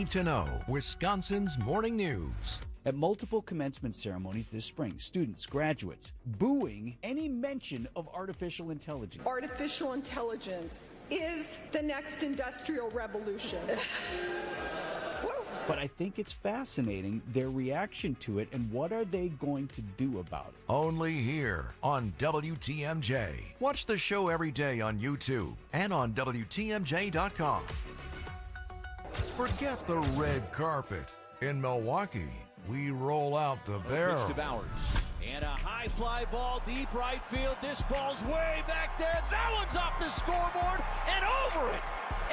need to know. Wisconsin's Morning News. At multiple commencement ceremonies this spring, students, graduates, booing any mention of artificial intelligence. Artificial intelligence is the next industrial revolution. But I think it's fascinating, their reaction to it, and what are they going to do about it? Only here on WTMJ. Watch the show every day on YouTube and on WTMJ.com. Forget the red carpet. In Milwaukee, we roll out the barrel. Pitch to Bowers. And a high fly ball, deep right field. This ball's way back there. That one's off the scoreboard and over it.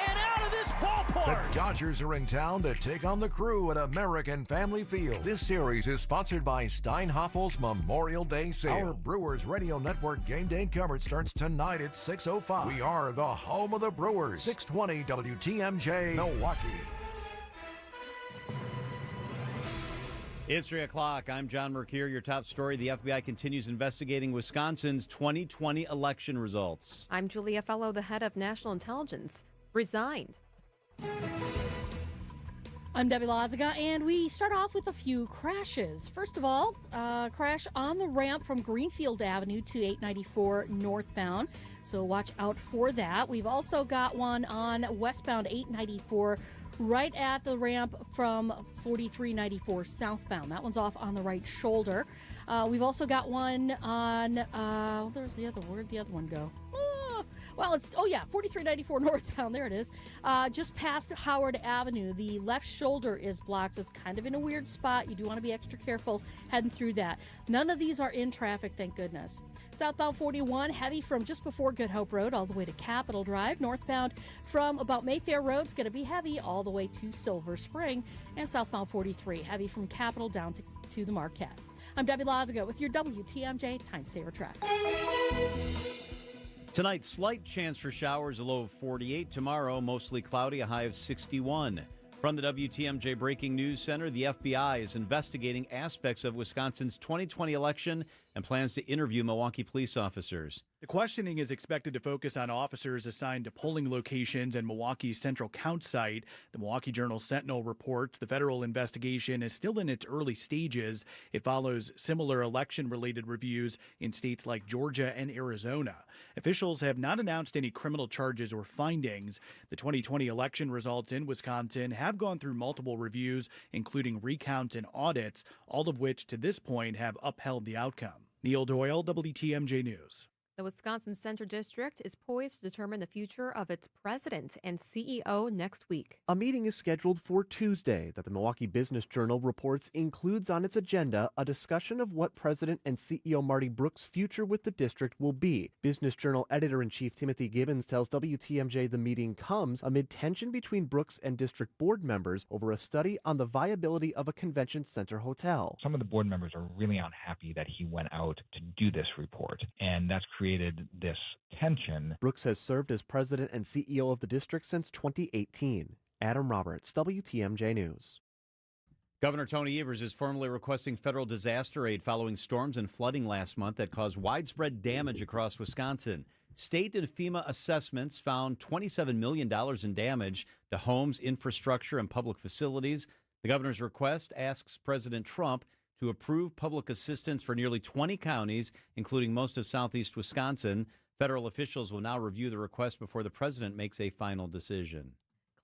And out of this ballpark. The Dodgers are in town to take on the Crew at American Family Field. This series is sponsored by Steinhaffel's Memorial Day Sale. Our Brewers Radio Network game day coverage starts tonight at 6:05. We are the home of the Brewers. 620 WTMJ, Milwaukee. It's 3 o'clock. I'm John Mercure. Your top story, the FBI continues investigating Wisconsin's 2020 election results. I'm Julia Fellow. The head of National Intelligence resigned. I'm Debbie Lazaga, and we start off with a few crashes. First of all, crash on the ramp from Greenfield Avenue to 894 northbound, so watch out for that. We've also got one on westbound 894 right at the ramp from 4394 southbound. That one's off on the right shoulder. We've also got one on, there's the other, where'd the other one go? Well, 4394 northbound. There it is. Just past Howard Avenue. The left shoulder is blocked, so it's kind of in a weird spot. You do want to be extra careful heading through that. None of these are in traffic, thank goodness. Southbound 41, heavy from just before Good Hope Road all the way to Capitol Drive. Northbound from about Mayfair Road's going to be heavy all the way to Silver Spring. And southbound 43, heavy from Capitol down to the Marquette. I'm Debbie Lazaga with your WTMJ Time Saver Traffic. Tonight, slight chance for showers, a low of 48. Tomorrow, mostly cloudy, a high of 61. From the WTMJ Breaking News Center, the FBI is investigating aspects of Wisconsin's 2020 election and plans to interview Milwaukee police officers. The questioning is expected to focus on officers assigned to polling locations and Milwaukee's central count site. The Milwaukee Journal-Sentinel reports the federal investigation is still in its early stages. It follows similar election-related reviews in states like Georgia and Arizona. Officials have not announced any criminal charges or findings. The 2020 election results in Wisconsin have gone through multiple reviews, including recounts and audits, all of which to this point have upheld the outcome. Neil Doyle, WTMJ News. The Wisconsin Central District is poised to determine the future of its president and CEO next week. A meeting is scheduled for Tuesday that the Milwaukee Business Journal reports includes on its agenda a discussion of what President and CEO Marty Brooks' future with the district will be. Business Journal editor-in-chief Timothy Gibbons tells WTMJ the meeting comes amid tension between Brooks and district board members over a study on the viability of a convention center hotel. Some of the board members are really unhappy that he went out to do this report, and that's created this tension. Brooks has served as president and CEO of the district since 2018. Adam Roberts, WTMJ News. Governor Tony Evers is formally requesting federal disaster aid following storms and flooding last month that caused widespread damage across Wisconsin. State and FEMA assessments found $27 million in damage to homes, infrastructure, and public facilities. The governor's request asks President Trump to approve public assistance for nearly 20 counties, including most of southeast Wisconsin. Federal officials will now review the request before the president makes a final decision.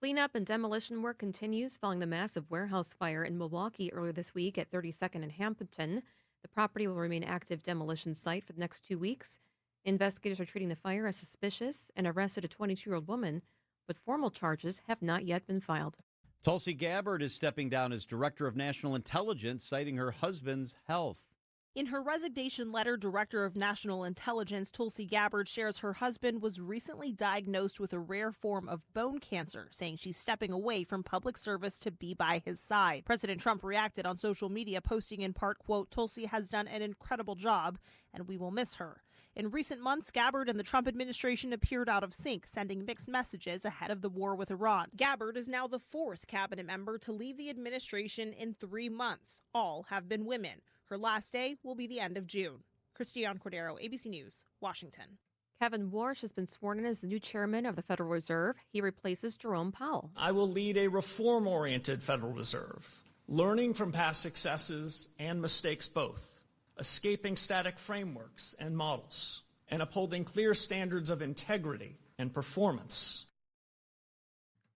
Cleanup and demolition work continues following the massive warehouse fire in Milwaukee earlier this week at 32nd and Hampton. The property will remain active demolition site for the next 2 weeks. Investigators are treating the fire as suspicious and arrested a 22-year-old woman, but formal charges have not yet been filed. Tulsi Gabbard is stepping down as Director of National Intelligence, citing her husband's health. In her resignation letter, Director of National Intelligence Tulsi Gabbard shares her husband was recently diagnosed with a rare form of bone cancer, saying she's stepping away from public service to be by his side. President Trump reacted on social media, posting in part, quote, "Tulsi has done an incredible job, and we will miss her." In recent months, Gabbard and the Trump administration appeared out of sync, sending mixed messages ahead of the war with Iran. Gabbard is now the fourth cabinet member to leave the administration in 3 months. All have been women. Her last day will be the end of June. Christiane Cordero, ABC News, Washington. Kevin Warsh has been sworn in as the new chairman of the Federal Reserve. He replaces Jerome Powell. I will lead a reform-oriented Federal Reserve, learning from past successes and mistakes both, escaping static frameworks and models, and upholding clear standards of integrity and performance.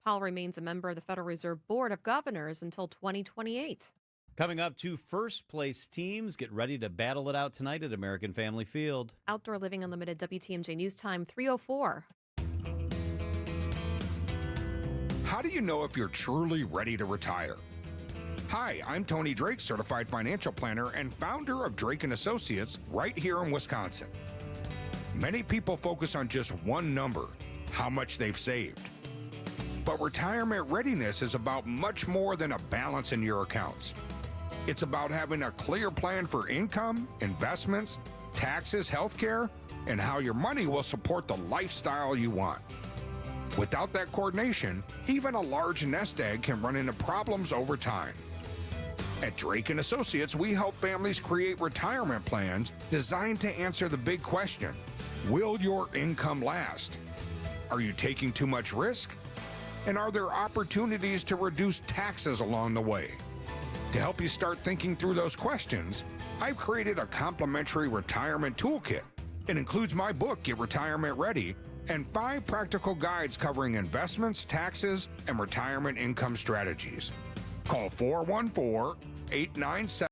Powell remains a member of the Federal Reserve Board of Governors until 2028. Coming up, two first-place teams get ready to battle it out tonight at American Family Field. Outdoor Living Unlimited WTMJ News Time 3:04. How do you know if you're truly ready to retire? Hi, I'm Tony Drake, certified financial planner and founder of Drake & Associates right here in Wisconsin. Many people focus on just one number, how much they've saved. But retirement readiness is about much more than a balance in your accounts. It's about having a clear plan for income, investments, taxes, healthcare, and how your money will support the lifestyle you want. Without that coordination, even a large nest egg can run into problems over time. At Drake & Associates, we help families create retirement plans designed to answer the big question, will your income last? Are you taking too much risk? And are there opportunities to reduce taxes along the way? To help you start thinking through those questions, I've created a complimentary retirement toolkit. It includes my book, Get Retirement Ready, and 5 practical guides covering investments, taxes, and retirement income strategies. Call 414-897.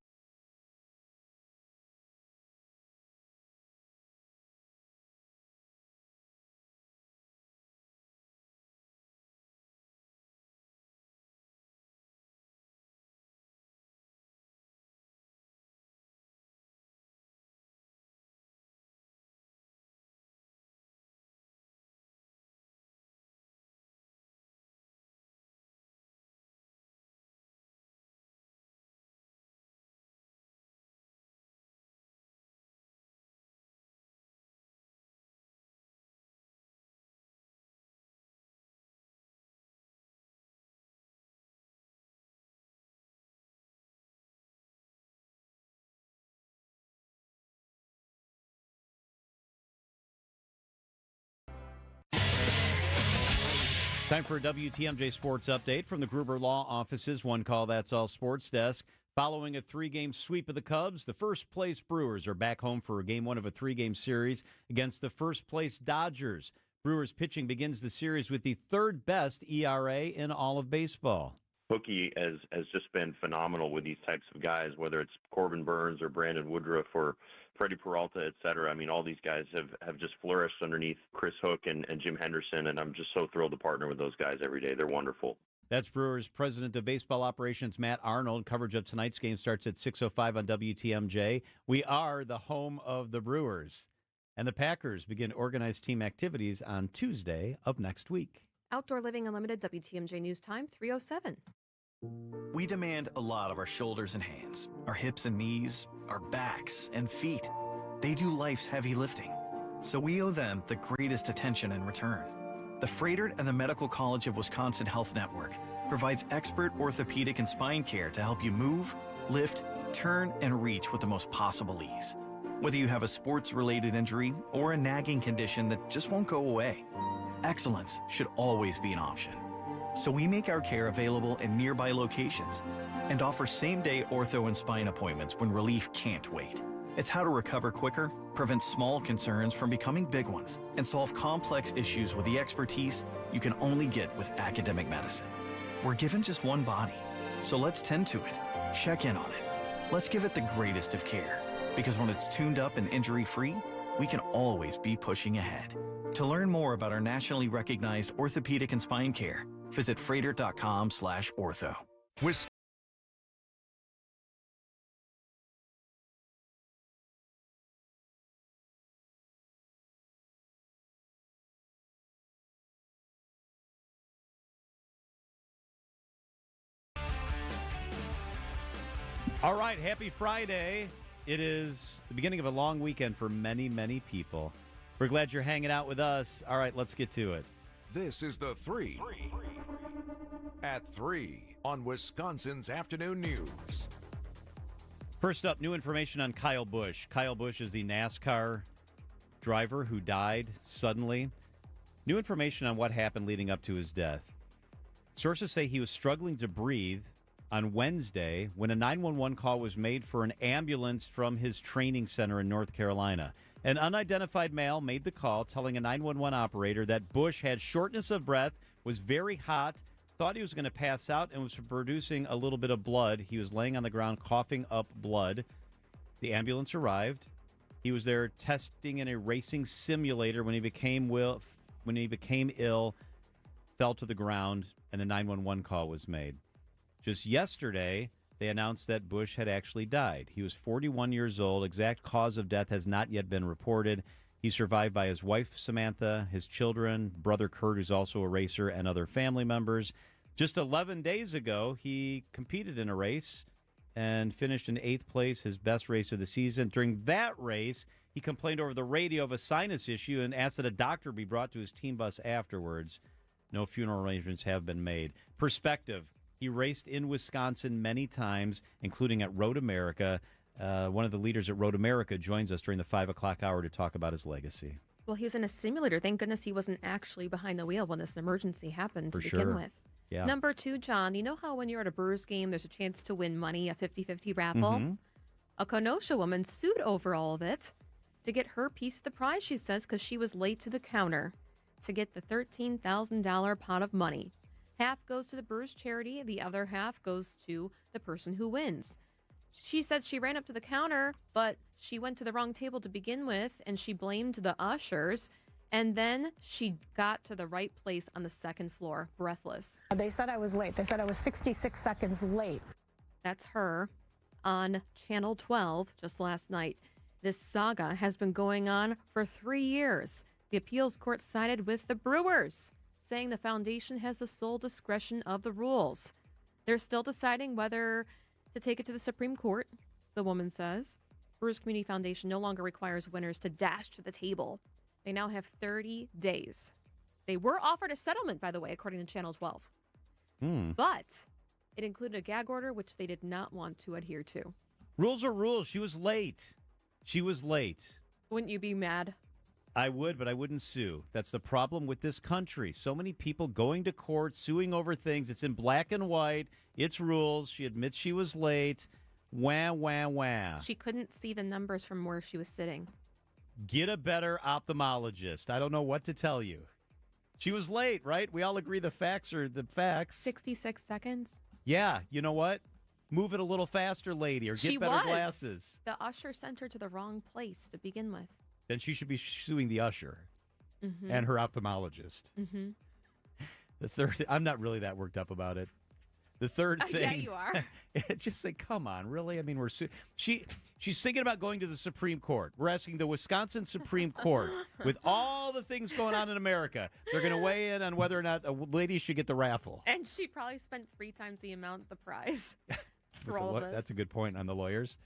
Time for a WTMJ Sports Update from the Gruber Law Offices. One call, that's all sports desk. Following a 3-game sweep of the Cubs, the first-place Brewers are back home for Game 1 of a 3-game series against the first-place Dodgers. Brewers pitching begins the series with the third-best ERA in all of baseball. Hookie has just been phenomenal with these types of guys, whether it's Corbin Burns or Brandon Woodruff or Freddie Peralta, et cetera. I mean, all these guys have just flourished underneath Chris Hook and Jim Henderson, and I'm just so thrilled to partner with those guys every day. They're wonderful. That's Brewers President of Baseball Operations, Matt Arnold. Coverage of tonight's game starts at 6:05 on WTMJ. We are the home of the Brewers, and the Packers begin organized team activities on Tuesday of next week. Outdoor Living Unlimited WTMJ News Time 3:07. We demand a lot of our shoulders and hands, our hips and knees, our backs and feet. They do life's heavy lifting, so we owe them the greatest attention in return. The Froedtert and the Medical College of Wisconsin Health Network provides expert orthopedic and spine care to help you move, lift, turn, and reach with the most possible ease. Whether you have a sports-related injury or a nagging condition that just won't go away, excellence should always be an option. So we make our care available in nearby locations and offer same-day ortho and spine appointments when relief can't wait. It's how to recover quicker, prevent small concerns from becoming big ones, and solve complex issues with the expertise you can only get with academic medicine. We're given just one body, so let's tend to it, check in on it. Let's give it the greatest of care, because when it's tuned up and injury-free, we can always be pushing ahead. To learn more about our nationally recognized orthopedic and spine care, visit Froedtert.com/ortho. All right, happy Friday. It is the beginning of a long weekend for many, many people. We're glad you're hanging out with us. All right, let's get to it. This is the 3 at 3 on Wisconsin's Afternoon News. First up, new information on Kyle Busch. Kyle Busch is the NASCAR driver who died suddenly. New information on what happened leading up to his death. Sources say he was struggling to breathe on Wednesday when a 911 call was made for an ambulance from his training center in North Carolina. An unidentified male made the call telling a 911 operator that Busch had shortness of breath, was very hot, thought he was going to pass out, and was producing a little bit of blood. He was laying on the ground coughing up blood. The ambulance arrived. He was there testing in a racing simulator when he became ill, fell to the ground, and the 911 call was made. Just yesterday, they announced that Busch had actually died. He was 41 years old. Exact cause of death has not yet been reported. He's survived by his wife, Samantha, his children, brother Kurt, who's also a racer, and other family members. Just 11 days ago, he competed in a race and finished in 8th place, his best race of the season. During that race, he complained over the radio of a sinus issue and asked that a doctor be brought to his team bus afterwards. No funeral arrangements have been made. Perspective. He raced in Wisconsin many times, including at Road America. One of the leaders at Road America joins us during the 5 o'clock hour to talk about his legacy. Well, he was in a simulator. Thank goodness he wasn't actually behind the wheel when this emergency happened to begin with. Yeah. Number 2, John, you know how when you're at a Brewers game, there's a chance to win money, a 50-50 raffle? Mm-hmm. A Kenosha woman sued over all of it to get her piece of the prize, she says, because she was late to the counter to get the $13,000 pot of money. Half goes to the Brewers charity. The other half goes to the person who wins. She said she ran up to the counter, but she went to the wrong table to begin with, and she blamed the ushers. And then she got to the right place on the second floor, breathless. They said I was late. They said I was 66 seconds late. That's her on Channel 12 just last night. This saga has been going on for 3 years. The appeals court sided with the Brewers, saying the foundation has the sole discretion of the rules. They're still deciding whether to take it to the Supreme Court, the woman says. Brewers Community Foundation no longer requires winners to dash to the table. They now have 30 days. They were offered a settlement, by the way, according to Channel 12. But it included a gag order, which they did not want to adhere to. Rules are rules. She was late. Wouldn't you be mad? I would, but I wouldn't sue. That's the problem with this country. So many people going to court, suing over things. It's in black and white. It's rules. She admits she was late. Wah, wah, wah. She couldn't see the numbers from where she was sitting. Get a better ophthalmologist. I don't know what to tell you. She was late, right? We all agree the facts are the facts. 66 seconds? Yeah, you know what? Move it a little faster, lady, or get better glasses. The usher sent her to the wrong place to begin with. Then she should be suing the usher and her ophthalmologist. Mm-hmm. The third, I'm not really that worked up about it. The third thing, yeah, you are. It's just like, come on, really? I mean, she's thinking about going to the Supreme Court. We're asking the Wisconsin Supreme Court, with all the things going on in America, they're going to weigh in on whether or not a lady should get the raffle. And she probably spent 3 times the amount of the prize for all of this. That's a good point on the lawyers.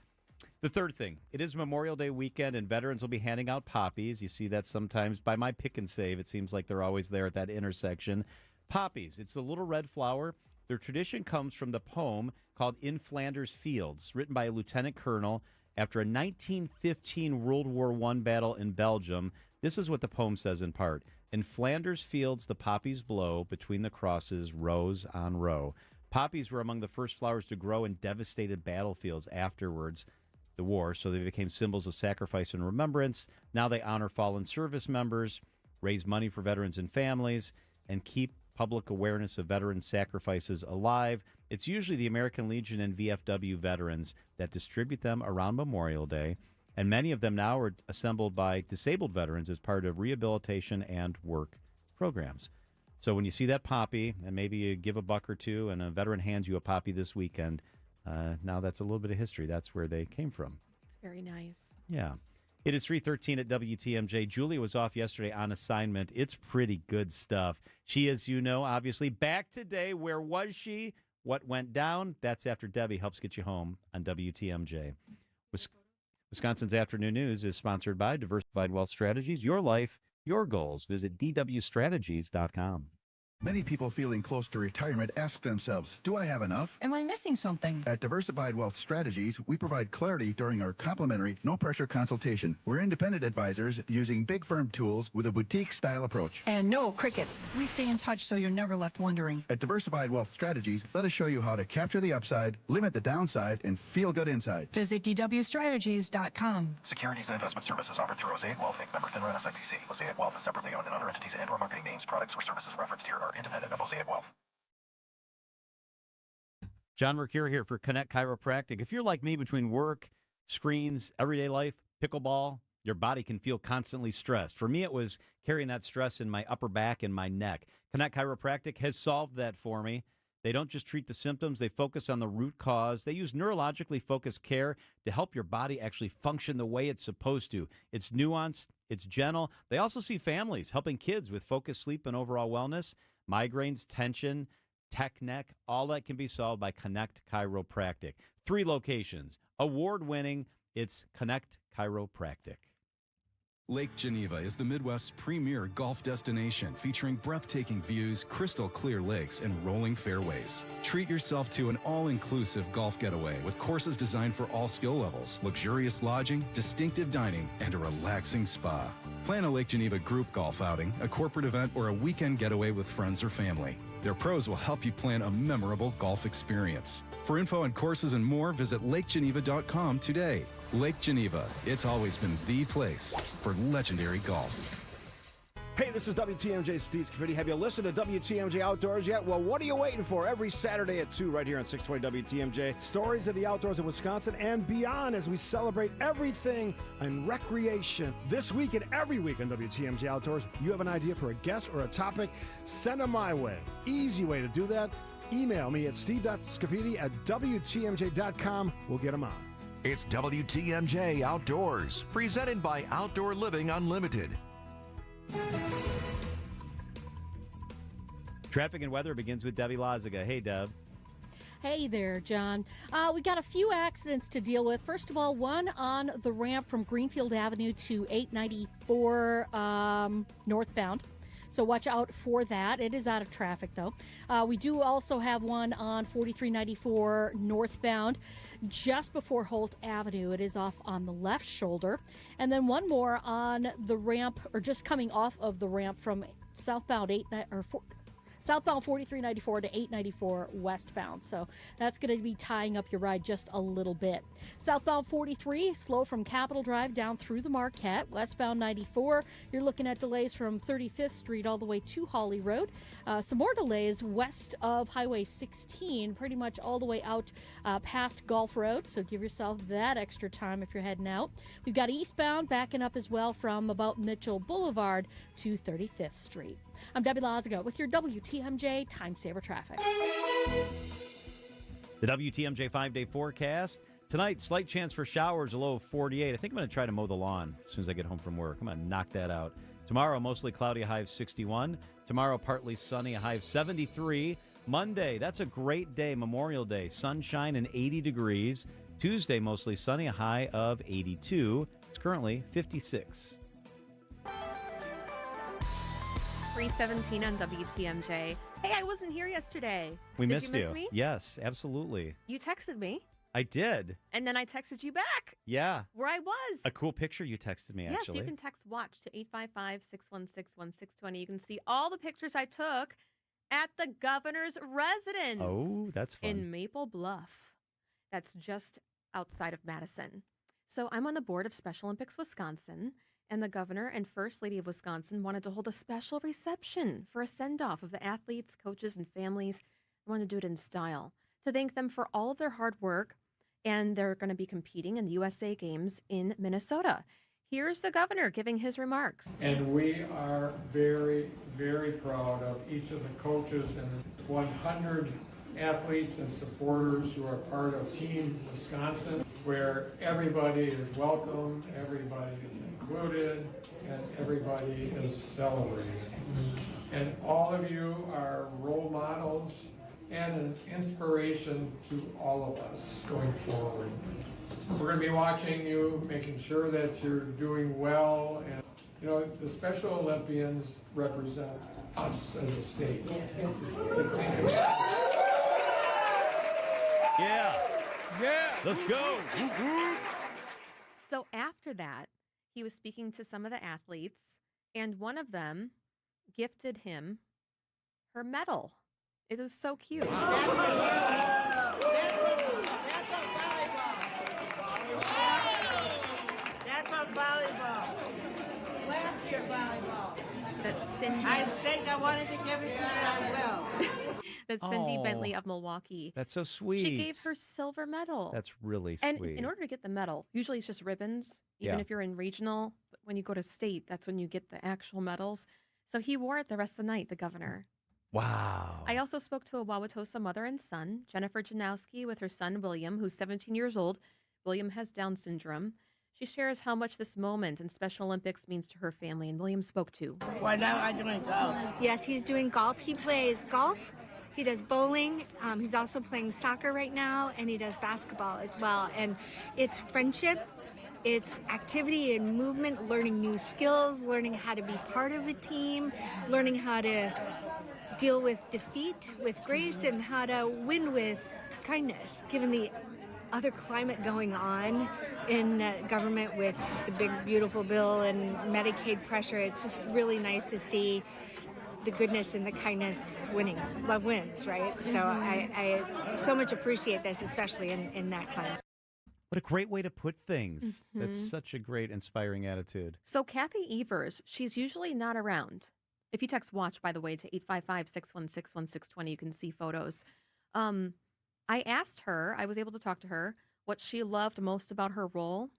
The third thing, it is Memorial Day weekend, and veterans will be handing out poppies. You see that sometimes by my pick and save. It seems like they're always there at that intersection. Poppies, it's the little red flower. Their tradition comes from the poem called In Flanders Fields, written by a lieutenant colonel after a 1915 World War I battle in Belgium. This is what the poem says in part. In Flanders Fields, the poppies blow between the crosses, rows on row. Poppies were among the first flowers to grow in devastated battlefields afterwards the war, so they became symbols of sacrifice and remembrance. Now they honor fallen service members, raise money for veterans and families, and keep public awareness of veteran sacrifices alive. It's usually the American Legion and VFW veterans that distribute them around Memorial Day, and many of them now are assembled by disabled veterans as part of rehabilitation and work programs. So when you see that poppy, and maybe you give a buck or two, and a veteran hands you a poppy this weekend, now that's a little bit of history. That's where they came from. It's very nice. Yeah. It is 3:13 at WTMJ. Julia was off yesterday on assignment. It's pretty good stuff. She, as you know, obviously back today. Where was she? What went down? That's after Debbie helps get you home on WTMJ. Wisconsin's Afternoon News is sponsored by Diversified Wealth Strategies. Your life, your goals. Visit dwstrategies.com. Many people feeling close to retirement ask themselves, do I have enough? Am I missing something? At Diversified Wealth Strategies, we provide clarity during our complimentary, no-pressure consultation. We're independent advisors using big firm tools with a boutique-style approach. And no crickets. We stay in touch so you're never left wondering. At Diversified Wealth Strategies, let us show you how to capture the upside, limit the downside, and feel good inside. Visit dwstrategies.com. Securities and investment services offered through Mosaic Wealth Inc. Member FINRA SIPC. Mosaic Wealth is separately owned, and other entities and/or marketing names, products, or services referenced here are independent of Mosaic Wealth. John Mercure here for Connect Chiropractic. If you're like me, between work, screens, everyday life, pickleball, your body can feel constantly stressed. For me, it was carrying that stress in my upper back and my neck. Connect Chiropractic has solved that for me. They don't just treat the symptoms, they focus on the root cause. They use neurologically focused care to help your body actually function the way it's supposed to. It's nuanced, it's gentle. They also see families, helping kids with focused sleep and overall wellness, migraines, tension, tech neck. All that can be solved by Connect Chiropractic. 3 locations, award-winning. It's Connect Chiropractic. Lake Geneva is the Midwest's premier golf destination, featuring breathtaking views, crystal clear lakes, and rolling fairways. Treat yourself to an all-inclusive golf getaway with courses designed for all skill levels, luxurious lodging, distinctive dining, and a relaxing spa. Plan a Lake Geneva group golf outing, a corporate event, or a weekend getaway with friends or family. Their pros will help you plan a memorable golf experience. For info on courses and more, visit lakegeneva.com today. Lake Geneva, it's always been the place for legendary golf. Hey, this is WTMJ Steve Scaffidi. Have you listened to WTMJ Outdoors yet? Well, what are you waiting for? Every Saturday at 2 right here on 620 WTMJ. Stories of the outdoors in Wisconsin and beyond as we celebrate everything in recreation. This week and every week on WTMJ Outdoors, you have an idea for a guest or a topic, send them my way. Easy way to do that. Email me at steve.scaffidi@WTMJ.com. We'll get them on. It's WTMJ Outdoors, presented by Outdoor Living Unlimited. Traffic and weather begins with Debbie Lazaga. Hey, Deb. Hey there, John. We got a few accidents to deal with. First of all, one on the ramp from Greenfield Avenue to 894 northbound. So watch out for that. It is out of traffic, though. We do also have one on 4394 northbound just before Holt Avenue. It is off on the left shoulder. And then one more on the ramp, or just coming off of the ramp from southbound 4394 to 894 westbound. So that's going to be tying up your ride just a little bit. Southbound 43, slow from Capitol Drive down through the Marquette. Westbound 94, you're looking at delays from 35th Street all the way to Hawley Road. Some more delays west of Highway 16, pretty much all the way out past Gulf Road. So give yourself that extra time if you're heading out. We've got eastbound backing up as well from about Mitchell Boulevard to 35th Street. I'm Debbie Lazaga with your WTMJ Time Saver Traffic. The WTMJ 5-day forecast. Tonight, slight chance for showers, a low of 48. I think I'm going to try to mow the lawn as soon as I get home from work. I'm going to knock that out. Tomorrow, mostly cloudy, a high of 61. Tomorrow, partly sunny, a high of 73. Monday, that's a great day, Memorial Day. Sunshine and 80 degrees. Tuesday, mostly sunny, a high of 82. It's currently 56. 3:17 on WTMJ. Hey, I wasn't here yesterday. We Did missed you miss me? Yes, absolutely. You texted me, I did. and then I texted you back Yeah. where I was. A cool picture you texted me, actually. Yes, you can text WATCH to 855-616-1620. You can see all the pictures I took at the governor's residence. Oh, that's fun. In Maple Bluff. That's just outside of Madison. So I'm on the board of Special Olympics Wisconsin, and the governor and first lady of Wisconsin wanted to hold a special reception for a send-off of the athletes, coaches, and families. I wanted to do it in style to thank them for all of their hard work, and they're going to be competing in the USA Games in Minnesota. Here's the governor giving his remarks. And we are very, very proud of each of the coaches and the 100 athletes and supporters who are part of Team Wisconsin, where everybody is welcome, everybody is included, and everybody is celebrated. And all of you are role models and an inspiration to all of us going forward. We're going to be watching you, making sure that you're doing well, and You know, the Special Olympians represent us as a state. Yeah. Yeah. Let's go. So after that, he was speaking to some of the athletes, and one of them gifted him her medal. It was so cute. That's on volleyball. Last year volleyball. That's Cindy. I think I wanted to give it to her. I will. That's Cindy Oh. Bentley of Milwaukee. That's so sweet. She gave her silver medal. That's really And sweet. in order to get the medal, usually it's just ribbons, even Yeah. if you're in regional. But when you go to state, that's when you get the actual medals. So he wore it the rest of the night, the governor. Wow. I also spoke to a Wauwatosa mother and son, Jennifer Janowski, with her son, William, who's 17 years old. William has Down syndrome. She shares how much this moment in Special Olympics means to her family, and William spoke too. Well, now I'm doing golf. Yes, he's doing golf. He plays golf. He does bowling. He's also playing soccer right now, and he does basketball as well. And it's friendship, it's activity and movement, learning new skills, learning how to be part of a team, learning how to deal with defeat with grace, and how to win with kindness. Given the other climate going on in government with the big, beautiful bill and Medicaid pressure, it's just really nice to see the goodness and the kindness winning. Love wins, right? So I so much appreciate this, especially in that climate. What a great way to put things. That's Mhm. such a great, inspiring attitude. So Kathy Evers, she's usually not around. If you text WATCH, by the way, to 855-616-1620, you can see photos. I asked her, I was able to talk to her, what she loved most about her role.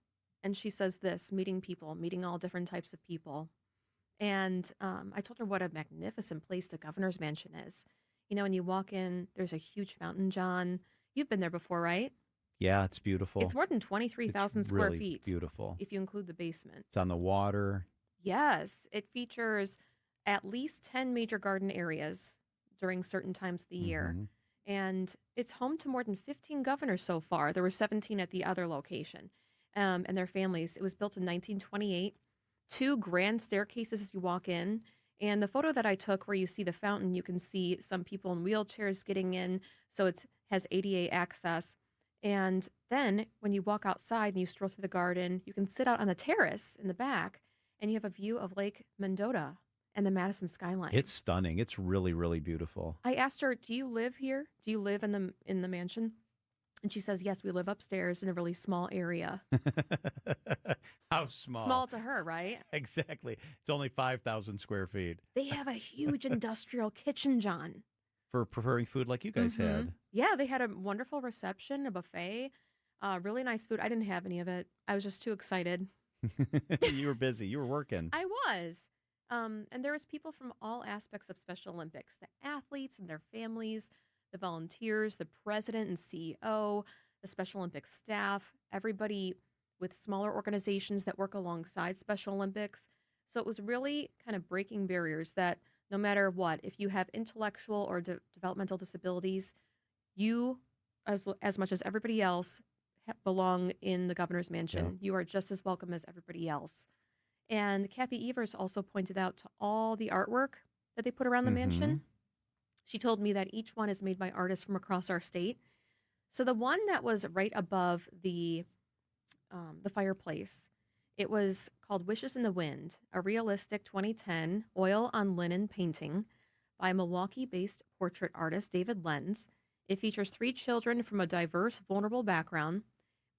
And she says this, meeting people, meeting all different types of people. And I told her what a magnificent place the governor's mansion is. You know, when you walk in, there's a huge fountain, John. You've been there before, right? Yeah, it's beautiful. It's more than 23,000 square really feet. beautiful. If you include the basement. It's on the water. Yes, it features at least 10 major garden areas during certain times of the year. Mhm. And it's home to more than 15 governors so far. There were 17 at the other location and their families. It was built in 1928. 2 grand staircases as you walk in. And the photo that I took where you see the fountain, you can see some people in wheelchairs getting in. So it has ADA access. And then when you walk outside and you stroll through the garden, you can sit out on the terrace in the back and you have a view of Lake Mendota and the Madison skyline. It's stunning. It's really, really beautiful. I asked her, "Do you live here? Do you live in the mansion?" And she says, "Yes, we live upstairs in a really small area." How small? Small to her, right? Exactly. It's only 5,000 square feet They have a huge industrial kitchen, John. for preparing food like you guys had. Yeah, they had a wonderful reception, a buffet, really nice food. I didn't have any of it. I was just too excited. You were busy. You were working. I was. And there was people from all aspects of Special Olympics, the athletes and their families, the volunteers, the president and CEO, the Special Olympics staff, everybody with smaller organizations that work alongside Special Olympics. So it was really kind of breaking barriers that no matter what, if you have intellectual or developmental disabilities, you, as much as everybody else, belong in the governor's mansion. You are just as welcome as everybody else. And Kathy Evers also pointed out to all the artwork that they put around the mansion. She told me that each one is made by artists from across our state. So the one that was right above the fireplace, it was called Wishes in the Wind, a realistic 2010 oil on linen painting by Milwaukee-based portrait artist David Lenz. It features 3 children from a diverse, vulnerable background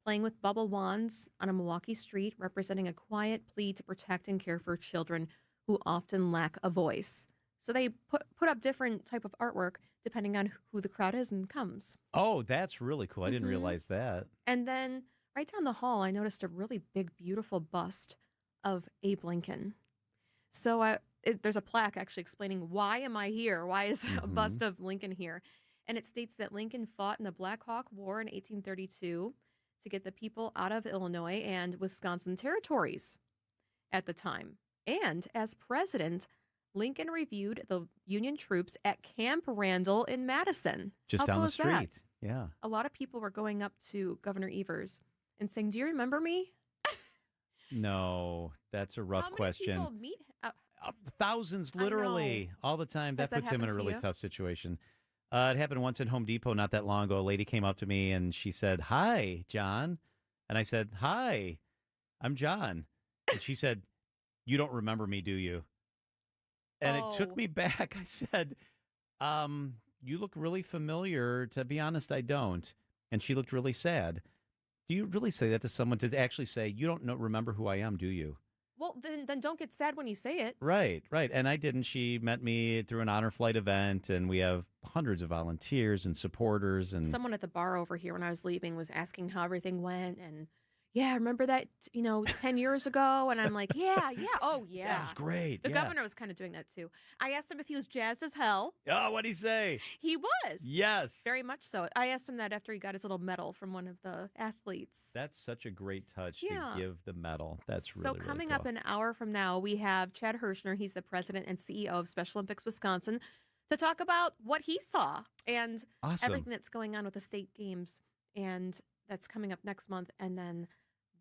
playing with bubble wands on a Milwaukee street, representing a quiet plea to protect and care for children who often lack a voice. So they put up different type of artwork depending on who the crowd is and comes. Oh, that's really cool. I didn't realize that. And then right down the hall, I noticed a really big, beautiful bust of Abe Lincoln. So there's a plaque actually explaining, why am I here? Why is a bust of Lincoln here? And it states that Lincoln fought in the Black Hawk War in 1832 to get the people out of Illinois and Wisconsin territories at the time. And as president, Lincoln reviewed the Union troops at Camp Randall in Madison. Just How down cool the is that? street. Yeah. A lot of people were going up to Governor Evers and saying, "Do you remember me?" No, that's a rough question. How many people meet? Thousands, literally, all the time. Has That puts him in a happened to really you? tough situation. It happened once at Home Depot not that long ago. A lady came up to me and she said, "Hi, John." And I said, "Hi, I'm John." And she said, "You don't remember me, do you?" And it took me back. I said, "You look really familiar. To be honest, I don't." And she looked really sad. Do you really say that to someone, to actually say, "You don't remember who I am, do you?" Well, then don't get sad when you say it. Right. And I didn't. She met me through an honor flight event, and we have hundreds of volunteers and supporters. And Someone at the bar over here when I was leaving was asking how everything went, and yeah, remember that 10 years ago? And I'm like, yeah, oh yeah, that was great. The yeah. governor was kind of doing that too. I asked him if he was jazzed as hell. Oh, what'd he say? He was. Yes. Very much so. I asked him that after he got his little medal from one of the athletes. That's such a great touch Yeah. to give the medal. That's So really, coming really up an hour from now, we have Chad Hirschner. He's the president and CEO of Special Olympics Wisconsin, to talk about what he saw and Awesome. everything that's going on with the state games. And that's coming up next month. And then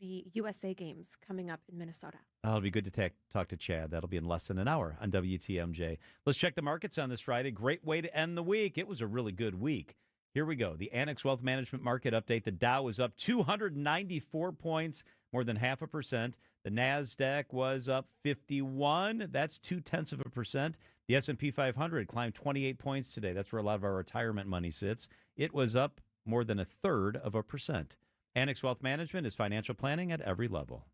the USA Games coming up in Minnesota. Oh, it'll be good to talk to Chad. That'll be in less than an hour on WTMJ. Let's check the markets on this Friday. Great way to end the week. It was a really good week. Here we go. The Annex Wealth Management Market Update. The Dow was up 294 points, more than 0.5%. The NASDAQ was up 51. That's 0.2%. The S&P 500 climbed 28 points today. That's where a lot of our retirement money sits. It was up more than 0.33%. Annex Wealth Management is financial planning at every level.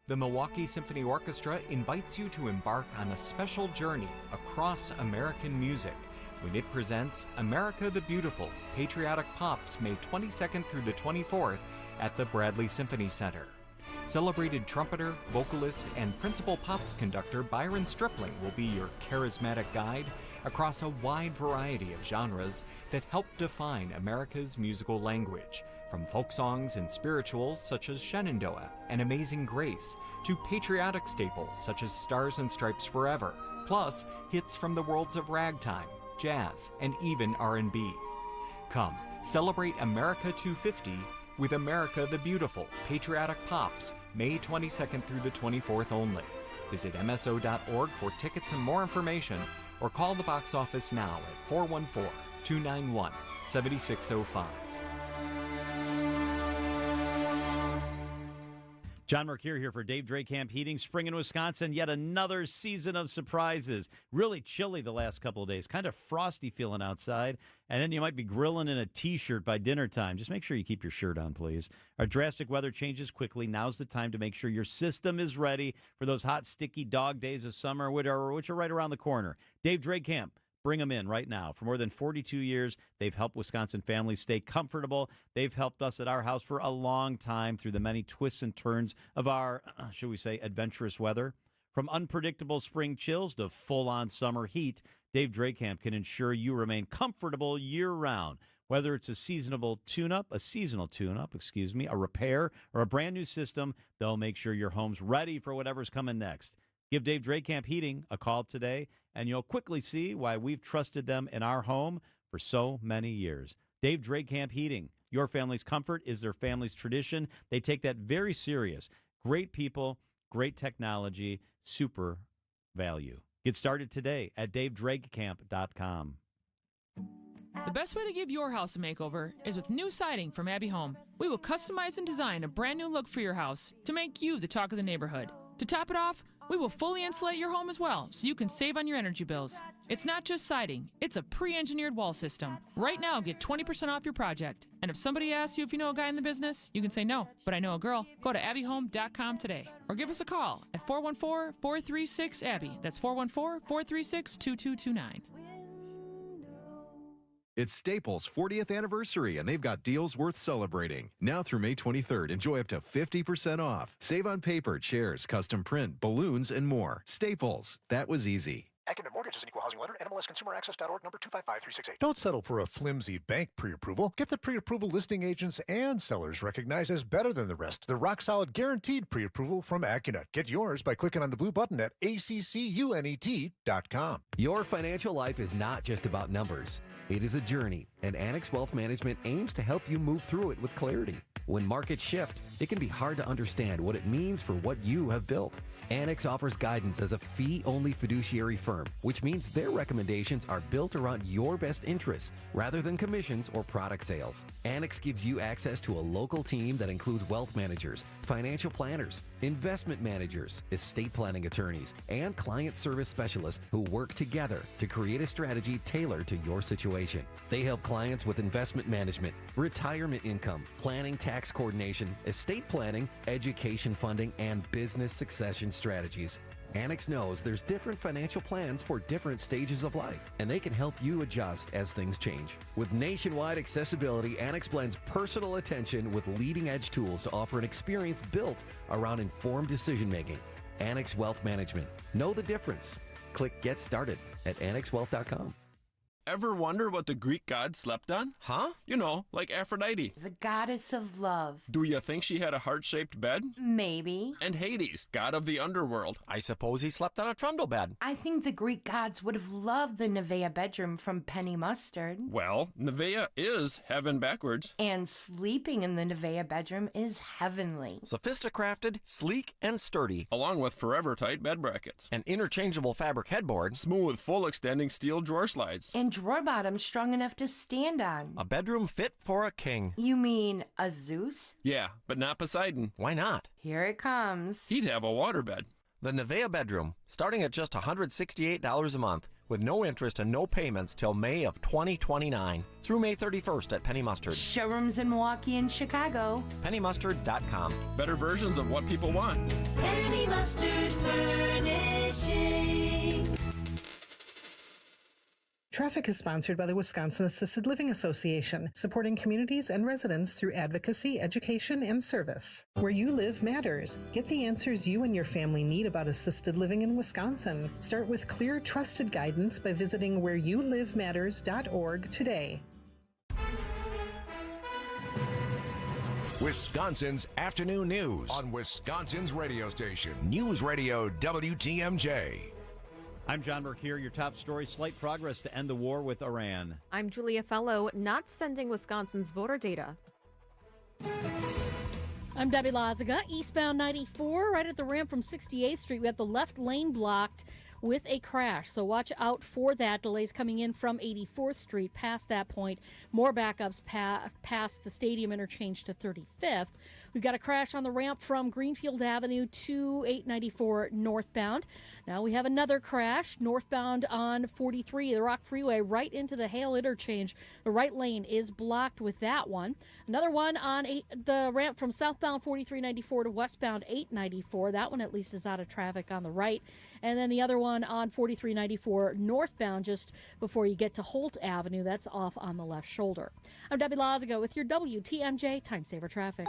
The Milwaukee Symphony Orchestra invites you to embark on a special journey across American music when it presents America the Beautiful, Patriotic Pops, May 22nd through the 24th at the Bradley Symphony Center. Celebrated trumpeter, vocalist, and principal pops conductor Byron Stripling will be your charismatic guide across a wide variety of genres that help define America's musical language, from folk songs and spirituals such as Shenandoah and Amazing Grace, to patriotic staples such as Stars and Stripes Forever, plus hits from the worlds of ragtime, jazz, and even R&B. Come, celebrate America 250 with America the Beautiful, Patriotic Pops, May 22nd through the 24th only. Visit MSO.org for tickets and more information, or call the box office now at 414-291-7605. John Mercure here for Dave Drakamp Heating. Spring in Wisconsin, yet another season of surprises. Really chilly the last couple of days. Kind of frosty feeling outside. And then you might be grilling in a T-shirt by dinner time. Just make sure you keep your shirt on, please. Our drastic weather changes quickly. Now's the time to make sure your system is ready for those hot, sticky dog days of summer, which are right around the corner. Dave Drakamp. Bring them in right now. For more than 42 years, they've helped Wisconsin families stay comfortable. They've helped us at our house for a long time through the many twists and turns of our, shall we say, adventurous weather. From unpredictable spring chills to full-on summer heat, Dave Drakamp can ensure you remain comfortable year-round. Whether it's a seasonal tune-up, a repair, or a brand-new system, they'll make sure your home's ready for whatever's coming next. Give Dave Drakamp Heating a call today, and you'll quickly see why we've trusted them in our home for so many years. Dave Drakamp Heating. Your family's comfort is their family's tradition. They take that very serious. Great people, great technology, super value. Get started today at davedrakekamp.com. The best way to give your house a makeover is with new siding from Abbey Home. We will customize and design a brand new look for your house to make you the talk of the neighborhood. To top it off, we will fully insulate your home as well, so you can save on your energy bills. It's not just siding, it's a pre-engineered wall system. Right now, get 20% off your project. And if somebody asks you if you know a guy in the business, you can say no, but I know a girl. Go to abbyhome.com today, or give us a call at 414-436-ABBY. That's 414-436-2229. It's Staples' 40th anniversary, and they've got deals worth celebrating. Now through May 23rd, enjoy up to 50% off. Save on paper, chairs, custom print, balloons, and more. Staples. That was easy. Acumen Mortgage is an equal housing lender. NMLSConsumerAccess.org, number 255368. Don't settle for a flimsy bank pre-approval. Get the pre-approval listing agents and sellers recognized as better than the rest. The rock-solid guaranteed pre-approval from AccuNet. Get yours by clicking on the blue button at accunet.com. Your financial life is not just about numbers. It is a journey, and Annex Wealth Management aims to help you move through it with clarity. When markets shift, it can be hard to understand what it means for what you have built. Annex offers guidance as a fee-only fiduciary firm, which means their recommendations are built around your best interests rather than commissions or product sales. Annex gives you access to a local team that includes wealth managers, financial planners, investment managers, estate planning attorneys, and client service specialists who work together to create a strategy tailored to your situation. They help clients with investment management, retirement income, planning, tax coordination, estate planning, education funding, and business succession strategies. Annex knows there's different financial plans for different stages of life, and they can help you adjust as things change. With nationwide accessibility, Annex blends personal attention with leading-edge tools to offer an experience built around informed decision-making. Annex Wealth Management. Know the difference. Click Get Started at annexwealth.com. Ever wonder what the Greek god slept on? Huh? You know, like Aphrodite. The goddess of love. Do you think she had a heart-shaped bed? Maybe. And Hades, god of the underworld. I suppose he slept on a trundle bed. I think the Greek gods would have loved the Nevaeh bedroom from Penny Mustard. Well, Nevaeh is heaven backwards. And sleeping in the Nevaeh bedroom is heavenly. Sophisticrafted, sleek, and sturdy. Along with forever tight bed brackets. An interchangeable fabric headboard. Smooth, full extending steel drawer slides. And drawer bottoms strong enough to stand on. A bedroom fit for a king. You mean a Zeus? Yeah, but not Poseidon. Why not? Here it comes. He'd have a waterbed. The Nevaeh bedroom, starting at just $168 a month, with no interest and no payments till May of 2029, through May 31st at Penny Mustard. Showrooms in Milwaukee and Chicago. PennyMustard.com. Better versions of what people want. Penny Mustard Furnishing. Traffic is sponsored by the Wisconsin Assisted Living Association, supporting communities and residents through advocacy, education, and service. Where you live matters. Get the answers you and your family need about assisted living in Wisconsin. Start with clear, trusted guidance by visiting whereyoulivematters.org today. Wisconsin's afternoon news on Wisconsin's radio station, News Radio WTMJ. I'm John Mercure. Your top story, slight progress to end the war with Iran. I'm Julia Fellow, not sending Wisconsin's voter data. I'm Debbie Lazaga, eastbound 94, right at the ramp from 68th Street. We have the left lane blocked with a crash, so watch out for that. Delays coming in from 84th Street past that point. More backups past the stadium interchange to 35th. We've got a crash on the ramp from Greenfield Avenue to 894 northbound. Now we have another crash northbound on 43, the Rock Freeway, right into the Hale interchange. The right lane is blocked with that one. Another one on the ramp from southbound 4394 to westbound 894. That one at least is out of traffic on the right. And then the other one on 4394 northbound just before you get to Holt Avenue. That's off on the left shoulder. I'm Debbie Lazaga with your WTMJ Time Saver Traffic.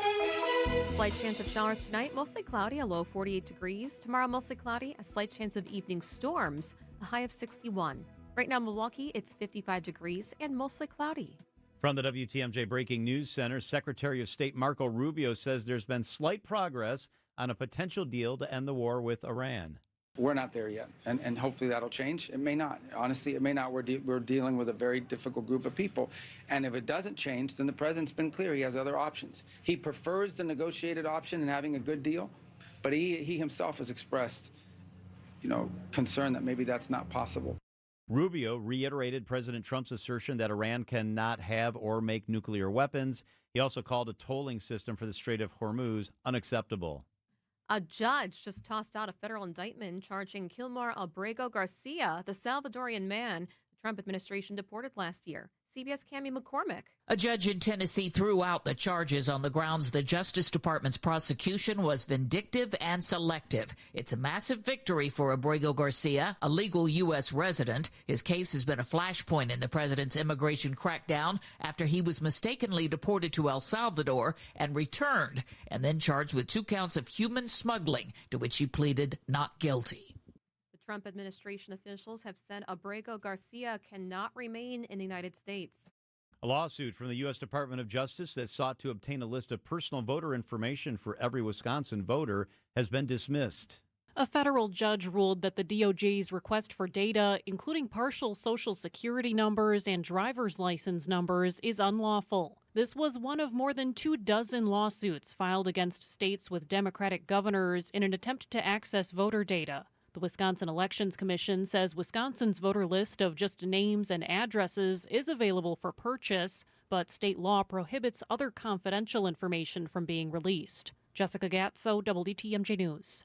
Slight chance of showers tonight, mostly cloudy, a low 48 degrees. Tomorrow, mostly cloudy, a slight chance of evening storms, a high of 61. Right now, Milwaukee, it's 55 degrees and mostly cloudy. From the WTMJ Breaking News Center, Secretary of State Marco Rubio says there's been slight progress on a potential deal to end the war with Iran. We're not there yet, and hopefully that'll change. It may not. Honestly, it may not. We're dealing with a very difficult group of people, and if it doesn't change, then the president's been clear. He has other options. He prefers the negotiated option and having a good deal, but he himself has expressed, concern that maybe that's not possible. Rubio reiterated President Trump's assertion that Iran cannot have or make nuclear weapons. He also called a tolling system for the Strait of Hormuz unacceptable. A judge just tossed out a federal indictment charging Kilmar Abrego Garcia, the Salvadorian man the Trump administration deported last year. CBS Cammie McCormick. A judge in Tennessee threw out the charges on the grounds the Justice Department's prosecution was vindictive and selective. It's a massive victory for Abrego Garcia, a legal U.S. resident. His case has been a flashpoint in the president's immigration crackdown after he was mistakenly deported to El Salvador and returned, and then charged with 2 counts of human smuggling, to which he pleaded not guilty. Trump administration officials have said Abrego Garcia cannot remain in the United States. A lawsuit from the U.S. Department of Justice that sought to obtain a list of personal voter information for every Wisconsin voter has been dismissed. A federal judge ruled that the DOJ's request for data, including partial Social Security numbers and driver's license numbers, is unlawful. This was one of more than 24 lawsuits filed against states with Democratic governors in an attempt to access voter data. The Wisconsin Elections Commission says Wisconsin's voter list of just names and addresses is available for purchase, but state law prohibits other confidential information from being released. Jessica Gatso, WTMJ News.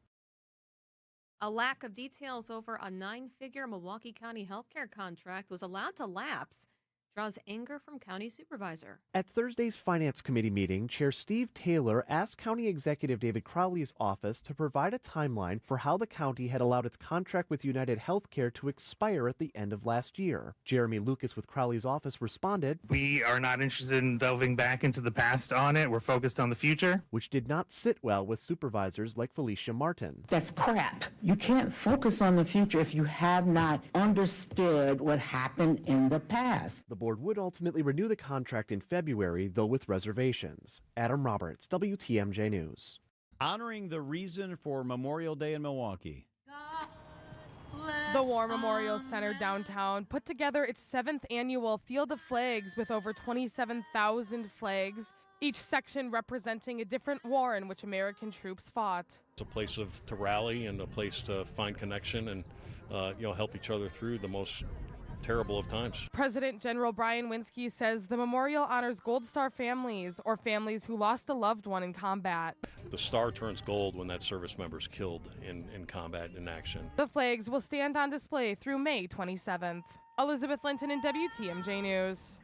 A lack of details over a 9-figure Milwaukee County healthcare contract was allowed to lapse, draws anger from county supervisor. At Thursday's Finance Committee meeting, Chair Steve Taylor asked County Executive David Crowley's office to provide a timeline for how the county had allowed its contract with United Healthcare to expire at the end of last year. Jeremy Lucas with Crowley's office responded, "We are not interested in delving back into the past on it. We're focused on the future." Which did not sit well with supervisors like Felicia Martin. That's crap. You can't focus on the future if you have not understood what happened in the past. The board would ultimately renew the contract in February, though with reservations. Adam Roberts, WTMJ News. Honoring the reason for Memorial Day in Milwaukee. The War Memorial Center downtown put together its 7th annual Field of Flags with over 27,000 flags, each section representing a different war in which American troops fought. It's a place to rally and a place to find connection and help each other through the most terrible of times. President General Brian Winsky says the memorial honors Gold Star families or families who lost a loved one in combat. The star turns gold when that service member is killed in combat, in action. The flags will stand on display through May 27th. Elizabeth Linton in WTMJ News.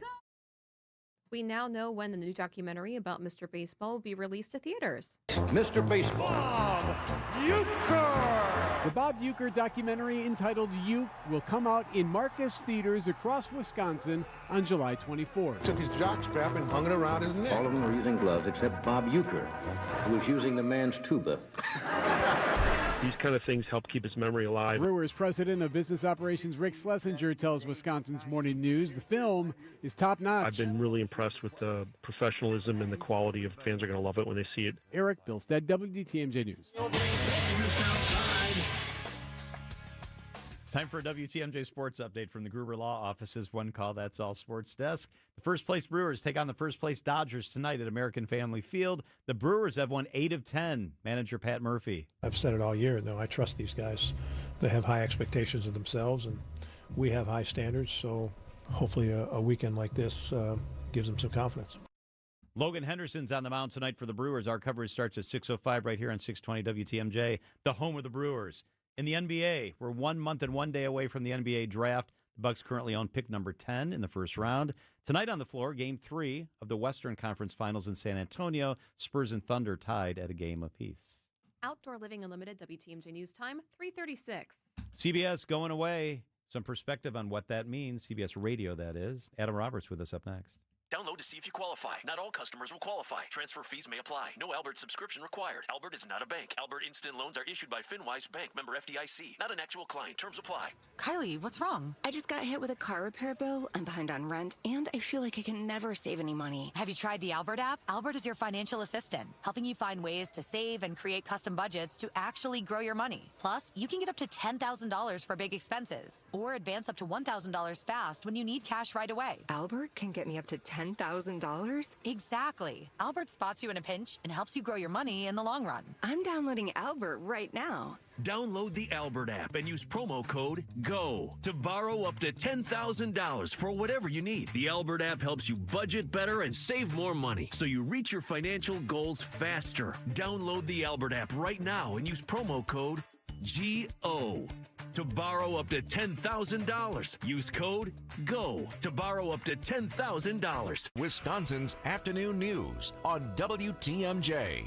We now know when the new documentary about Mr. Baseball will be released to theaters. Mr. Baseball. Bob Uecker! The Bob Uecker documentary entitled Uke will come out in Marcus theaters across Wisconsin on July 24th. Took his jockstrap and hung it around his neck. All of them were using gloves except Bob Uecker, who was using the man's tuba. These kind of things help keep his memory alive. Brewers president of business operations Rick Schlesinger tells Wisconsin's Morning News the film is top-notch. I've been really impressed with the professionalism and the quality of fans are going to love it when they see it. Eric Bilstead, WTMJ News. Time for a WTMJ Sports Update from the Gruber Law Office's One Call That's All Sports Desk. The first-place Brewers take on the first-place Dodgers tonight at American Family Field. The Brewers have won 8 of 10. Manager Pat Murphy. I've said it all year, though. I trust these guys. They have high expectations of themselves, and we have high standards, so hopefully a weekend like this gives them some confidence. Logan Henderson's on the mound tonight for the Brewers. Our coverage starts at 6:05 right here on 620 WTMJ, the home of the Brewers. In the NBA, we're 1 month and 1 day away from the NBA draft. The Bucks currently own pick number 10 in the first round. Tonight on the floor, Game 3 of the Western Conference Finals in San Antonio. Spurs and Thunder tied at a game apiece. Outdoor Living Unlimited, WTMJ News Time, 3:36. CBS going away. Some perspective on what that means. CBS Radio, that is. Adam Roberts with us up next. Download to see if you qualify. Not all customers will qualify. Transfer fees may apply. No Albert subscription required. Albert is not a bank. Albert Instant Loans are issued by FinWise Bank, member FDIC. Not an actual client. Terms apply. Kylie, what's wrong? I just got hit with a car repair bill. I'm behind on rent, and I feel like I can never save any money. Have you tried the Albert app? Albert is your financial assistant, helping you find ways to save and create custom budgets to actually grow your money. Plus, you can get up to $10,000 for big expenses, or advance up to $1,000 fast when you need cash right away. Albert can get me up to $10,000? Exactly. Albert spots you in a pinch and helps you grow your money in the long run. I'm downloading Albert right now. Download the Albert app and use promo code GO to borrow up to $10,000 for whatever you need. The Albert app helps you budget better and save more money so you reach your financial goals faster. Download the Albert app right now and use promo code GO to borrow up to $10,000. Use code GO to borrow up to $10,000. Wisconsin's Afternoon News on WTMJ.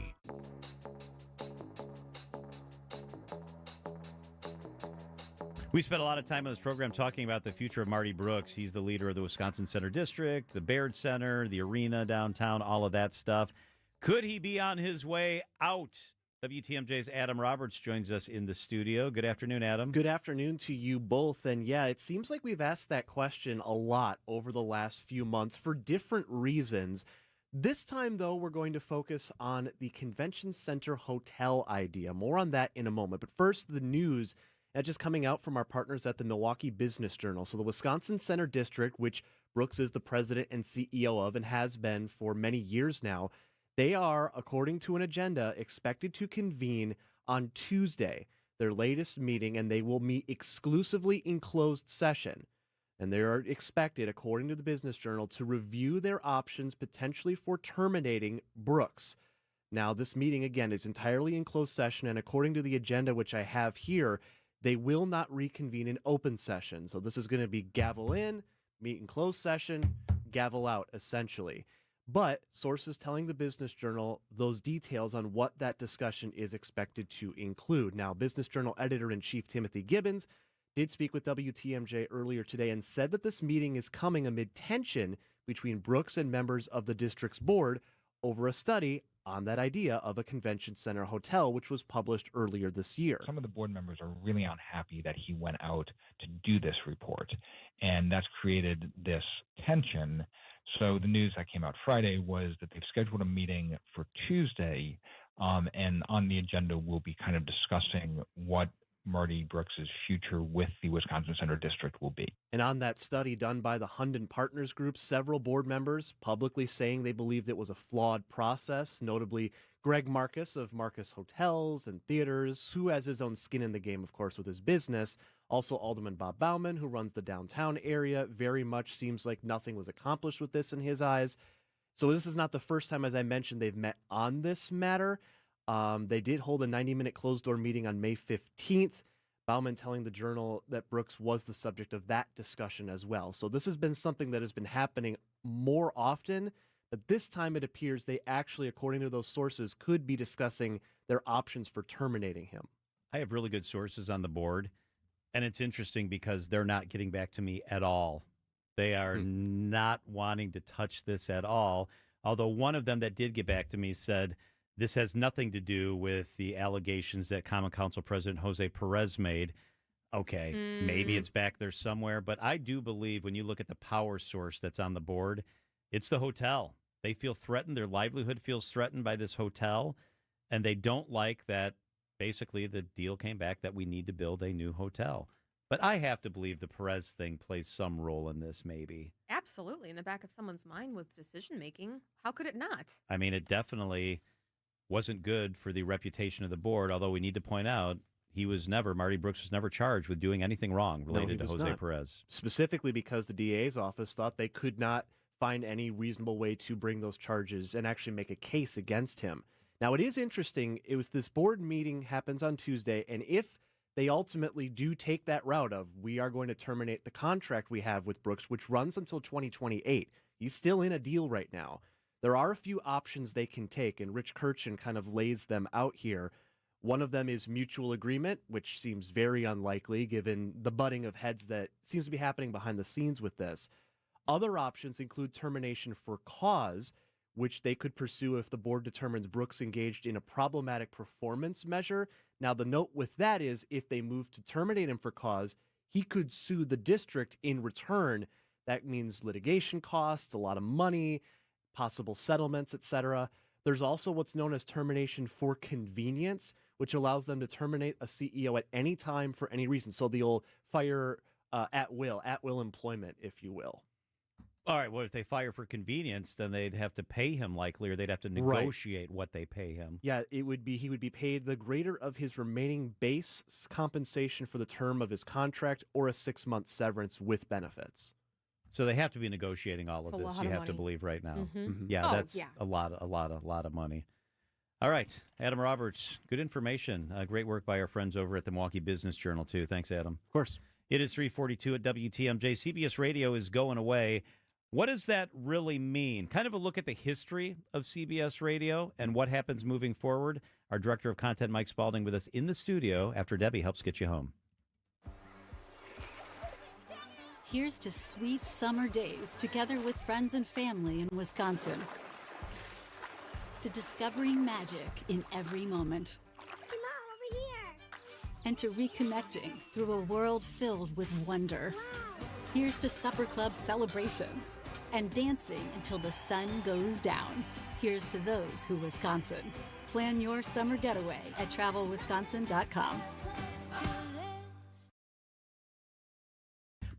We spent a lot of time on this program talking about the future of Marty Brooks. He's the leader of the Wisconsin Center District, the Baird Center, the arena downtown, all of that stuff. Could he be on his way out? WTMJ's Adam Roberts joins us in the studio. Good afternoon, Adam. Good afternoon to you both. And yeah, it seems like we've asked that question a lot over the last few months for different reasons. This time, though, we're going to focus on the Convention Center Hotel idea. More on that in a moment. But first, the news That's just coming out from our partners at the Milwaukee Business Journal. So the Wisconsin Center District, which Brooks is the president and CEO of and has been for many years now, they are, according to an agenda, expected to convene on Tuesday, their latest meeting, and they will meet exclusively in closed session. And they are expected, according to the Business Journal, to review their options potentially for terminating Brooks. Now, this meeting, again, is entirely in closed session, and according to the agenda, which I have here, they will not reconvene in open session. So this is going to be gavel in, meet in closed session, gavel out, essentially. But sources telling the Business Journal those details on what that discussion is expected to include. Now, Business Journal editor-in-chief Timothy Gibbons did speak with WTMJ earlier today and said that this meeting is coming amid tension between Brooks and members of the district's board over a study on that idea of a convention center hotel, which was published earlier this year. Some of the board members are really unhappy that he went out to do this report, and that's created this tension. So the news that came out Friday was that they've scheduled a meeting for Tuesday, and on the agenda we'll be kind of discussing what Marty Brooks's future with the Wisconsin Center District will be. And on that study done by the Hunden Partners Group, several board members publicly saying they believed it was a flawed process, notably Greg Marcus of Marcus Hotels and Theaters, who has his own skin in the game, of course, with his business. Also, Alderman Bob Bauman, who runs the downtown area, very much seems like nothing was accomplished with this in his eyes. So this is not the first time, as I mentioned, they've met on this matter. They did hold a 90-minute closed-door meeting on May 15th, Bauman telling the Journal that Brooks was the subject of that discussion as well. So this has been something that has been happening more often, but this time it appears they actually, according to those sources, could be discussing their options for terminating him. I have really good sources on the board, and it's interesting because they're not getting back to me at all. They are not wanting to touch this at all, although one of them that did get back to me said, this has nothing to do with the allegations that Common Council President Jose Perez made. Okay, maybe it's back there somewhere, but I do believe when you look at the power source that's on the board, it's the hotel. They feel threatened. Their livelihood feels threatened by this hotel, and they don't like that basically the deal came back that we need to build a new hotel. But I have to believe the Perez thing plays some role in this, maybe. Absolutely. In the back of someone's mind with decision-making. How could it not? I mean, it definitely wasn't good for the reputation of the board, although we need to point out Marty Brooks was never charged with doing anything wrong related to Jose Perez. Specifically because the DA's office thought they could not find any reasonable way to bring those charges and actually make a case against him. Now, it is interesting. This board meeting happens on Tuesday, and if they ultimately do take that route of we are going to terminate the contract we have with Brooks, which runs until 2028, he's still in a deal right now. There are a few options they can take, and Rich Kirchen kind of lays them out here. One of them is mutual agreement, which seems very unlikely given the butting of heads that seems to be happening behind the scenes with this. Other options include termination for cause, which they could pursue if the board determines Brooks engaged in a problematic performance measure. Now, the note with that is if they move to terminate him for cause, he could sue the district in return. That means litigation costs, a lot of money, possible settlements, etc. There's also what's known as termination for convenience, which allows them to terminate a CEO at any time for any reason. So they'll fire at will employment, if you will. All right, well, if they fire for convenience, then they'd have to pay him likely, or they'd have to negotiate what they pay him. Yeah, he would be paid the greater of his remaining base compensation for the term of his contract or a 6-month severance with benefits. So they have to be negotiating all of this, you have to believe right now. Yeah, that's a lot of money. All right, Adam Roberts, good information. Great work by our friends over at the Milwaukee Business Journal, too. Thanks, Adam. Of course. It is 3:42 at WTMJ. CBS Radio is going away. What does that really mean? Kind of a look at the history of CBS Radio and what happens moving forward. Our Director of Content, Mike Spalding, with us in the studio after Debbie helps get you home. Here's to sweet summer days together with friends and family in Wisconsin. To discovering magic in every moment. Hey, Mom, over here. And to reconnecting through a world filled with wonder. Wow. Here's to supper club celebrations and dancing until the sun goes down. Here's to those who Wisconsin. Plan your summer getaway at travelwisconsin.com.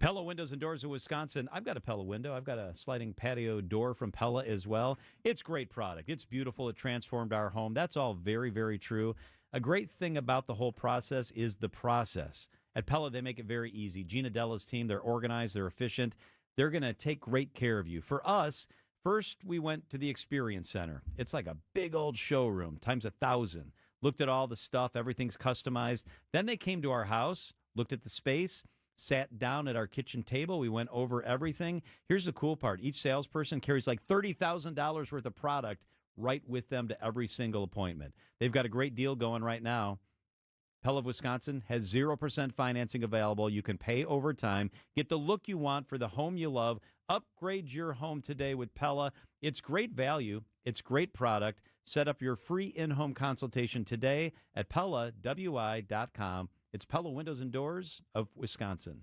Pella Windows and Doors of Wisconsin. I've got a Pella window. I've got a sliding patio door from Pella as well. It's great product. It's beautiful. It transformed our home. That's all very, very true. A great thing about the whole process is the process. At Pella, they make it very easy. Gina Della's team, they're organized, they're efficient. They're going to take great care of you. For us, first we went to the Experience Center. It's like a big old showroom times 1,000. Looked at all the stuff. Everything's customized. Then they came to our house, looked at the space, sat down at our kitchen table. We went over everything. Here's the cool part. Each salesperson carries like $30,000 worth of product right with them to every single appointment. They've got a great deal going right now. Pella of Wisconsin has 0% financing available. You can pay over time. Get the look you want for the home you love. Upgrade your home today with Pella. It's great value. It's great product. Set up your free in-home consultation today at PellaWI.com. It's Pella Windows and Doors of Wisconsin.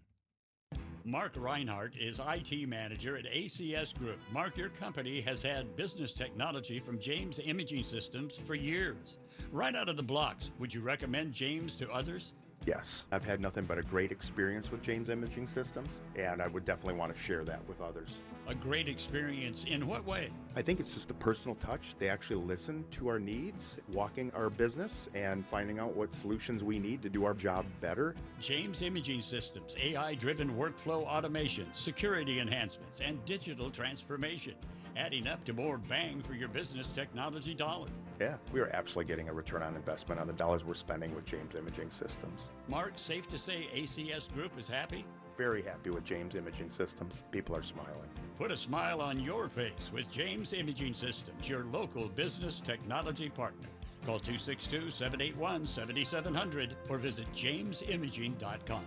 Mark Reinhardt is IT manager at ACS Group. Mark, your company has had business technology from James Imaging Systems for years. Right out of the blocks, would you recommend James to others? Yes, I've had nothing but a great experience with James Imaging Systems, and I would definitely want to share that with others. A great experience in what way? I think it's just a personal touch. They actually listen to our needs, walking our business, and finding out what solutions we need to do our job better. James Imaging Systems, AI-driven workflow automation, security enhancements, and digital transformation, adding up to more bang for your business technology dollar. Yeah, we are absolutely getting a return on investment on the dollars we're spending with James Imaging Systems. Mark, safe to say ACS Group is happy? Very happy with James Imaging Systems. People are smiling. Put a smile on your face with James Imaging Systems, your local business technology partner. Call 262-781-7700 or visit jamesimaging.com.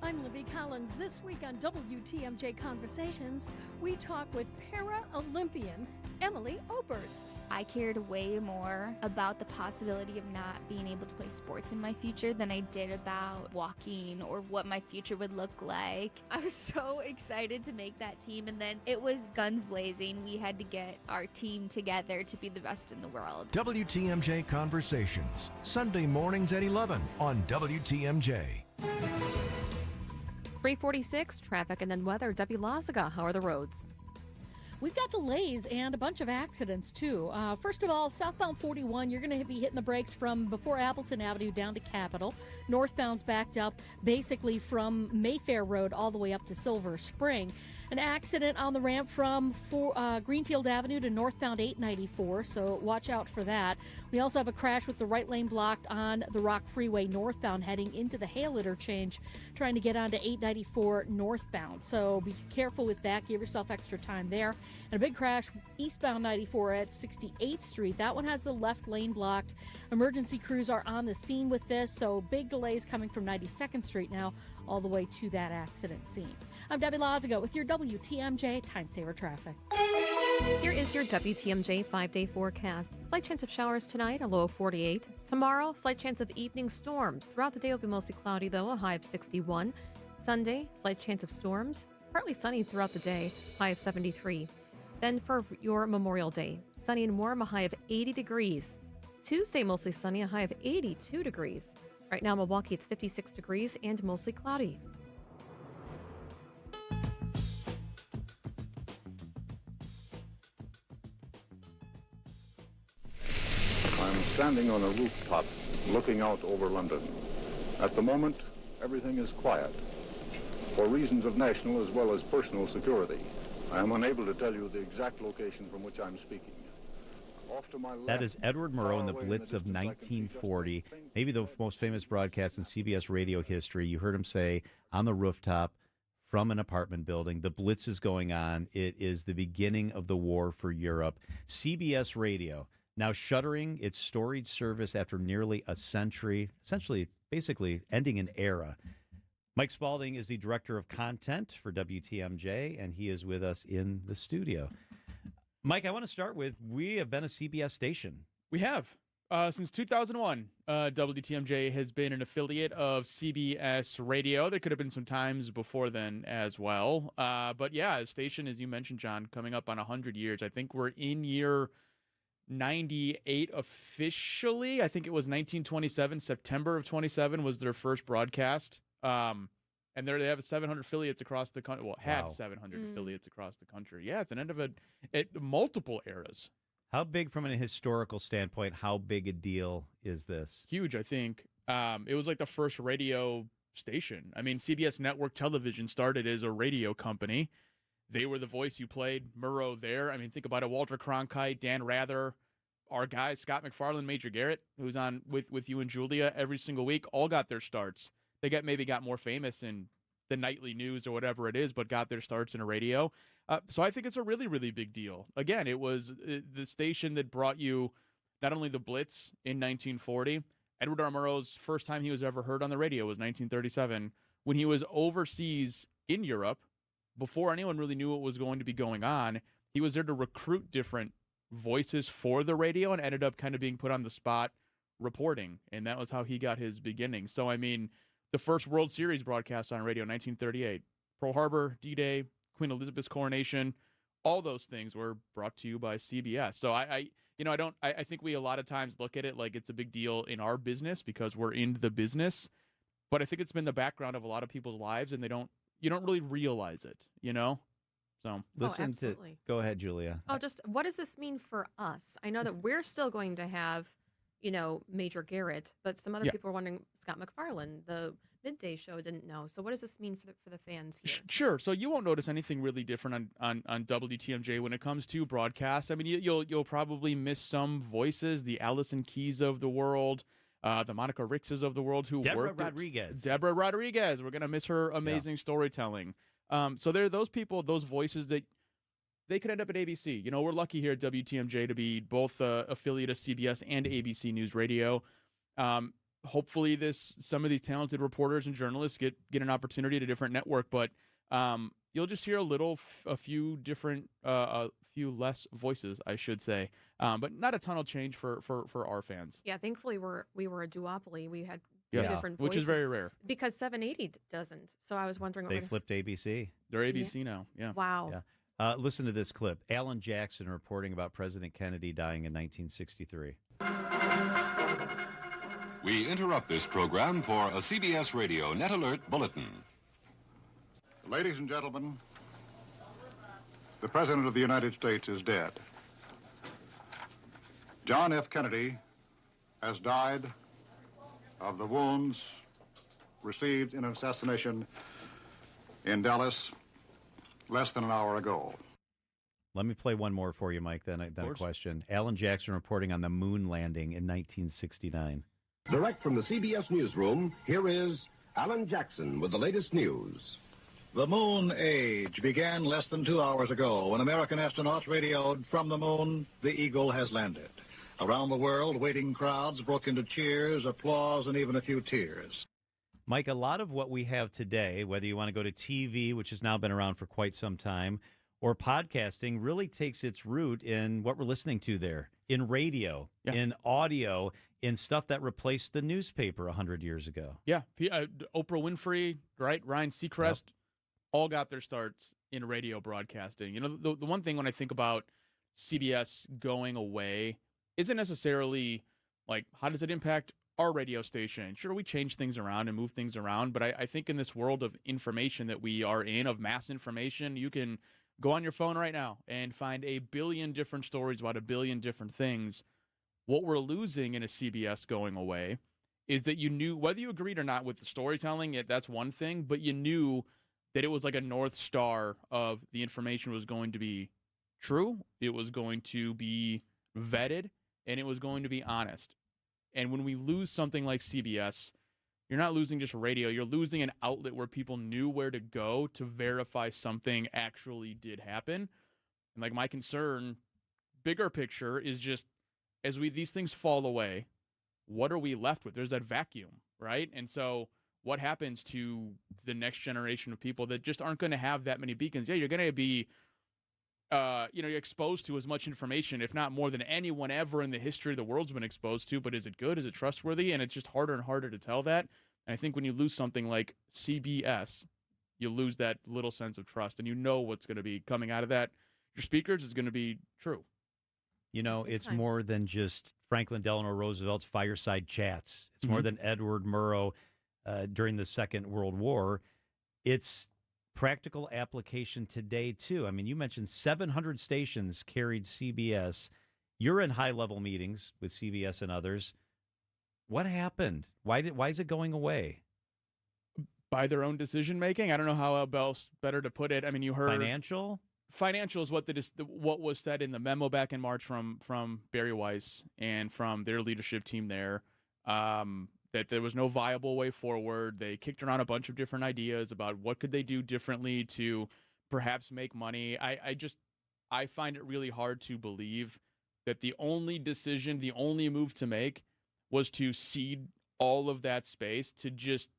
I'm Libby Collins. This week on WTMJ Conversations, we talk with para-Olympian Emily Oberst. I cared way more about the possibility of not being able to play sports in my future than I did about walking or what my future would look like. I was so excited to make that team, and then it was guns blazing. We had to get our team together to be the best in the world. WTMJ Conversations, Sunday mornings at 11 on WTMJ. 346, traffic and then weather. Debbie Lazaga, how are the roads? We've got delays and a bunch of accidents, too. First of all, southbound 41, you're going to be hitting the brakes from before Appleton Avenue down to Capitol. Northbound's backed up basically from Mayfair Road all the way up to Silver Spring. An accident on the ramp from Greenfield Avenue to northbound 894, so watch out for that. We also have a crash with the right lane blocked on the Rock Freeway northbound heading into the Hale interchange, trying to get onto 894 northbound. So be careful with that. Give yourself extra time there. And a big crash eastbound 94 at 68th Street. That one has the left lane blocked. Emergency crews are on the scene with this, so big delays coming from 92nd Street now all the way to that accident scene. I'm Debbie Lazago with your WTMJ Time Saver Traffic. Here is your WTMJ 5-day forecast. Slight chance of showers tonight, a low of 48. Tomorrow, slight chance of evening storms. Throughout the day, it'll be mostly cloudy, though, a high of 61. Sunday, slight chance of storms. Partly sunny throughout the day, high of 73. Then for your Memorial Day, sunny and warm, a high of 80 degrees. Tuesday, mostly sunny, a high of 82 degrees. Right now, Milwaukee, it's 56 degrees and mostly cloudy. I'm standing on a rooftop looking out over London. At the moment, everything is quiet. For reasons of national as well as personal security, I am unable to tell you the exact location from which I'm speaking. Off to my left, that is Edward Murrow in the Blitz of 1940, maybe the most famous broadcast in CBS radio history. You heard him say on the rooftop from an apartment building, the Blitz is going on. It is the beginning of the war for Europe. CBS radio now shuttering its storied service after nearly a century, essentially, basically ending an era. Mike Spalding is the director of content for WTMJ, and he is with us in the studio. Mike, I want to start with, we have been a CBS station. We have. Since 2001, WTMJ has been an affiliate of CBS Radio. There could have been some times before then as well. But yeah, the station, as you mentioned, John, coming up on 100 years. I think we're in year 98 officially. I think it was 1927. September of 27 was their first broadcast. And they have 700 affiliates across the country. Well, had Wow. 700 affiliates across the country. Yeah, it's an end of multiple eras. How big, from a historical standpoint, how big a deal is this? Huge, I think. It was like the first radio station. I mean, CBS Network Television started as a radio company. They were the voice. You played Murrow there. I mean, think about it. Walter Cronkite, Dan Rather, our guys, Scott McFarland, Major Garrett, who's on with you and Julia every single week, all got their starts. They maybe got more famous in the nightly news or whatever it is, but got their starts in a radio. So I think it's a really, really big deal. Again, it was the station that brought you not only the Blitz in 1940. Edward R. Murrow's first time he was ever heard on the radio was 1937 when he was overseas in Europe. Before anyone really knew what was going to be going on, he was there to recruit different voices for the radio and ended up kind of being put on the spot reporting. And that was how he got his beginning. So, I mean, the first World Series broadcast on radio, 1938. Pearl Harbor, D-Day, Queen Elizabeth's coronation, all those things were brought to you by CBS. So I think we a lot of times look at it like it's a big deal in our business because we're in the business. But I think it's been the background of a lot of people's lives, and you don't really realize it, So listen to. Go ahead, Julia. Just what does this mean for us? I know that we're still going to have, Major Garrett, but some other people are wondering. Scott McFarland, the midday show, didn't know. So what does this mean for the fans here? Sure. So you won't notice anything really different on WTMJ when it comes to broadcast. I mean, you'll probably miss some voices, the Allison Keys of the world. The Monica Rickses of the world who Deborah worked Rodriguez. Deborah Rodriguez. We're going to miss her amazing storytelling. So there are those people, those voices that they could end up at ABC. We're lucky here at WTMJ to be both affiliate of CBS and ABC News Radio. Hopefully some of these talented reporters and journalists get an opportunity at a different network, but you'll just hear a few different, a few less voices, I should say, but not a ton will change for our fans. Yeah, thankfully we were a duopoly. We had different voices, which is very rare because 780 doesn't. So I was wondering. They flipped ABC. They're ABC now. Yeah. Wow. Yeah. Listen to this clip. Alan Jackson reporting about President Kennedy dying in 1963. We interrupt this program for a CBS Radio Net Alert Bulletin. Ladies and gentlemen, the President of the United States is dead. John F. Kennedy has died of the wounds received in an assassination in Dallas less than an hour ago. Let me play one more for you, Mike, then a question. Alan Jackson reporting on the moon landing in 1969. Direct from the CBS newsroom, here is Alan Jackson with the latest news. The moon age began less than 2 hours ago when American astronauts radioed from the moon, the Eagle has landed. Around the world, waiting crowds broke into cheers, applause, and even a few tears. Mike, a lot of what we have today, whether you want to go to TV, which has now been around for quite some time, or podcasting, really takes its root in what we're listening to there, in radio, in audio, in stuff that replaced the newspaper 100 years ago. Yeah, Oprah Winfrey, right? Ryan Seacrest, all got their starts in radio broadcasting. The one thing when I think about CBS going away isn't necessarily like, how does it impact our radio station? Sure, we change things around and move things around, but I think in this world of information that we are in, of mass information, you can go on your phone right now and find a billion different stories about a billion different things. What we're losing in a CBS going away is that you knew, whether you agreed or not with the storytelling, that's one thing, but you knew that it was like a North Star of the information was going to be true, it was going to be vetted, and it was going to be honest. And when we lose something like CBS, you're not losing just radio, you're losing an outlet where people knew where to go to verify something actually did happen. And like my concern, bigger picture, is just as these things fall away, what are we left with? There's that vacuum, right? And so what happens to the next generation of people that just aren't going to have that many beacons? Yeah, you're going to be you're exposed to as much information, if not more than anyone ever in the history of the world's been exposed to, but is it good? Is it trustworthy? And it's just harder and harder to tell that. And I think when you lose something like CBS, you lose that little sense of trust, and you know what's going to be coming out of that. Your speakers is going to be true. It's more than just Franklin Delano Roosevelt's fireside chats. It's more than Edward Murrow during the Second World War. It's practical application today, too. I mean, you mentioned 700 stations carried CBS. You're in high-level meetings with CBS and others. What happened? Why is it going away? By their own decision-making? I don't know how else better to put it. I mean, you heard... Financial is what was said in the memo back in March from Barry Weiss and from their leadership team there, that there was no viable way forward. They kicked around a bunch of different ideas about what could they do differently to perhaps make money. I find it really hard to believe that the only decision, the only move to make was to cede all of that space to just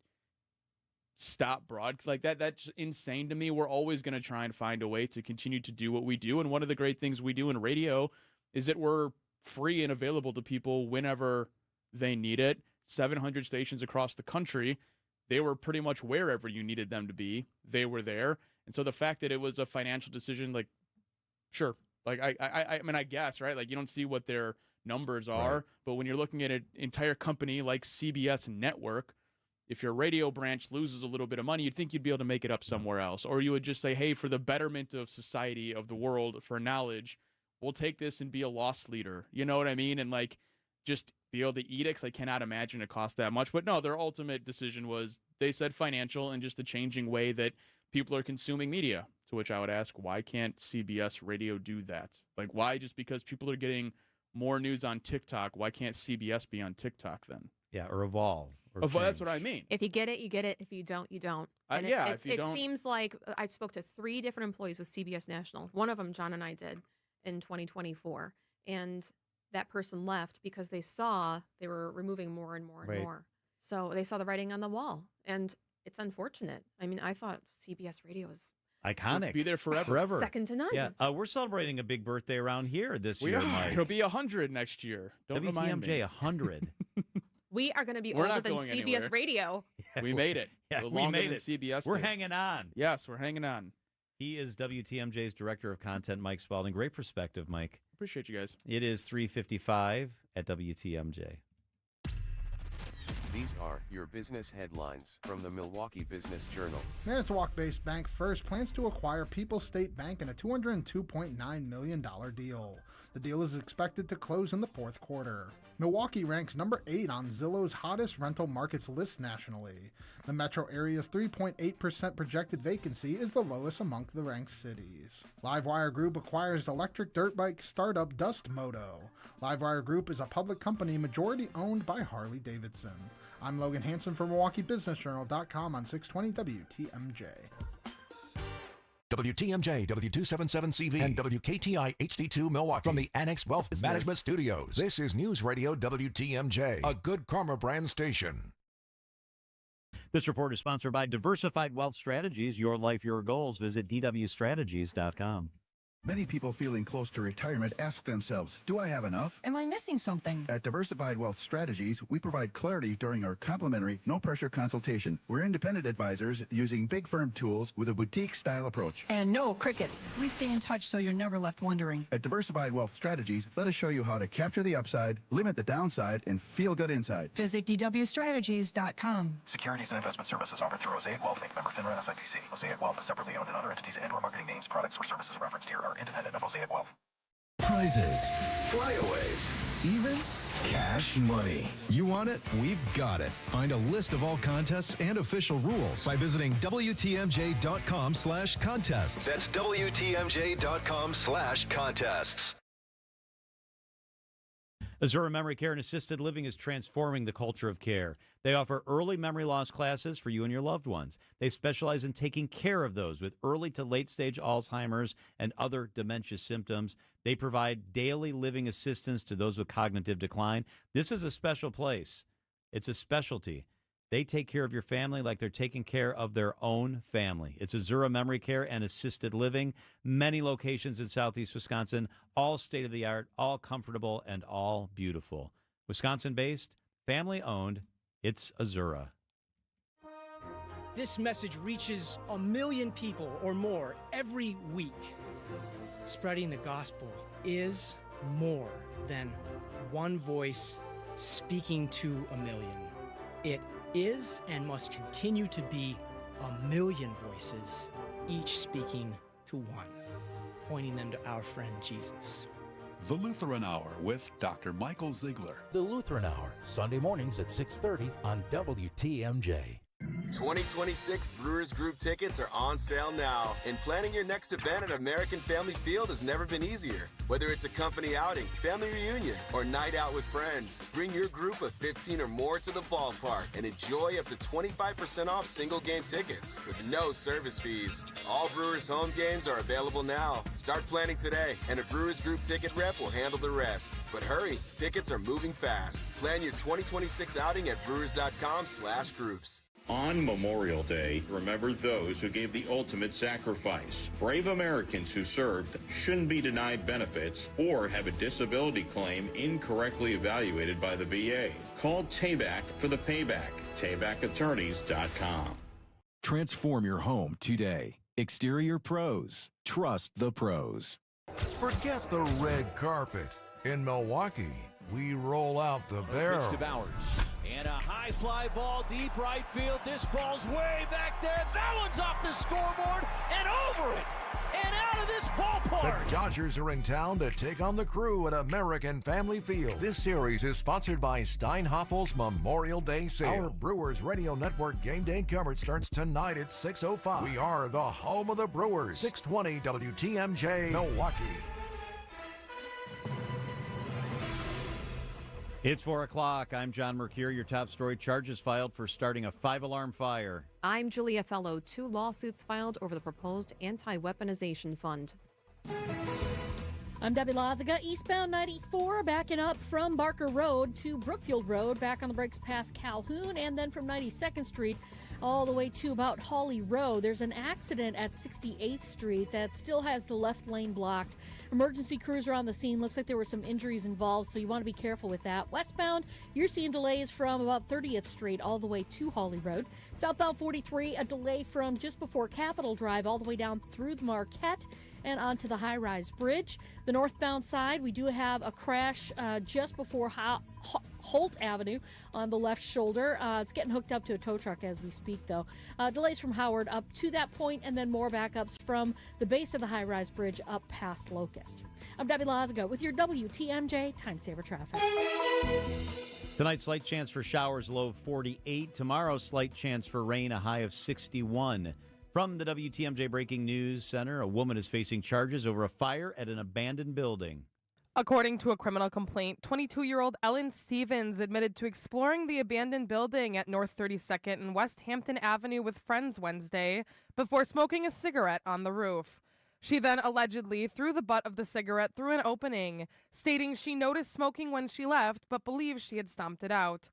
stop like that. That's insane to me. We're always going to try and find a way to continue to do what we do. And one of the great things we do in radio is that we're free and available to people whenever they need it. 700 stations across the country. They were pretty much wherever you needed them to be. They were there. And so the fact that it was a financial decision, like, sure. Like, I mean, I guess, right? Like, you don't see what their numbers are, right. But when you're looking at an entire company like CBS Network, if your radio branch loses a little bit of money, you'd think you'd be able to make it up somewhere else. Or you would just say, hey, for the betterment of society, of the world, for knowledge, we'll take this and be a loss leader. You know what I mean? And, like, just be able to eat it, 'cause I cannot imagine it cost that much. But no, their ultimate decision was, they said financial and just a changing way that people are consuming media. To which I would ask, why can't CBS radio do that? Like, why? Just because people are getting more news on TikTok, why can't CBS be on TikTok then? Yeah, or evolve. That's what I mean. If you get it, you get it. If you don't, you don't. And it seems like I spoke to 3 different employees with CBS National. One of them, John and I did in 2024. And that person left because they saw they were removing more and more and more. So they saw the writing on the wall. And it's unfortunate. I mean, I thought CBS radio was iconic. Be there forever. Second to none. Yeah, we're celebrating a big birthday around here this year, Mike. It'll be 100 next year. Don't remind me. WTMJ 100. We are going to be older than CBS anywhere. Radio. We made it. Yeah, we made it. CBS. We're hanging on. Yes, we're hanging on. He is WTMJ's Director of Content, Mike Spalding. Great perspective, Mike. Appreciate you guys. It is 3:55 at WTMJ. These are your business headlines from the Milwaukee Business Journal. Manitowoc-based Bank First plans to acquire People's State Bank in a $202.9 million deal. The deal is expected to close in the fourth quarter. Milwaukee ranks number 8 on Zillow's hottest rental markets list nationally. The metro area's 3.8% projected vacancy is the lowest among the ranked cities. Livewire Group acquires electric dirt bike startup Dust Moto. Livewire Group is a public company majority owned by Harley-Davidson. I'm Logan Hansen for MilwaukeeBusinessJournal.com on 620 WTMJ. WTMJ, W277CV, and WKTI HD2 Milwaukee from the Annex Wealth Management Studios. This is News Radio WTMJ, a Good Karma brand station. This report is sponsored by Diversified Wealth Strategies. Your life, your goals. Visit DWstrategies.com. Many people feeling close to retirement ask themselves, do I have enough? Am I missing something? At Diversified Wealth Strategies, we provide clarity during our complimentary, no-pressure consultation. We're independent advisors using big firm tools with a boutique-style approach. And no crickets. We stay in touch so you're never left wondering. At Diversified Wealth Strategies, let us show you how to capture the upside, limit the downside, and feel good inside. Visit DWstrategies.com. Securities and investment services offered through Mosaic Wealth, Inc. Member FINRA SIPC. Mosaic Wealth is separately owned, and other entities and/or marketing names, products, or services referenced here are independent of Mosaic Wealth. Prizes, flyaways, even cash money. You want it? We've got it. Find a list of all contests and official rules by visiting WTMJ.com/contests. That's WTMJ.com/contests. Azura Memory Care and Assisted Living is transforming the culture of care. They offer early memory loss classes for you and your loved ones. They specialize in taking care of those with early to late stage Alzheimer's and other dementia symptoms. They provide daily living assistance to those with cognitive decline. This is a special place. It's a specialty. They take care of your family like they're taking care of their own family. It's Azura Memory Care and Assisted Living. Many locations in Southeast Wisconsin, all state-of-the-art, all comfortable, and all beautiful. Wisconsin-based, family-owned, it's Azura. This message reaches 1 million people or more every week. Spreading the gospel is more than one voice speaking to 1 million. It is and must continue to be a million voices, each speaking to one, pointing them to our friend Jesus. The Lutheran Hour with Dr. Michael Ziegler. The Lutheran Hour, Sunday mornings at 6:30 on WTMJ. 2026 Brewers Group tickets are on sale now, and planning your next event at American Family Field has never been easier. Whether it's a company outing, family reunion, or night out with friends, bring your group of 15 or more to the ballpark and enjoy up to 25% off single game tickets with no service fees. All Brewers home games are available now. Start planning today, and a Brewers Group ticket rep will handle the rest. But hurry, tickets are moving fast. Plan your 2026 outing at brewers.com/groups. On Memorial Day, remember those who gave the ultimate sacrifice. Brave Americans who served shouldn't be denied benefits or have a disability claim incorrectly evaluated by the VA. Call Tayback for the payback. TaybackAttorneys.com. Transform your home today. Exterior Pros. Trust the pros. Forget the red carpet. In Milwaukee, we roll out the barrel. Pitch to Bowers. And a high fly ball deep right field. This ball's way back there. That one's off the scoreboard and over it and out of this ballpark. The Dodgers are in town to take on the Crew at American Family Field. This series is sponsored by Steinhaffel's Memorial Day Sale. Our Brewers Radio Network game day coverage starts tonight at 6:05. We are the home of the Brewers. 620 WTMJ, Milwaukee. It's 4 o'clock. I'm John Mercure. Your top story: charges filed for starting a 5-alarm fire. I'm Julia Fellow. 2 lawsuits filed over the proposed anti-weaponization fund. I'm Debbie Lazaga. Eastbound 94 backing up from Barker Road to Brookfield Road, back on the brakes past Calhoun, and then from 92nd Street all the way to about Hawley Road. There's an accident at 68th Street that still has the left lane blocked. Emergency crews are on the scene. Looks like there were some injuries involved, so you want to be careful with that. Westbound, you're seeing delays from about 30th Street all the way to Hawley Road. Southbound 43, a delay from just before Capitol Drive all the way down through the Marquette and onto the high-rise bridge. The northbound side, we do have a crash just before Holt Avenue on the left shoulder. It's getting hooked up to a tow truck as we speak, though. Delays from Howard up to that point, and then more backups from the base of the high-rise bridge up past Locust. I'm Debbie Lazaga with your WTMJ Time Saver Traffic. Tonight, slight chance for showers, low of 48. Tomorrow, slight chance for rain, a high of 61. From the WTMJ Breaking News Center, a woman is facing charges over a fire at an abandoned building. According to a criminal complaint, 22-year-old Ellen Stevens admitted to exploring the abandoned building at North 32nd and West Hampton Avenue with friends Wednesday before smoking a cigarette on the roof. She then allegedly threw the butt of the cigarette through an opening, stating she noticed smoking when she left but believes she had stomped it out.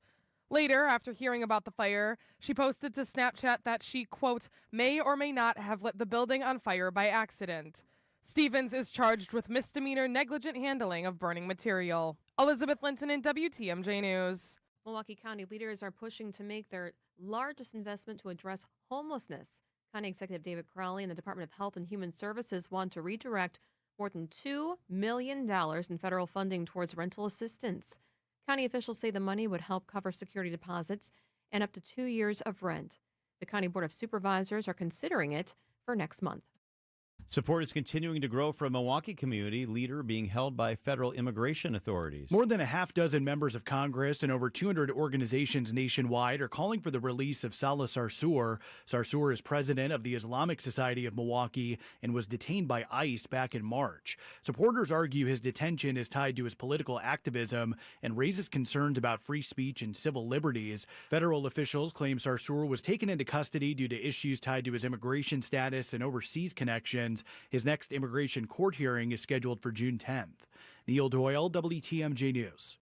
Later, after hearing about the fire, she posted to Snapchat that she, quote, may or may not have lit the building on fire by accident. Stevens is charged with misdemeanor negligent handling of burning material. Elizabeth Linton in WTMJ News. Milwaukee County leaders are pushing to make their largest investment to address homelessness. County Executive David Crowley and the Department of Health and Human Services want to redirect more than $2 million in federal funding towards rental assistance. County officials say the money would help cover security deposits and up to 2 years of rent. The County Board of Supervisors are considering it for next month. Support is continuing to grow for a Milwaukee community leader being held by federal immigration authorities. More than a half dozen members of Congress and over 200 organizations nationwide are calling for the release of Salah Sarsour. Sarsour is president of the Islamic Society of Milwaukee and was detained by ICE back in March. Supporters argue his detention is tied to his political activism and raises concerns about free speech and civil liberties. Federal officials claim Sarsour was taken into custody due to issues tied to his immigration status and overseas connections. His next immigration court hearing is scheduled for June 10th. Neil Doyle, WTMJ News.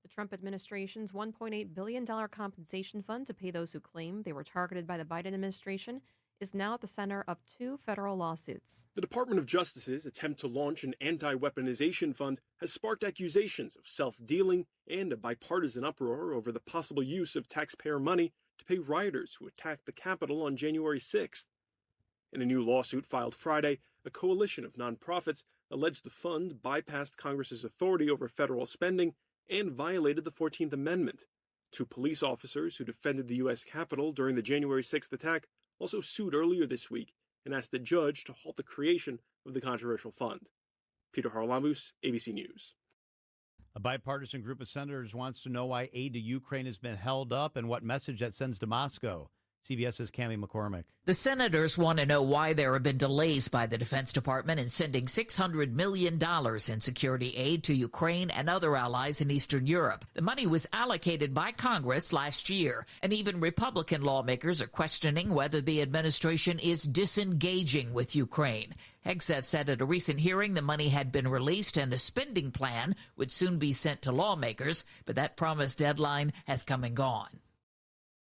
The Trump administration's $1.8 billion compensation fund to pay those who claim they were targeted by the Biden administration is now at the center of 2 federal lawsuits. The Department of Justice's attempt to launch an anti-weaponization fund has sparked accusations of self-dealing and a bipartisan uproar over the possible use of taxpayer money to pay rioters who attacked the Capitol on January 6th. In a new lawsuit filed Friday, a coalition of nonprofits alleged the fund bypassed Congress's authority over federal spending and violated the 14th Amendment. Two police officers who defended the U.S. Capitol during the January 6th attack also sued earlier this week and asked the judge to halt the creation of the controversial fund. Peter Harlamus, ABC News. A bipartisan group of senators wants to know why aid to Ukraine has been held up and what message that sends to Moscow. CBS's Cammie McCormick. The senators want to know why there have been delays by the Defense Department in sending $600 million in security aid to Ukraine and other allies in Eastern Europe. The money was allocated by Congress last year, and even Republican lawmakers are questioning whether the administration is disengaging with Ukraine. Hegseth said at a recent hearing the money had been released and a spending plan would soon be sent to lawmakers, but that promised deadline has come and gone.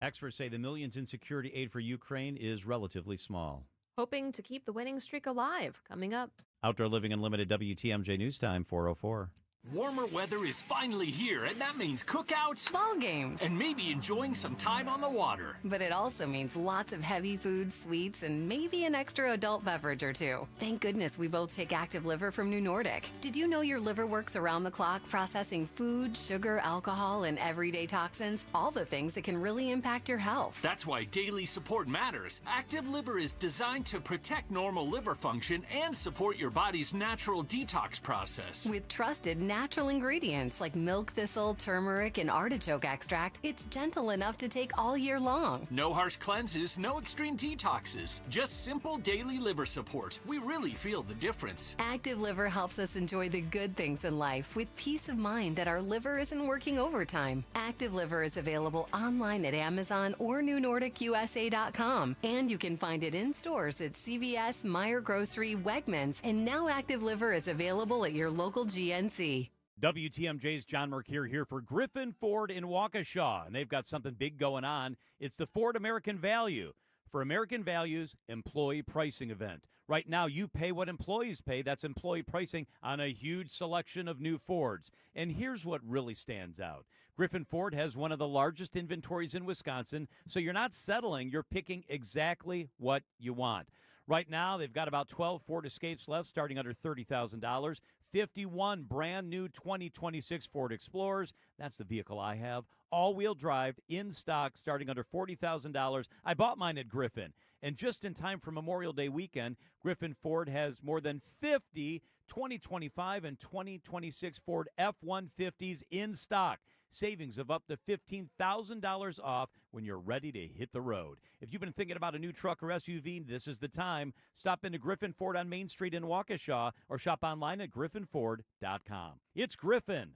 Experts say the millions in security aid for Ukraine is relatively small. Hoping to keep the winning streak alive. Coming up. Outdoor Living Unlimited WTMJ News Time, 4:04. Warmer weather is finally here, and that means cookouts, ball games, and maybe enjoying some time on the water. But it also means lots of heavy food, sweets, and maybe an extra adult beverage or two. Thank goodness we both take Active Liver from New Nordic. Did you know your liver works around the clock processing food, sugar, alcohol, and everyday toxins? All the things that can really impact your health. That's why daily support matters. Active Liver is designed to protect normal liver function and support your body's natural detox process. With trusted natural ingredients like milk thistle, turmeric, and artichoke extract, it's gentle enough to take all year long. No harsh cleanses, no extreme detoxes, just simple daily liver support. We really feel the difference. Active Liver helps us enjoy the good things in life with peace of mind that our liver isn't working overtime. Active Liver is available online at Amazon or NewNordicUSA.com, and you can find it in stores at CBS, Meijer Grocery, Wegmans, and now Active Liver is available at your local GNC. WTMJ's John Mercure here for Griffin Ford in Waukesha, and they've got something big going on. It's the Ford American Value. For American Value's employee pricing event. Right now, you pay what employees pay. That's employee pricing on a huge selection of new Fords. And here's what really stands out. Griffin Ford has one of the largest inventories in Wisconsin, so you're not settling. You're picking exactly what you want. Right now, they've got about 12 Ford Escapes left, starting under $30,000. 51 brand new 2026 Ford Explorers. That's the vehicle I have. All-wheel drive, in stock, starting under $40,000. I bought mine at Griffin. And just in time for Memorial Day weekend, Griffin Ford has more than 50 2025 and 2026 Ford F-150s in stock. Savings of up to $15,000 off when you're ready to hit the road. If you've been thinking about a new truck or SUV, this is the time. Stop into Griffin Ford on Main Street in Waukesha or shop online at griffinford.com. It's Griffin.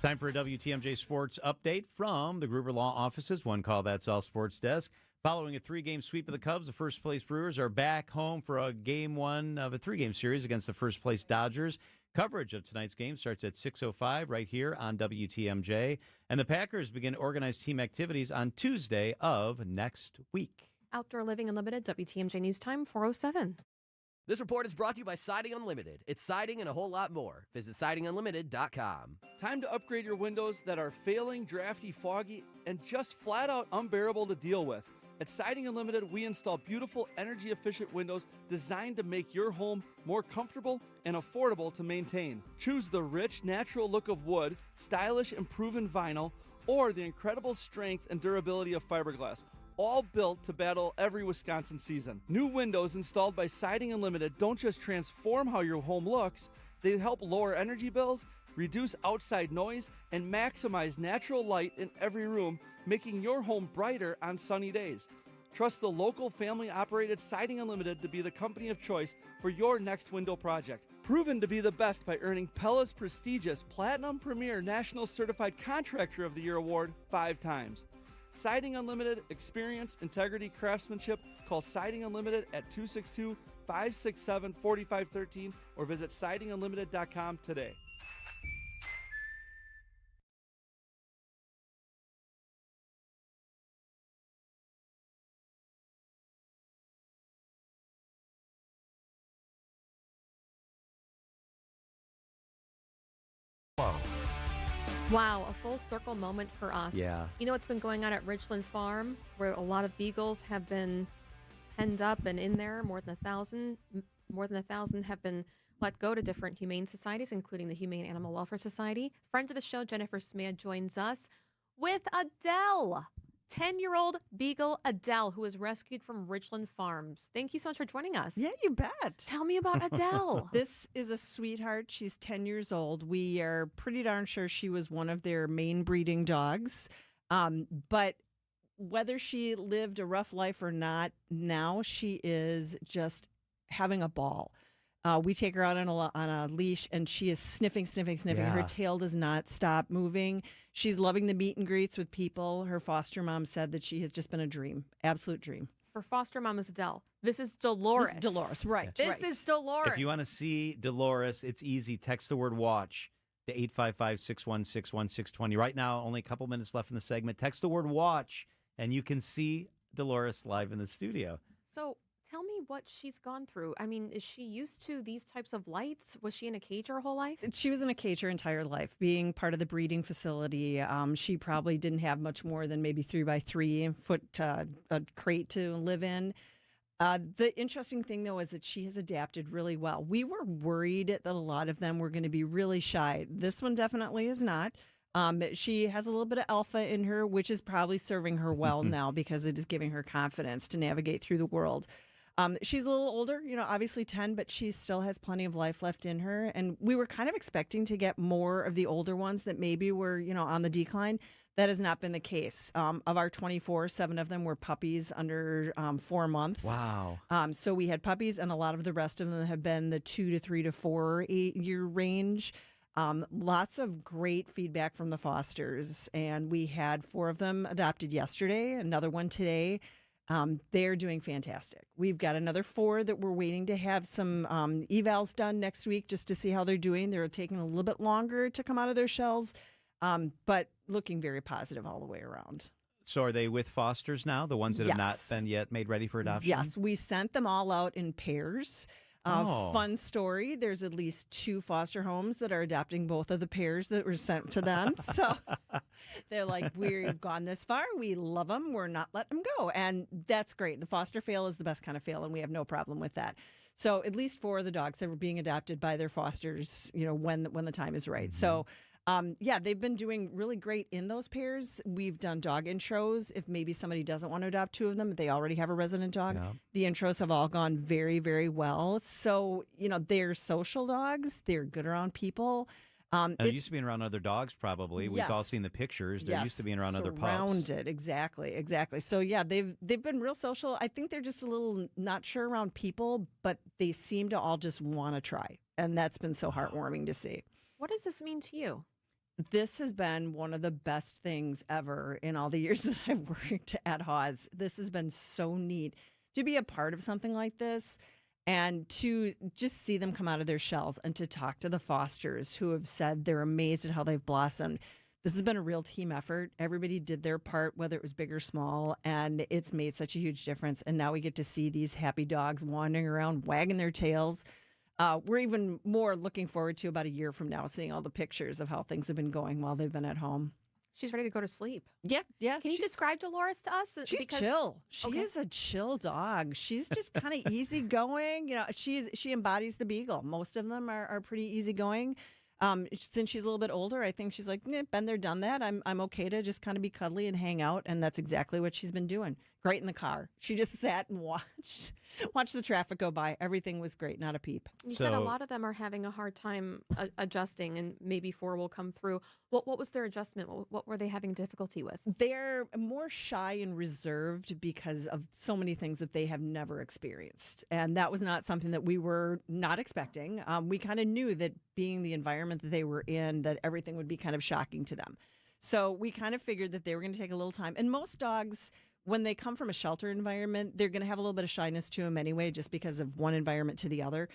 Time for a WTMJ Sports update from the Gruber Law Offices. One call, that's all Sports Desk. Following a 3-game sweep of the Cubs, the first-place Brewers are back home for a game one of a 3-game series against the first-place Dodgers. Coverage of tonight's game starts at 6:05 right here on WTMJ. And the Packers begin organized team activities on Tuesday of next week. Outdoor Living Unlimited, WTMJ News Time, 4:07. This report is brought to you by Siding Unlimited. It's siding and a whole lot more. Visit sidingunlimited.com. Time to upgrade your windows that are failing, drafty, foggy, and just flat out unbearable to deal with. At Siding Unlimited, we install beautiful, energy-efficient windows designed to make your home more comfortable and affordable to maintain. Choose the rich, natural look of wood, stylish and proven vinyl, or the incredible strength and durability of fiberglass, all built to battle every Wisconsin season. New windows installed by Siding Unlimited don't just transform how your home looks, they help lower energy bills, reduce outside noise, and maximize natural light in every room, making your home brighter on sunny days. Trust the local family-operated Siding Unlimited to be the company of choice for your next window project. Proven to be the best by earning Pella's prestigious Platinum Premier National Certified Contractor of the Year award 5 times. Siding Unlimited, experience, integrity, craftsmanship. Call Siding Unlimited at 262-567-4513 or visit sidingunlimited.com today. Wow, a full circle moment for us. Yeah. You know what's been going on at Ridgeland Farm, where a lot of beagles have been penned up and in there, more than 1,000. More than 1,000 have been let go to different humane societies, including the Humane Animal Welfare Society. Friend of the show, Jennifer Smith, joins us with Adele, 10-year-old Beagle Adele, who was rescued from Ridgeland Farms. Thank you so much for joining us. Yeah, you bet. Tell me about Adele. This is a sweetheart. She's 10 years old. We are pretty darn sure she was one of their main breeding dogs. But whether she lived a rough life or not, now she is just having a ball. We take her out on a leash, and she is sniffing. Yeah. Her tail does not stop moving. She's loving the meet and greets with people. Her foster mom said that she has just been a dream, absolute dream. Her foster mom is Adele. This is Dolores. Right. This is Dolores. If you want to see Dolores, it's easy. Text the word watch to 855-616-1620. Right now, only a couple minutes left in the segment. Text the word watch, and you can see Dolores live in the studio. So tell me what she's gone through. I mean, is she used to these types of lights? Was she in a cage her whole life? She was in a cage her entire life. Being part of the breeding facility, she probably didn't have much more than maybe 3x3 foot a crate to live in. The interesting thing, though, is that she has adapted really well. We were worried that a lot of them were going to be really shy. This one definitely is not. She has a little bit of alpha in her, which is probably serving her well now because it is giving her confidence to navigate through the world. She's a little older, obviously 10, but she still has plenty of life left in her. And we were kind of expecting to get more of the older ones that maybe were, on the decline. That has not been the case. Of our 24, 7 of them were puppies under 4 months. Wow. So we had puppies, and a lot of the rest of them have been the 2 to 3 to 4 8-year range. Lots of great feedback from the fosters, and we had 4 of them adopted yesterday, another one today. They're doing fantastic. We've got another 4 that we're waiting to have some evals done next week just to see how they're doing. They're taking a little bit longer to come out of their shells, but looking very positive all the way around. So are they with fosters now, the ones that have not been yet made ready for adoption? Yes, we sent them all out in pairs. Fun story. There's at least 2 foster homes that are adopting both of the pairs that were sent to them. So they're like, we've gone this far. We love them. We're not letting them go. And that's great. The foster fail is the best kind of fail, and we have no problem with that. So at least 4 of the dogs are being adopted by their fosters, when the time is right. So they've been doing really great in those pairs. We've done dog intros. If maybe somebody doesn't want to adopt 2 of them, but they already have a resident dog. Yeah. The intros have all gone very, very well. So, they're social dogs. They're good around people. They're used to being around other dogs, probably. We've all seen the pictures. They're used to being around other pups. Surrounded, exactly. So, they've been real social. I think they're just a little not sure around people, but they seem to all just want to try. And that's been so heartwarming to see. What does this mean to you? This has been one of the best things ever in all the years that I've worked at HAWS. This has been so neat to be a part of something like this and to just see them come out of their shells and to talk to the fosters who have said they're amazed at how they've blossomed. This has been a real team effort. Everybody did their part, whether it was big or small, and it's made such a huge difference. And now we get to see these happy dogs wandering around, wagging their tails. We're even more looking forward to about a year from now seeing all the pictures of how things have been going while they've been at home. She's ready to go to sleep. Yeah. Can you describe Dolores to us? She's chill. She is a chill dog. She's just kind of easygoing. She embodies the Beagle. Most of them are pretty easygoing. Since she's a little bit older, I think she's like, been there, done that. I'm okay to just kind of be cuddly and hang out, and that's exactly what she's been doing. Great in the car. She just sat and watched the traffic go by. Everything was great, not a peep. You said a lot of them are having a hard time adjusting, and maybe 4 will come through. What was their adjustment? What were they having difficulty with? They're more shy and reserved because of so many things that they have never experienced. And that was not something that we were not expecting. We kind of knew that being the environment that they were in, that everything would be kind of shocking to them. So we kind of figured that they were going to take a little time. And most dogs, when they come from a shelter environment, they're going to have a little bit of shyness to them anyway, just because of one environment to the other.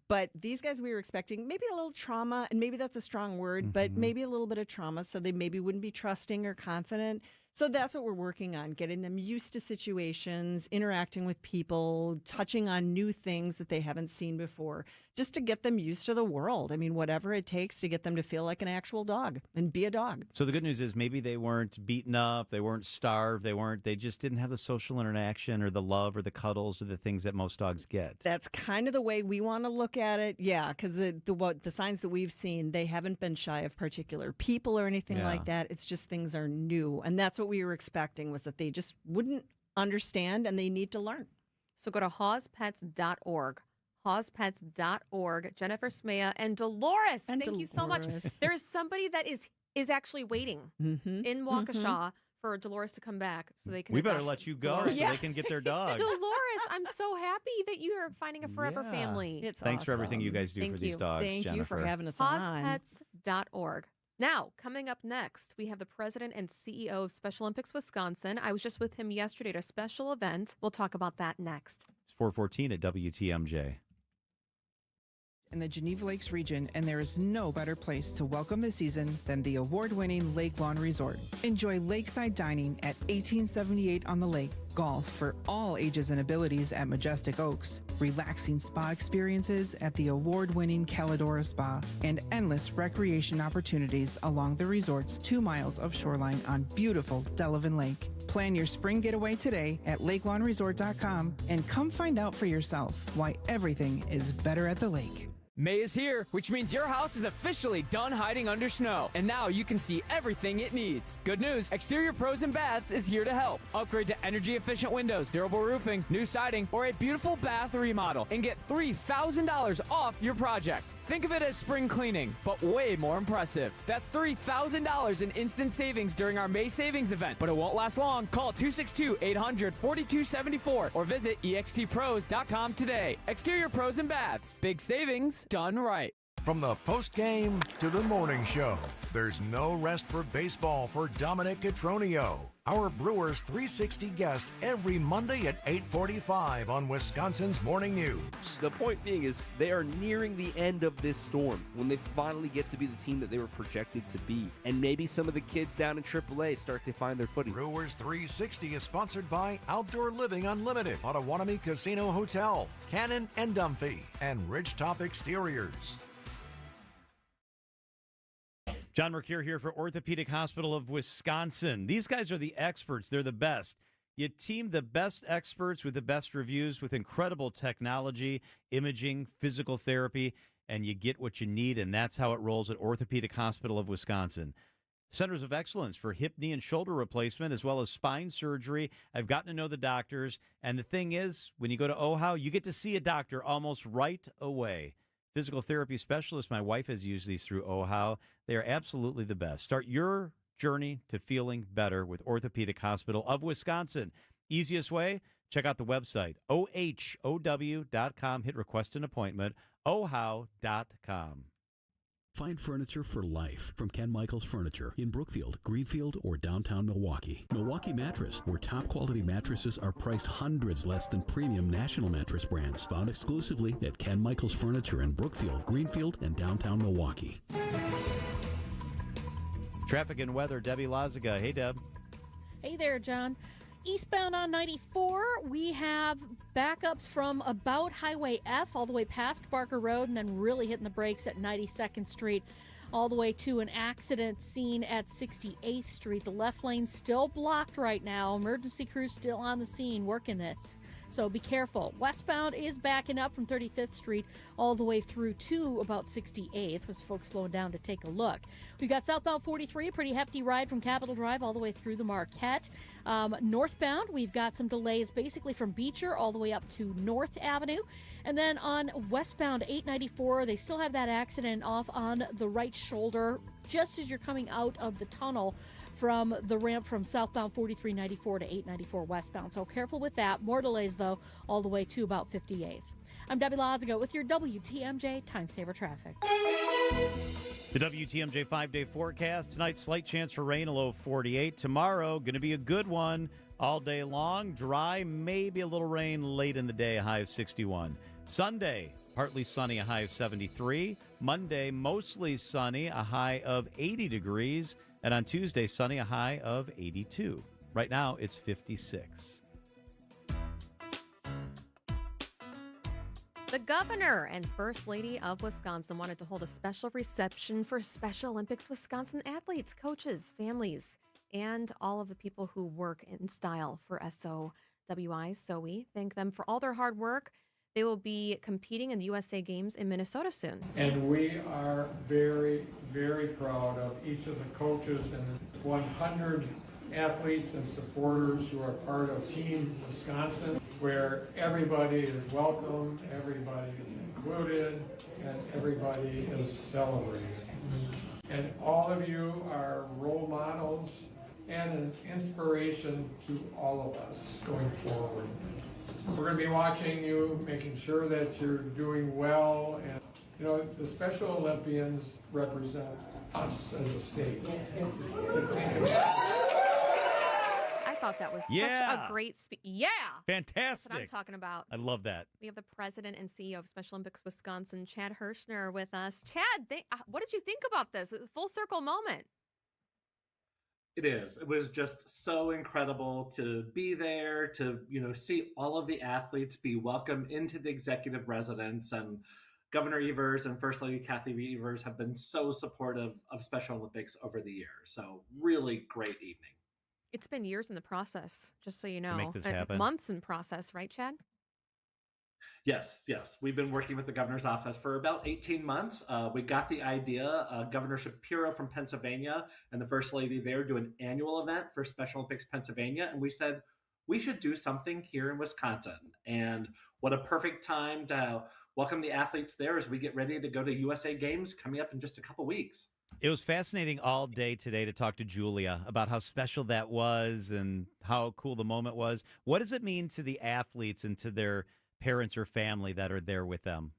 But these guys, we were expecting maybe a little trauma, and maybe that's a strong word, but maybe a little bit of trauma, so they maybe wouldn't be trusting or confident. So that's what we're working on, getting them used to situations, interacting with people, touching on new things that they haven't seen before, just to get them used to the world. I mean, whatever it takes to get them to feel like an actual dog and be a dog. So the good news is maybe they weren't beaten up, they weren't starved, they just didn't have the social interaction or the love or the cuddles or the things that most dogs get. That's kind of the way we want to look at it. Yeah, because the signs that we've seen, they haven't been shy of particular people or anything like that. It's just things are new. And that's what we were expecting, was that they just wouldn't understand and they need to learn. So go to hawspets.org. hawspets.org. Jennifer Smea and Dolores. Thank you so much. There's somebody that is actually waiting in Waukesha for Dolores to come back so they can. We better let you go so they can get their dog. Dolores, I'm so happy that you are finding a forever family. Thanks for everything you guys do for these dogs, Thank Jennifer. you for having us on. Hawspets.org. Now, coming up next, we have the president and CEO of Special Olympics Wisconsin. I was just with him yesterday at a special event. We'll talk about that next. It's 4:14 at WTMJ. In the Geneva Lakes region, and there is no better place to welcome the season than the award-winning Lake Lawn Resort. Enjoy lakeside dining at 1878 on the lake, golf for all ages and abilities at Majestic Oaks, relaxing spa experiences at the award-winning Calidora Spa, and endless recreation opportunities along the resort's 2 miles of shoreline on beautiful Delavan Lake. Plan your spring getaway today at lakelawnresort.com and come find out for yourself why everything is better at the lake. May is here, which means your house is officially done hiding under snow, and now you can see everything it needs. Good news, Exterior Pros and Baths is here to help. Upgrade to energy-efficient windows, durable roofing, new siding, or a beautiful bath remodel, and get $3,000 off your project. Think of it as spring cleaning, but way more impressive. That's $3,000 in instant savings during our May savings event, but it won't last long. Call 262-800-4274 or visit extpros.com today. Exterior Pros and Baths. Big savings done right. From the post-game to the morning show, there's no rest for baseball for Dominic Cotroneo, our Brewers 360 guest every Monday at 8:45 on Wisconsin's Morning News. The point being is they are nearing the end of this storm when they finally get to be the team that they were projected to be. And maybe some of the kids down in AAA start to find their footing. Brewers 360 is sponsored by Outdoor Living Unlimited, Potawatomi Casino Hotel, Cannon and Dumphy, and Ridgetop Exteriors. John Mercure here for Orthopedic Hospital of Wisconsin. These guys are the experts. They're the best. You team the best experts with the best reviews with incredible technology, imaging, physical therapy, and you get what you need, and that's how it rolls at Orthopedic Hospital of Wisconsin. Centers of Excellence for hip, knee, and shoulder replacement, as well as spine surgery. I've gotten to know the doctors, and the thing is, when you go to OHAW, you get to see a doctor almost right away. Physical therapy specialist, my wife has used these through OHAW. They are absolutely the best. Start your journey to feeling better with Orthopedic Hospital of Wisconsin. Easiest way, check out the website, OHOW.com. Hit request an appointment, OHOW.com. Find furniture for life from Ken Michaels Furniture in Brookfield, Greenfield, or downtown Milwaukee. Milwaukee Mattress, where top quality mattresses are priced hundreds less than premium national mattress brands. Found exclusively at Ken Michaels Furniture in Brookfield, Greenfield, and downtown Milwaukee. Traffic and weather, Debbie Lazaga. Hey, Deb. Hey there, John. Eastbound on 94, we have backups from about Highway F all the way past Barker Road and then really hitting the brakes at 92nd Street all the way to an accident scene at 68th Street. The left lane still blocked right now. Emergency crews still on the scene working this. So be careful. Westbound is backing up from 35th Street all the way through to about 68th, with folks slowing down to take a look. We got southbound 43, a pretty hefty ride from Capitol Drive all the way through the Marquette. Northbound, we've got some delays basically from Beecher all the way up to North Avenue. And then on westbound 894, they still have that accident off on the right shoulder just as you're coming out of the tunnel from the ramp from southbound 4394 to 894 westbound. So careful with that. More delays, though, all the way to about 58th. I'm Debbie Lazago with your WTMJ Time Saver Traffic. The WTMJ 5-day forecast. Tonight, slight chance for rain, a low of 48. Tomorrow, going to be a good one all day long. Dry, maybe a little rain late in the day, a high of 61. Sunday, partly sunny, a high of 73. Monday, mostly sunny, a high of 80 degrees. And on Tuesday, sunny, a high of 82. Right now, it's 56. The governor and First Lady of Wisconsin wanted to hold a special reception for Special Olympics Wisconsin athletes, coaches, families, and all of the people who work in style for SOWI. So we thank them for all their hard work. They will be competing in the USA Games in Minnesota soon. And we are very, very proud of each of the coaches and the 100 athletes and supporters who are part of Team Wisconsin, where everybody is welcome, everybody is included, and everybody is celebrated. And all of you are role models and an inspiration to all of us going forward. We're going to be watching you, making sure that you're doing well. And, you know, the Special Olympians represent us as a state. I thought that was such a great speech. Yeah. Fantastic. That's what I'm talking about. I love that. We have the president and CEO of Special Olympics Wisconsin, Chad Hirschner, with us. Chad, what did you think about this? It's a full circle moment. It is. It was just so incredible to be there, to, see all of the athletes be welcomed into the executive residence. And Governor Evers and First Lady Kathy Evers have been so supportive of Special Olympics over the years. So really great evening. It's been years in the process, just so you know. To make this happen. Months in process, right, Chad? Yes. We've been working with the governor's office for about 18 months. We got the idea. Governor Shapiro from Pennsylvania and the First Lady there do an annual event for Special Olympics Pennsylvania. And we said, we should do something here in Wisconsin. And what a perfect time to welcome the athletes there as we get ready to go to USA Games coming up in just a couple weeks. It was fascinating all day today to talk to Julia about how special that was and how cool the moment was. What does it mean to the athletes and to their parents or family that are there with them?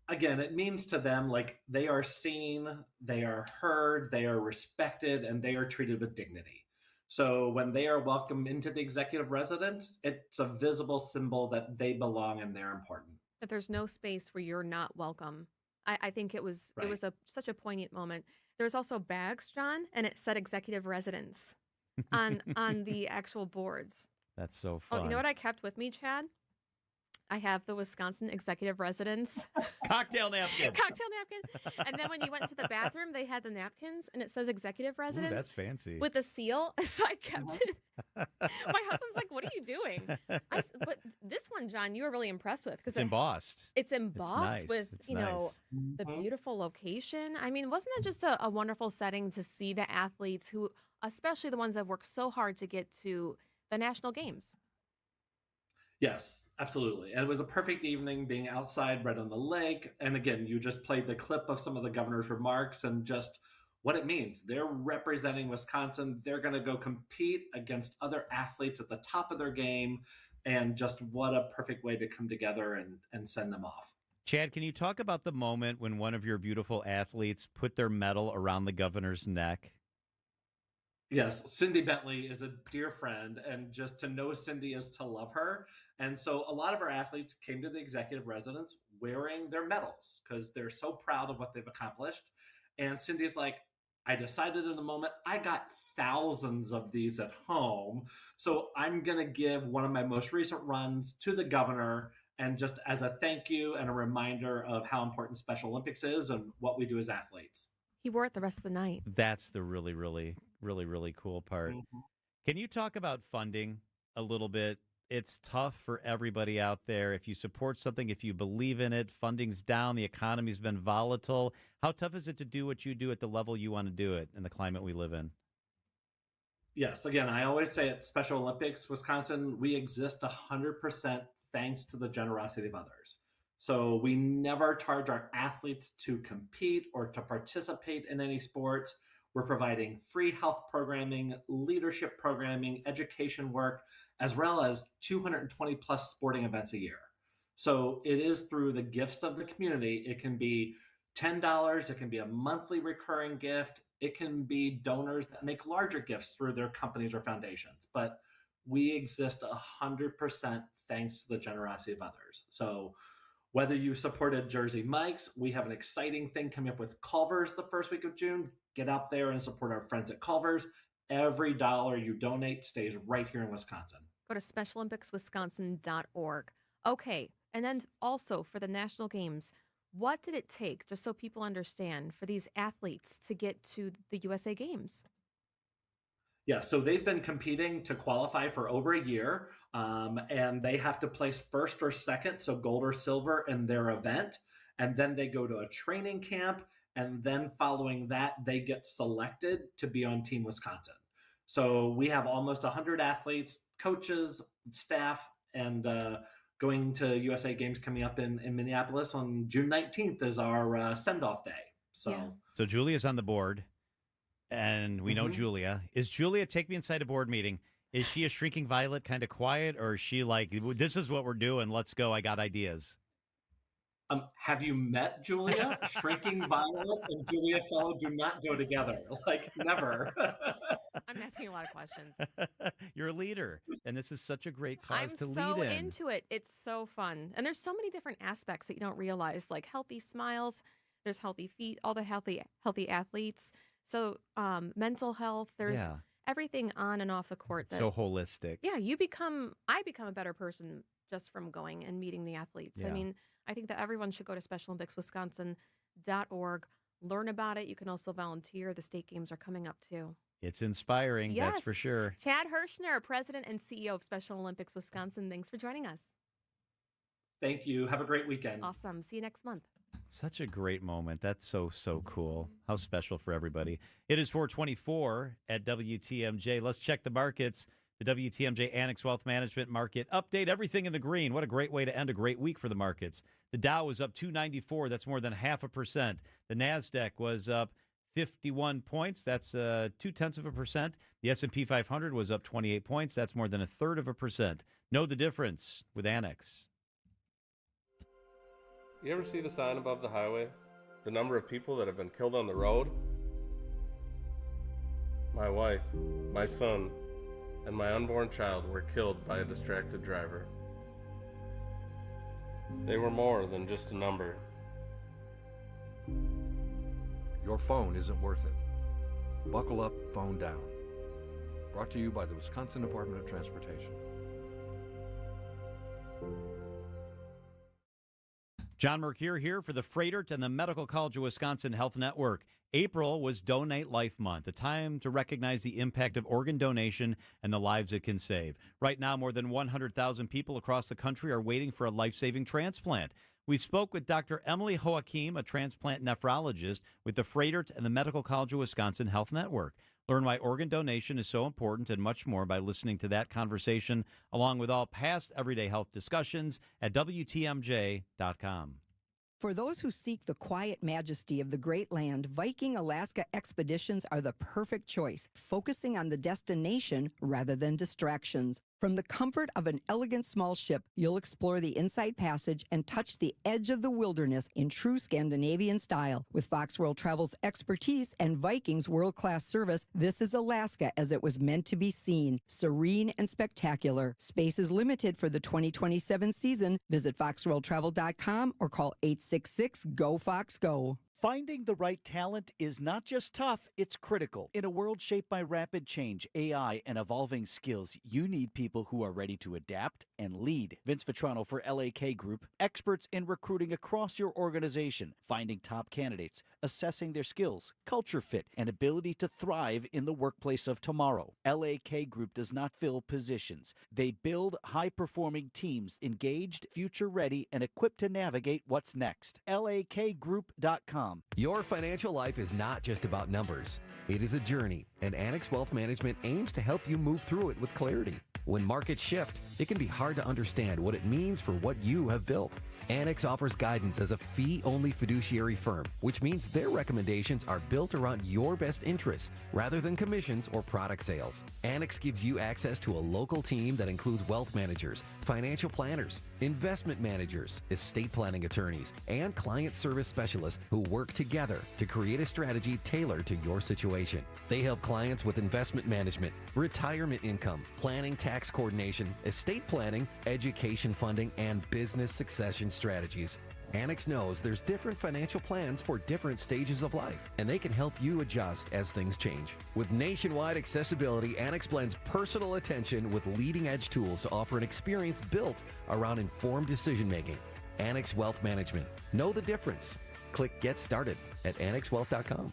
Again, it means to them like they are seen, they are heard, they are respected, and they are treated with dignity. So when they are welcomed into the executive residence, it's a visible symbol that they belong and they're important. That there's no space where you're not welcome. I think it was such a poignant moment. There was also bags, John, and it said executive residence on the actual boards. That's so fun. Oh, you know what I kept with me, Chad? I have the Wisconsin executive residence. Cocktail napkin. Cocktail napkin. And then when you went to the bathroom, they had the napkins, and it says executive residence. Ooh, that's fancy. With a seal. So I kept it. My husband's like, what are you doing? But this one, John, you were really impressed with. It's embossed. It's embossed with, nice. The beautiful location. I mean, wasn't it just a wonderful setting to see the athletes who, especially the ones that worked so hard to get to the national games? Yes, absolutely. And it was a perfect evening being outside right on the lake. And again, you just played the clip of some of the governor's remarks and just what it means. They're representing Wisconsin. They're going to go compete against other athletes at the top of their game. And just what a perfect way to come together and send them off. Chad, can you talk about the moment when one of your beautiful athletes put their medal around the governor's neck? Yes, Cindy Bentley is a dear friend, and just to know Cindy is to love her. And so a lot of our athletes came to the executive residence wearing their medals because they're so proud of what they've accomplished. And Cindy's like, I decided in the moment, I got thousands of these at home. So I'm going to give one of my most recent runs to the governor, and just as a thank you and a reminder of how important Special Olympics is and what we do as athletes. He wore it the rest of the night. That's the really, really, really, really cool part. Mm-hmm. Can you talk about funding a little bit? It's tough for everybody out there. If you support something, if you believe in it, funding's down, the economy's been volatile. How tough is it to do what you do at the level you want to do it in the climate we live in? Yes. Again, I always say at Special Olympics, Wisconsin, we exist 100% thanks to the generosity of others. So we never charge our athletes to compete or to participate in any sports. We're providing free health programming, leadership programming, education work, as well as 220 plus sporting events a year. So it is through the gifts of the community. It can be $10. It can be a monthly recurring gift. It can be donors that make larger gifts through their companies or foundations. But we exist 100% thanks to the generosity of others. So whether you supported Jersey Mike's, we have an exciting thing coming up with Culver's the first week of June. Get out there and support our friends at Culver's. Every dollar you donate stays right here in Wisconsin. Go to SpecialOlympicsWisconsin.org. Okay, and then also for the national games, what did it take, just so people understand, for these athletes to get to the USA Games? Yeah, so they've been competing to qualify for over a year, and they have to place first or second, so gold or silver in their event, and then they go to a training camp, and then following that, they get selected to be on Team Wisconsin. So we have almost 100 athletes, coaches, staff, and going to USA Games coming up in Minneapolis on June 19th is our send-off day. So Julia's on the board. And we know Julia. Is Julia, take me inside a board meeting, is she a shrinking violet, kind of quiet, or is she like, this is what we're doing, let's go, I got ideas? Have you met Julia? Shrinking violet and Julia Fellow do not go together. Like, never. I'm asking a lot of questions. You're a leader, and this is such a great cause to lead in. I'm so into it. It's so fun. And there's so many different aspects that you don't realize, like healthy smiles, there's healthy feet, all the healthy athletes. So mental health, there's everything on and off the court. So holistic. Yeah, I become a better person just from going and meeting the athletes. I mean, I think that everyone should go to SpecialOlympicsWisconsin.org, learn about it. You can also volunteer. The state games are coming up too. It's inspiring, that's for sure. Chad Hirschner, President and CEO of Special Olympics Wisconsin, thanks for joining us. Thank you. Have a great weekend. Awesome. See you next month. Such a great moment. That's so cool. How special for everybody. It is 4:24 at WTMJ. Let's check the markets. The WTMJ Annex Wealth Management Market Update. Everything in the green. What a great way to end a great week for the markets. The Dow was up 294. That's more than 0.5%. The NASDAQ was up 51 points. That's 0.2%. The S&P 500 was up 28 points. That's more than 1/3%. Know the difference with Annex. You ever see the sign above the highway? The number of people that have been killed on the road? My wife, my son, and my unborn child were killed by a distracted driver. They were more than just a number. Your phone isn't worth it. Buckle up, phone down. Brought to you by the Wisconsin Department of Transportation. John Mercure here for the Freighter and the Medical College of Wisconsin Health Network. April was Donate Life Month, a time to recognize the impact of organ donation and the lives it can save. Right now, more than 100,000 people across the country are waiting for a life-saving transplant. We spoke with Dr. Emily Joachim, a transplant nephrologist with the Freighter and the Medical College of Wisconsin Health Network. Learn why organ donation is so important and much more by listening to that conversation, along with all past everyday health discussions at WTMJ.com. For those who seek the quiet majesty of the great land, Viking Alaska expeditions are the perfect choice, focusing on the destination rather than distractions. From the comfort of an elegant small ship, you'll explore the Inside Passage and touch the edge of the wilderness in true Scandinavian style. With Fox World Travel's expertise and Viking's world-class service, this is Alaska as it was meant to be seen, serene and spectacular. Space is limited for the 2027 season. Visit foxworldtravel.com or call 866-GO-FOX-GO. Finding the right talent is not just tough, it's critical. In a world shaped by rapid change, AI, and evolving skills, you need people who are ready to adapt and lead. Vince Vitrano for LAK Group, experts in recruiting across your organization, finding top candidates, assessing their skills, culture fit, and ability to thrive in the workplace of tomorrow. LAK Group does not fill positions. They build high-performing teams, engaged, future-ready, and equipped to navigate what's next. LAKgroup.com. Your financial life is not just about numbers. It is a journey, and Annex Wealth Management aims to help you move through it with clarity. When markets shift, it can be hard to understand what it means for what you have built. Annex offers guidance as a fee-only fiduciary firm, which means their recommendations are built around your best interests rather than commissions or product sales. Annex gives you access to a local team that includes wealth managers, financial planners, investment managers, estate planning attorneys, and client service specialists who work together to create a strategy tailored to your situation. They help clients with investment management, retirement income, planning, tax coordination, estate planning, education funding, and business succession strategies. Annex knows there's different financial plans for different stages of life, and they can help you adjust as things change. With nationwide accessibility, Annex blends personal attention with leading-edge tools to offer an experience built around informed decision-making. Annex Wealth Management. Know the difference. Click Get Started at annexwealth.com.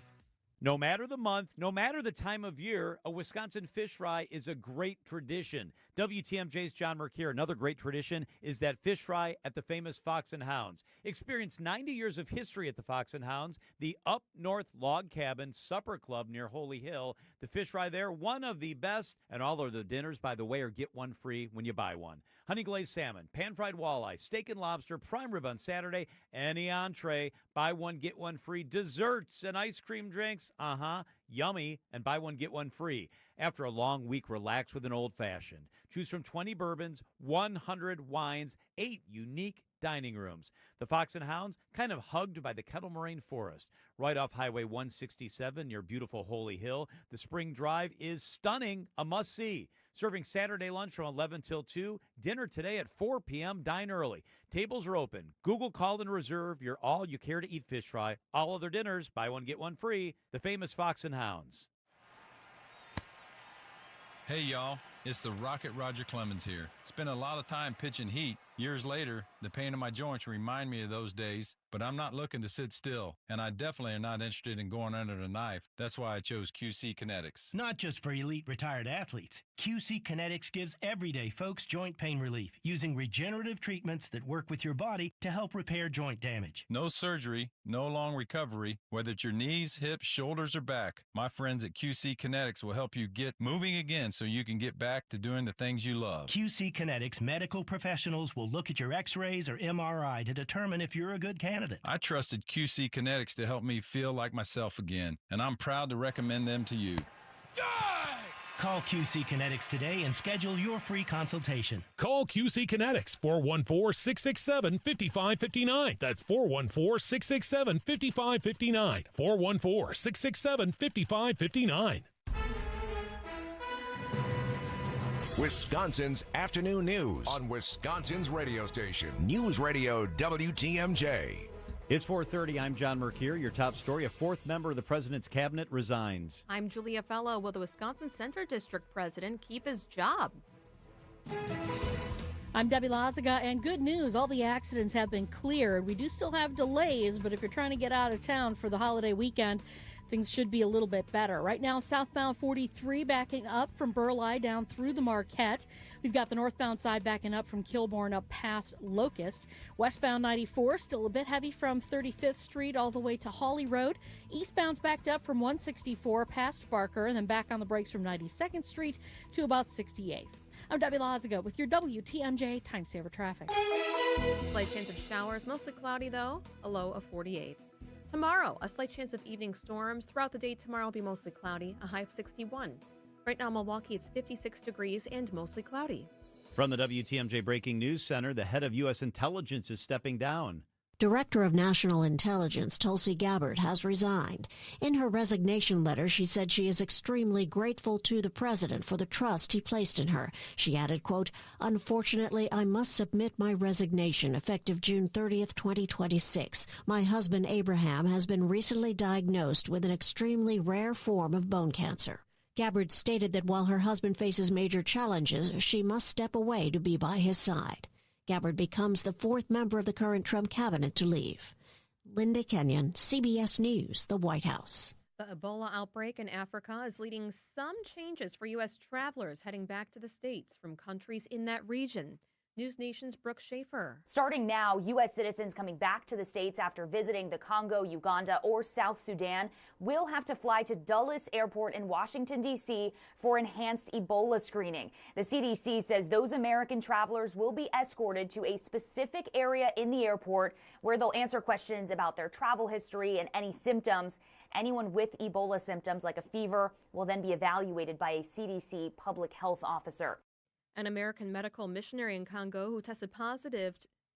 No matter the month, no matter the time of year, a Wisconsin fish fry is a great tradition. WTMJ's John Mercure. Another great tradition is that fish fry at the famous Fox and Hounds. Experience 90 years of history at the Fox and Hounds, the Up North Log Cabin Supper Club near Holy Hill. The fish fry there, one of the best, and all of the dinners, by the way, are get one free when you buy one. Honey glazed salmon, pan-fried walleye, steak and lobster, prime rib on Saturday, any entree, buy one, get one free, desserts and ice cream drinks, yummy, and buy one, get one free. After a long week, relax with an old-fashioned. Choose from 20 bourbons, 100 wines, 8 unique dining rooms. The Fox and Hounds, kind of hugged by the Kettle Moraine Forest. Right off Highway 167 near beautiful Holy Hill. The Spring Drive is stunning, a must-see. Serving Saturday lunch from 11 till 2. Dinner today at 4 p.m. Dine early. Tables are open. Google, call, and reserve your all-you-care-to-eat fish fry. All other dinners, buy one, get one free. The famous Fox and Hounds. Hey, y'all. It's the Rocket Roger Clemens here. Spent a lot of time pitching heat. Years later, the pain in my joints remind me of those days, but I'm not looking to sit still, and I definitely am not interested in going under the knife. That's why I chose QC Kinetics. Not just for elite retired athletes. QC Kinetics gives everyday folks joint pain relief using regenerative treatments that work with your body to help repair joint damage. No surgery, no long recovery, whether it's your knees, hips, shoulders, or back. My friends at QC Kinetics will help you get moving again so you can get back to doing the things you love. QC Kinetics medical professionals will look at your x-rays or MRI to determine if you're a good candidate. I trusted QC Kinetics to help me feel like myself again, and I'm proud to recommend them to you. Call QC Kinetics today and schedule your free consultation. Call QC Kinetics, 414-667-5559. That's 414-667-5559. 414-667-5559. Wisconsin's afternoon news on Wisconsin's radio station, News Radio WTMJ. It's 4:30. I'm John Mercure. Your top story, a fourth member of the president's cabinet resigns. I'm Julia Fellow. Will the Wisconsin Central District president keep his job? I'm Debbie Lazaga, and good news, all the accidents have been cleared. We do still have delays, but if you're trying to get out of town for the holiday weekend, things should be a little bit better. Right now, southbound 43 backing up from Burleigh down through the Marquette. We've got the northbound side backing up from Kilbourne up past Locust. Westbound 94 still a bit heavy from 35th Street all the way to Hawley Road. Eastbound's backed up from 164 past Barker, and then back on the brakes from 92nd Street to about 68th. I'm Debbie Lazaga with your WTMJ Time Saver Traffic. Slight chance of showers, mostly cloudy though, a low of 48. Tomorrow, a slight chance of evening storms. Throughout the day tomorrow will be mostly cloudy, a high of 61. Right now in Milwaukee, it's 56 degrees and mostly cloudy. From the WTMJ Breaking News Center, the head of U.S. intelligence is stepping down. Director of National Intelligence Tulsi Gabbard has resigned. In her resignation letter, she said she is extremely grateful to the president for the trust he placed in her. She added, quote, "Unfortunately, I must submit my resignation effective June 30th, 2026. My husband, Abraham, has been recently diagnosed with an extremely rare form of bone cancer." Gabbard stated that while her husband faces major challenges, she must step away to be by his side. Gabbard becomes the fourth member of the current Trump cabinet to leave. Linda Kenyon, CBS News, the White House. The Ebola outbreak in Africa is leading some changes for U.S. travelers heading back to the States from countries in that region. News Nation's Brooke Schaefer. Starting now, U.S. citizens coming back to the States after visiting the Congo, Uganda, or South Sudan will have to fly to Dulles Airport in Washington, D.C. for enhanced Ebola screening. The CDC says those American travelers will be escorted to a specific area in the airport where they'll answer questions about their travel history and any symptoms. Anyone with Ebola symptoms, like a fever, will then be evaluated by a CDC public health officer. An American medical missionary in Congo who tested positive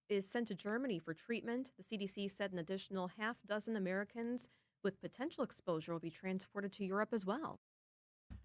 is sent to Germany for treatment. The CDC said an additional half dozen Americans with potential exposure will be transported to Europe as well.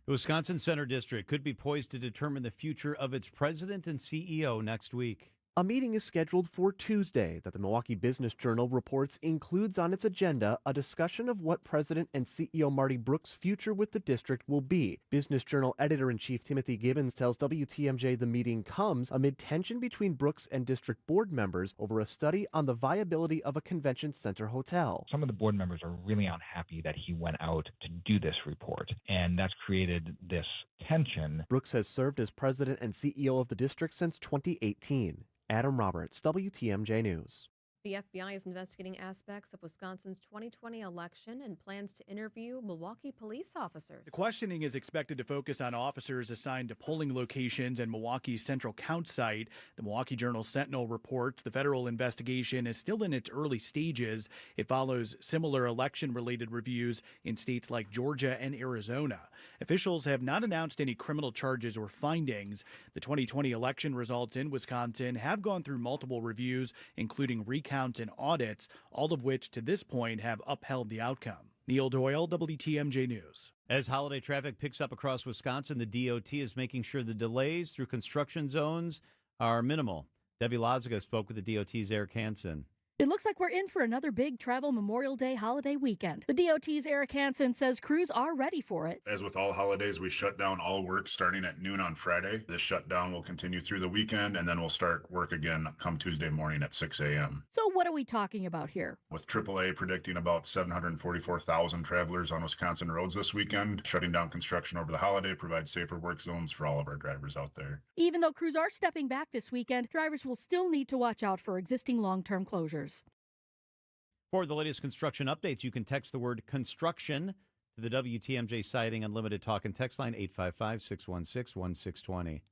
The Wisconsin Center District could be poised to determine the future of its president and CEO next week. A meeting is scheduled for Tuesday that the Milwaukee Business Journal reports includes on its agenda a discussion of what President and CEO Marty Brooks' future with the district will be. Business Journal editor-in-chief Timothy Gibbons tells WTMJ the meeting comes amid tension between Brooks and district board members over a study on the viability of a convention center hotel. Some of the board members are really unhappy that he went out to do this report, and that's created this tension. Brooks has served as president and CEO of the district since 2018. Adam Roberts, WTMJ News. The FBI is investigating aspects of Wisconsin's 2020 election and plans to interview Milwaukee police officers. The questioning is expected to focus on officers assigned to polling locations and Milwaukee's central count site. The Milwaukee Journal-Sentinel reports the federal investigation is still in its early stages. It follows similar election-related reviews in states like Georgia and Arizona. Officials have not announced any criminal charges or findings. The 2020 election results in Wisconsin have gone through multiple reviews, including recounts and audits, all of which to this point have upheld the outcome. Neil Doyle, WTMJ News. As holiday traffic picks up across Wisconsin, the DOT is making sure the delays through construction zones are minimal. Debbie Loziga spoke with the DOT's Eric Hansen. It looks like we're in for another big travel Memorial Day holiday weekend. The DOT's Eric Hansen says crews are ready for it. As with all holidays, we shut down all work starting at noon on Friday. This shutdown will continue through the weekend, and then we'll start work again come Tuesday morning at 6 a.m. So what are we talking about here? With AAA predicting about 744,000 travelers on Wisconsin roads this weekend, shutting down construction over the holiday provides safer work zones for all of our drivers out there. Even though crews are stepping back this weekend, drivers will still need to watch out for existing long-term closures. For the latest construction updates, you can text the word construction to the WTMJ Siding Unlimited Talk and Text line 855-616-1620.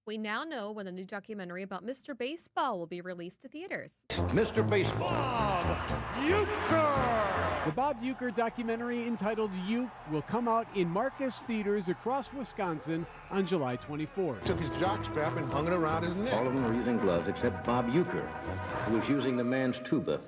We now know when a new documentary about Mr. Baseball will be released to theaters. Mr. Baseball. Bob Uecker. The Bob Uecker documentary entitled Uke will come out in Marcus theaters across Wisconsin on July 24th. Took his jockstrap and hung it around his neck. All of them were using gloves except Bob Uecker, who was using the man's tuba.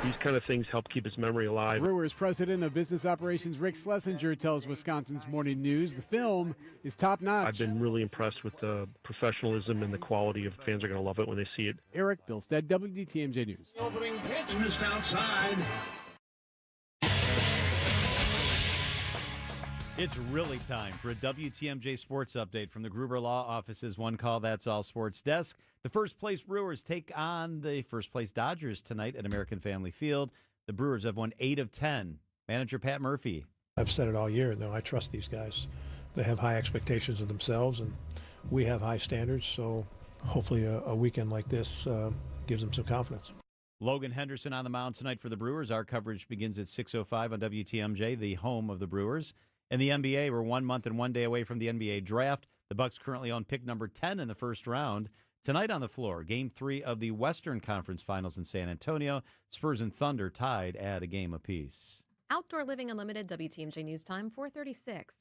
These kind of things help keep his memory alive. Brewers president of business operations Rick Schlesinger tells Wisconsin's Morning News the film is top-notch. I've been really impressed with the professionalism and the quality of fans are going to love it when they see it. Eric Bilstead, WTMJ News. Opening pitch missed outside. It's really time for a WTMJ Sports Update from the Gruber Law Office's One Call That's All Sports Desk. The first-place Brewers take on the first-place Dodgers tonight at American Family Field. The Brewers have won 8 of 10. Manager Pat Murphy. I've said it all year, though. I trust these guys. They have high expectations of themselves, and we have high standards, so hopefully a weekend like this gives them some confidence. Logan Henderson on the mound tonight for the Brewers. Our coverage begins at 6:05 on WTMJ, the home of the Brewers. In the NBA, we're 1 month and 1 day away from the NBA draft. The Bucks currently own pick number 10 in the first round. Tonight on the floor, Game 3 of the Western Conference Finals in San Antonio. Spurs and Thunder tied at a game apiece. Outdoor Living Unlimited, WTMJ News Time, 4:36.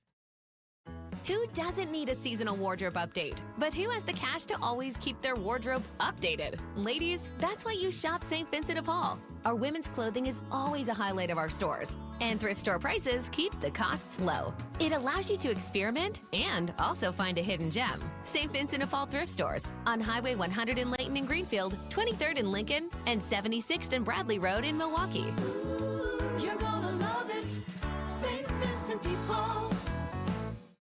Who doesn't need a seasonal wardrobe update? But who has the cash to always keep their wardrobe updated? Ladies, that's why you shop St. Vincent de Paul. Our women's clothing is always a highlight of our stores, and thrift store prices keep the costs low. It allows you to experiment and also find a hidden gem. St. Vincent de Paul thrift stores on Highway 100 in Layton and Greenfield, 23rd in Lincoln, and 76th and Bradley Road in Milwaukee. Ooh, you're gonna love it, St. Vincent de Paul.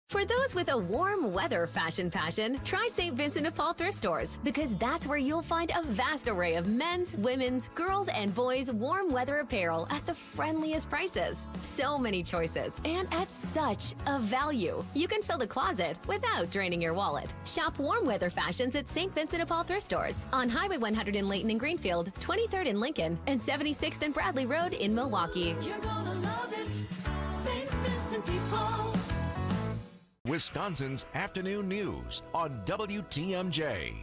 For those with a warm weather fashion passion, try St. Vincent de Paul thrift stores, because that's where you'll find a vast array of men's, women's, girls, and boys' warm weather apparel at the friendliest prices. So many choices, and at such a value. You can fill the closet without draining your wallet. Shop warm weather fashions at St. Vincent de Paul thrift stores on Highway 100 in Layton and Greenfield, 23rd in Lincoln, and 76th and Bradley Road in Milwaukee. You're gonna love it, St. Vincent de Paul. Wisconsin's afternoon news on WTMJ.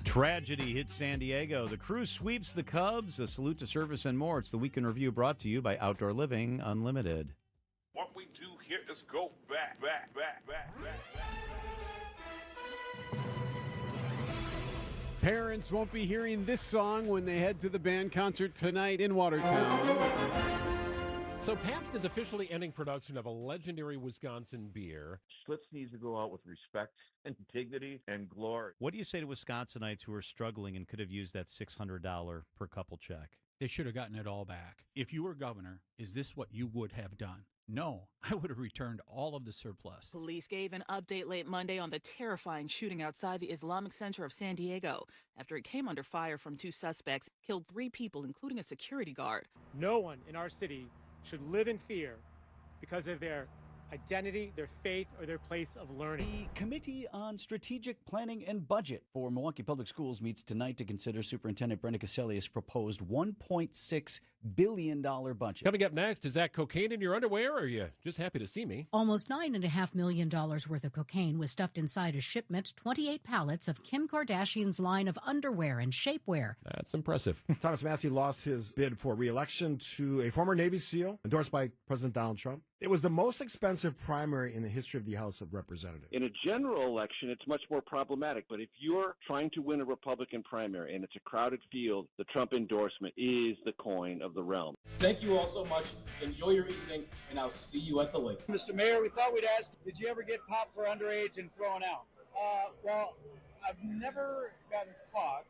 Tragedy hits San Diego. The Crew sweeps the Cubs. A salute to service and more. It's the Weekend Review brought to you by Outdoor Living Unlimited. What we do here is go back. Parents won't be hearing this song when they head to the band concert tonight in Watertown. So Pabst is officially ending production of a legendary Wisconsin beer. Schlitz needs to go out with respect and dignity and glory. What do you say to Wisconsinites who are struggling and could have used that $600 per couple check? They should have gotten it all back. If you were governor, is this what you would have done? No, I would have returned all of the surplus. Police gave an update late Monday on the terrifying shooting outside the Islamic Center of San Diego after it came under fire from two suspects, killed 3 people, including a security guard. No one in our city should live in fear because of their identity, their faith, or their place of learning. The Committee on Strategic Planning and Budget for Milwaukee Public Schools meets tonight to consider Superintendent Brenda Cassellius' proposed $1.6 billion budget. Coming up next, is that cocaine in your underwear, or are you just happy to see me? Almost $9.5 million worth of cocaine was stuffed inside a shipment, 28 pallets of Kim Kardashian's line of underwear and shapewear. That's impressive. Thomas Massie lost his bid for re-election to a former Navy SEAL endorsed by President Donald Trump. It was the most expensive primary in the history of the House of Representatives. In a general election, it's much more problematic. But if you're trying to win a Republican primary and it's a crowded field, the Trump endorsement is the coin of the realm. Thank you all so much. Enjoy your evening, and I'll see you at the lake. Mr. Mayor, we thought we'd ask, did you ever get popped for underage and thrown out? Well, I've never gotten caught.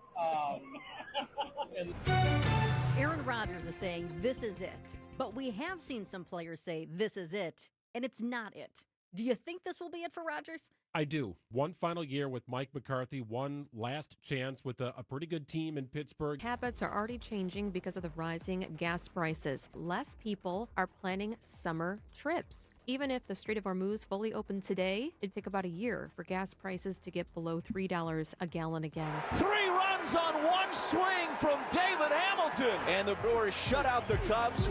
Aaron Rodgers is saying this is it. But we have seen some players say this is it, and it's not it. Do you think this will be it for Rodgers? I do. One final year with Mike McCarthy, one last chance with a pretty good team in Pittsburgh. Habits are already changing because of the rising gas prices. Less people are planning summer trips. Even if the Strait of Hormuz fully opened today, it'd take about a year for gas prices to get below $3 a gallon again. 3 runs on one swing from David Hamilton, and the Brewers shut out the Cubs.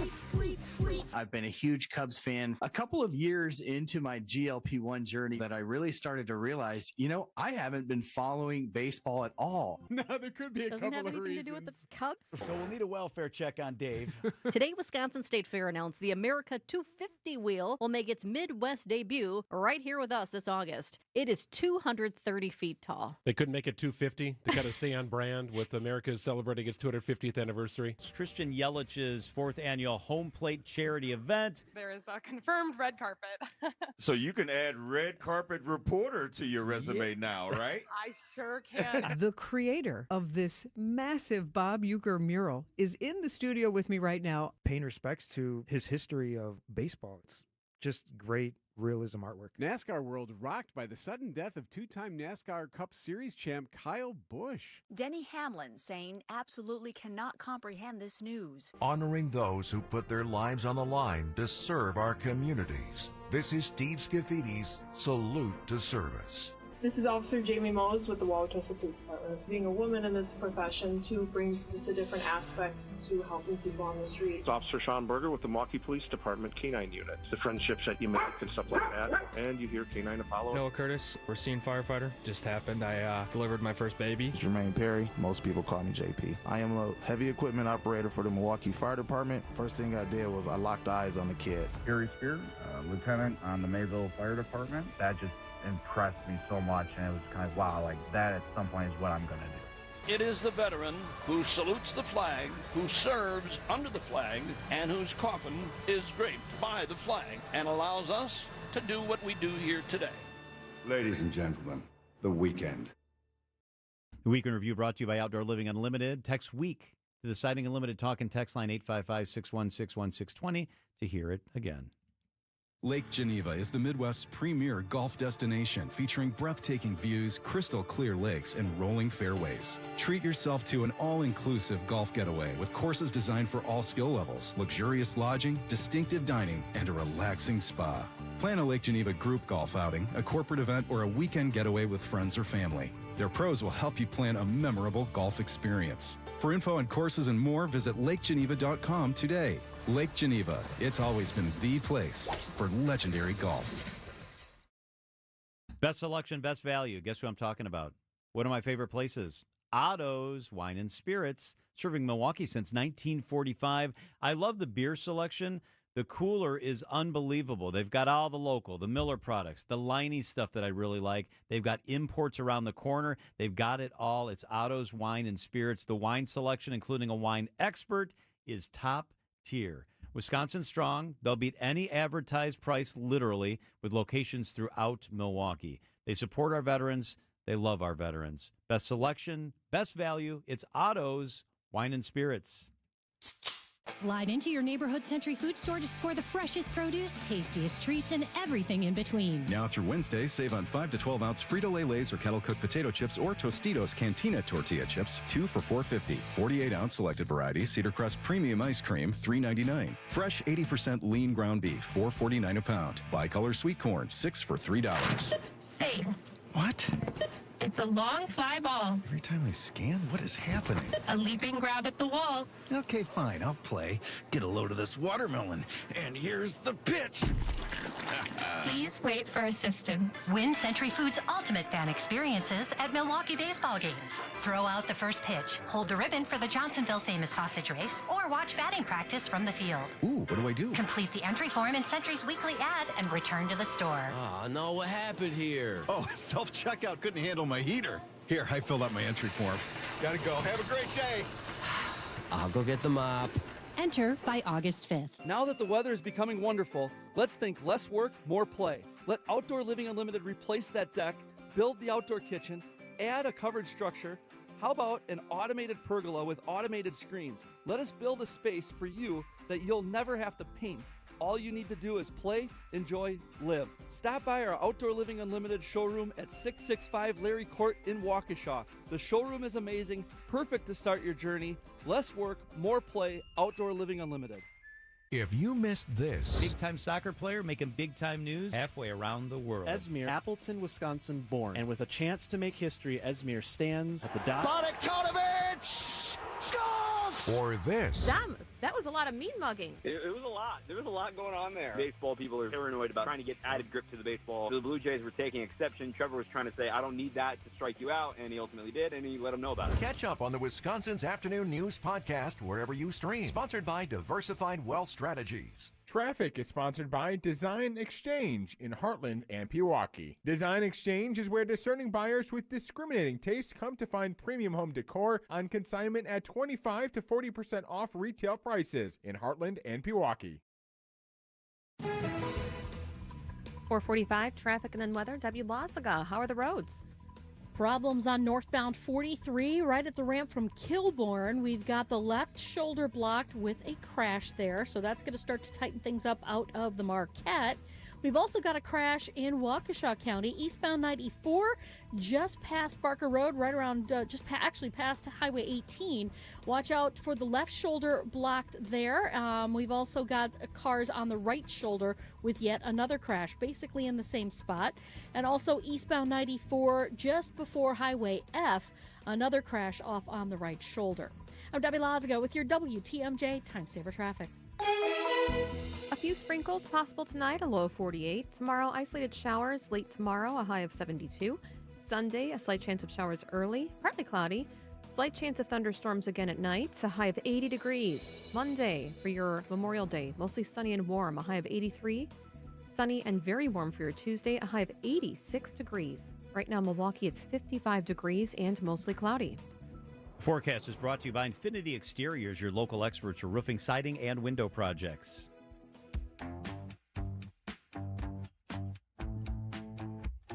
I've been a huge Cubs fan. A couple of years into my GLP-1 journey that I really started to realize, I haven't been following baseball at all. No, there could be a Doesn't couple have of anything reasons. to do with the Cubs. So we'll need a welfare check on Dave. Today, Wisconsin State Fair announced the America 250 wheel will make its Midwest debut right here with us this August. It is 230 feet tall. They couldn't make it 250 to kind of stay on brand with America celebrating its 250th anniversary. It's Christian Yelich's 4th annual home plate charity event. There is a confirmed red carpet. So you can add red carpet reporter to your resume now, right? I sure can. The creator of this massive Bob Uecker mural is in the studio with me right now. Paying respects to his history of baseball. It's just great realism artwork. NASCAR world rocked by the sudden death of 2-time NASCAR Cup Series champ Kyle Busch. Denny Hamlin saying absolutely cannot comprehend this news. Honoring those who put their lives on the line to serve our communities. This is Steve Scaffidi's Salute to Service. This is Officer Jamie Mose with the Wauwatosa Police Department. Being a woman in this profession, too, brings just a different aspects to helping people on the street. It's Officer Sean Berger with the Milwaukee Police Department K-9 unit. The friendships that you make and stuff like that. And you hear K-9 Apollo. Noah Curtis, Racine firefighter. Just happened. I delivered my first baby. Jermaine Perry. Most people call me JP. I am a heavy equipment operator for the Milwaukee Fire Department. First thing I did was I locked eyes on the kid. Gary Spear, lieutenant on the Mayville Fire Department. That just impressed me so much, and it was kind of wow, like that at some point is what I'm going to do. It is the veteran who salutes the flag, who serves under the flag, and whose coffin is draped by the flag and allows us to do what we do here today. Ladies and gentlemen, the weekend. The Weekend Review brought to you by Outdoor Living Unlimited. Text WEEK to the Sighting Unlimited talk and text line 855-616-1620 to hear it again. Lake Geneva is the Midwest's premier golf destination, featuring breathtaking views, crystal clear lakes, and rolling fairways. Treat yourself to an all-inclusive golf getaway with courses designed for all skill levels, luxurious lodging, distinctive dining, and a relaxing spa. Plan a Lake Geneva group golf outing, a corporate event, or a weekend getaway with friends or family. Their pros will help you plan a memorable golf experience. For info on courses and more, visit lakegeneva.com today. Lake Geneva, it's always been the place for legendary golf. Best selection, best value. Guess who I'm talking about? One of my favorite places, Otto's Wine and Spirits, serving Milwaukee since 1945. I love the beer selection. The cooler is unbelievable. They've got all the local, the Miller products, the Liney stuff that I really like. They've got imports around the corner. They've got it all. It's Otto's Wine and Spirits. The wine selection, including a wine expert, is top tier. Wisconsin strong. They'll beat any advertised price literally with locations throughout Milwaukee. They support our veterans. They love our veterans. Best selection, best value. It's Otto's Wine and Spirits. Slide into your neighborhood Century Food Store to score the freshest produce, tastiest treats, and everything in between. Now through Wednesday, save on 5 to 12 ounce Frito-Lay Lays or kettle cooked potato chips or Tostitos Cantina tortilla chips, 2 for $4.50. 48 ounce selected varieties, Cedar Crust Premium Ice Cream, $3.99. Fresh 80% lean ground beef, $4.49 a pound. Bicolor sweet corn, 6 for $3. Safe. What? It's a long fly ball. Every time I scan, what is happening? A leaping grab at the wall. Okay, fine, I'll play. Get a load of this watermelon. And here's the pitch. Please wait for assistance. Win Century Foods' ultimate fan experiences at Milwaukee baseball games. Throw out the first pitch, hold the ribbon for the Johnsonville Famous Sausage Race, or watch batting practice from the field. Ooh, what do I do? Complete the entry form in Century's weekly ad and return to the store. Oh, no, what happened here? Oh, self-checkout couldn't handle my heater. Here, I filled out my entry form. Gotta go. Have a great day. I'll go get the mop. Enter by August 5th. Now that the weather is becoming wonderful, let's think less work, more play. Let Outdoor Living Unlimited replace that deck, build the outdoor kitchen, add a covered structure. How about an automated pergola with automated screens? Let us build a space for you that you'll never have to paint. All you need to do is play, enjoy, live. Stop by our Outdoor Living Unlimited showroom at 665 Larry Court in Waukesha. The showroom is amazing, perfect to start your journey. Less work, more play, Outdoor Living Unlimited. If you missed this, Big-time soccer player making big-time news halfway around the world. Esmir, Appleton, Wisconsin born. And with a chance to make history, Esmir stands at the dot. Bogdanovic scores! Or this. Damn, that was a lot of mean mugging. It was a lot. There was a lot going on there. Baseball people are paranoid about trying to get added grip to the baseball. The Blue Jays were taking exception. Trevor was trying to say, I don't need that to strike you out, and he ultimately did, and he let them know about it. Catch up on the Wisconsin's Afternoon News Podcast wherever you stream. Sponsored by Diversified Wealth Strategies. Traffic is sponsored by Design Exchange in Heartland and Pewaukee. Design Exchange is where discerning buyers with discriminating tastes come to find premium home decor on consignment at 25 to 40% off retail prices in Heartland and Pewaukee. 445, traffic and then weather. Debbie Lazaga, how are the roads? Problems on northbound 43 right at the ramp from Kilbourne. We've got the left shoulder blocked with a crash there, so that's going to start to tighten things up out of the Marquette. We've also got a crash in Waukesha County, eastbound 94, just past Barker Road, right around, actually past Highway 18. Watch out for the left shoulder blocked there. We've also got cars on the right shoulder with yet another crash, basically in the same spot. And also eastbound 94, just before Highway F, another crash off on the right shoulder. I'm Debbie Lazago with your WTMJ Time Saver Traffic. A few sprinkles possible tonight, a low of 48. Tomorrow, isolated showers late tomorrow, a high of 72. Sunday, a slight chance of showers early, partly cloudy. Slight chance of thunderstorms again at night, a high of 80 degrees. Monday, for your Memorial Day, mostly sunny and warm, a high of 83. Sunny and very warm for your Tuesday, a high of 86 degrees. Right now, Milwaukee, it's 55 degrees and mostly cloudy. Forecast is brought to you by Infinity Exteriors, your local experts for roofing, siding, and window projects.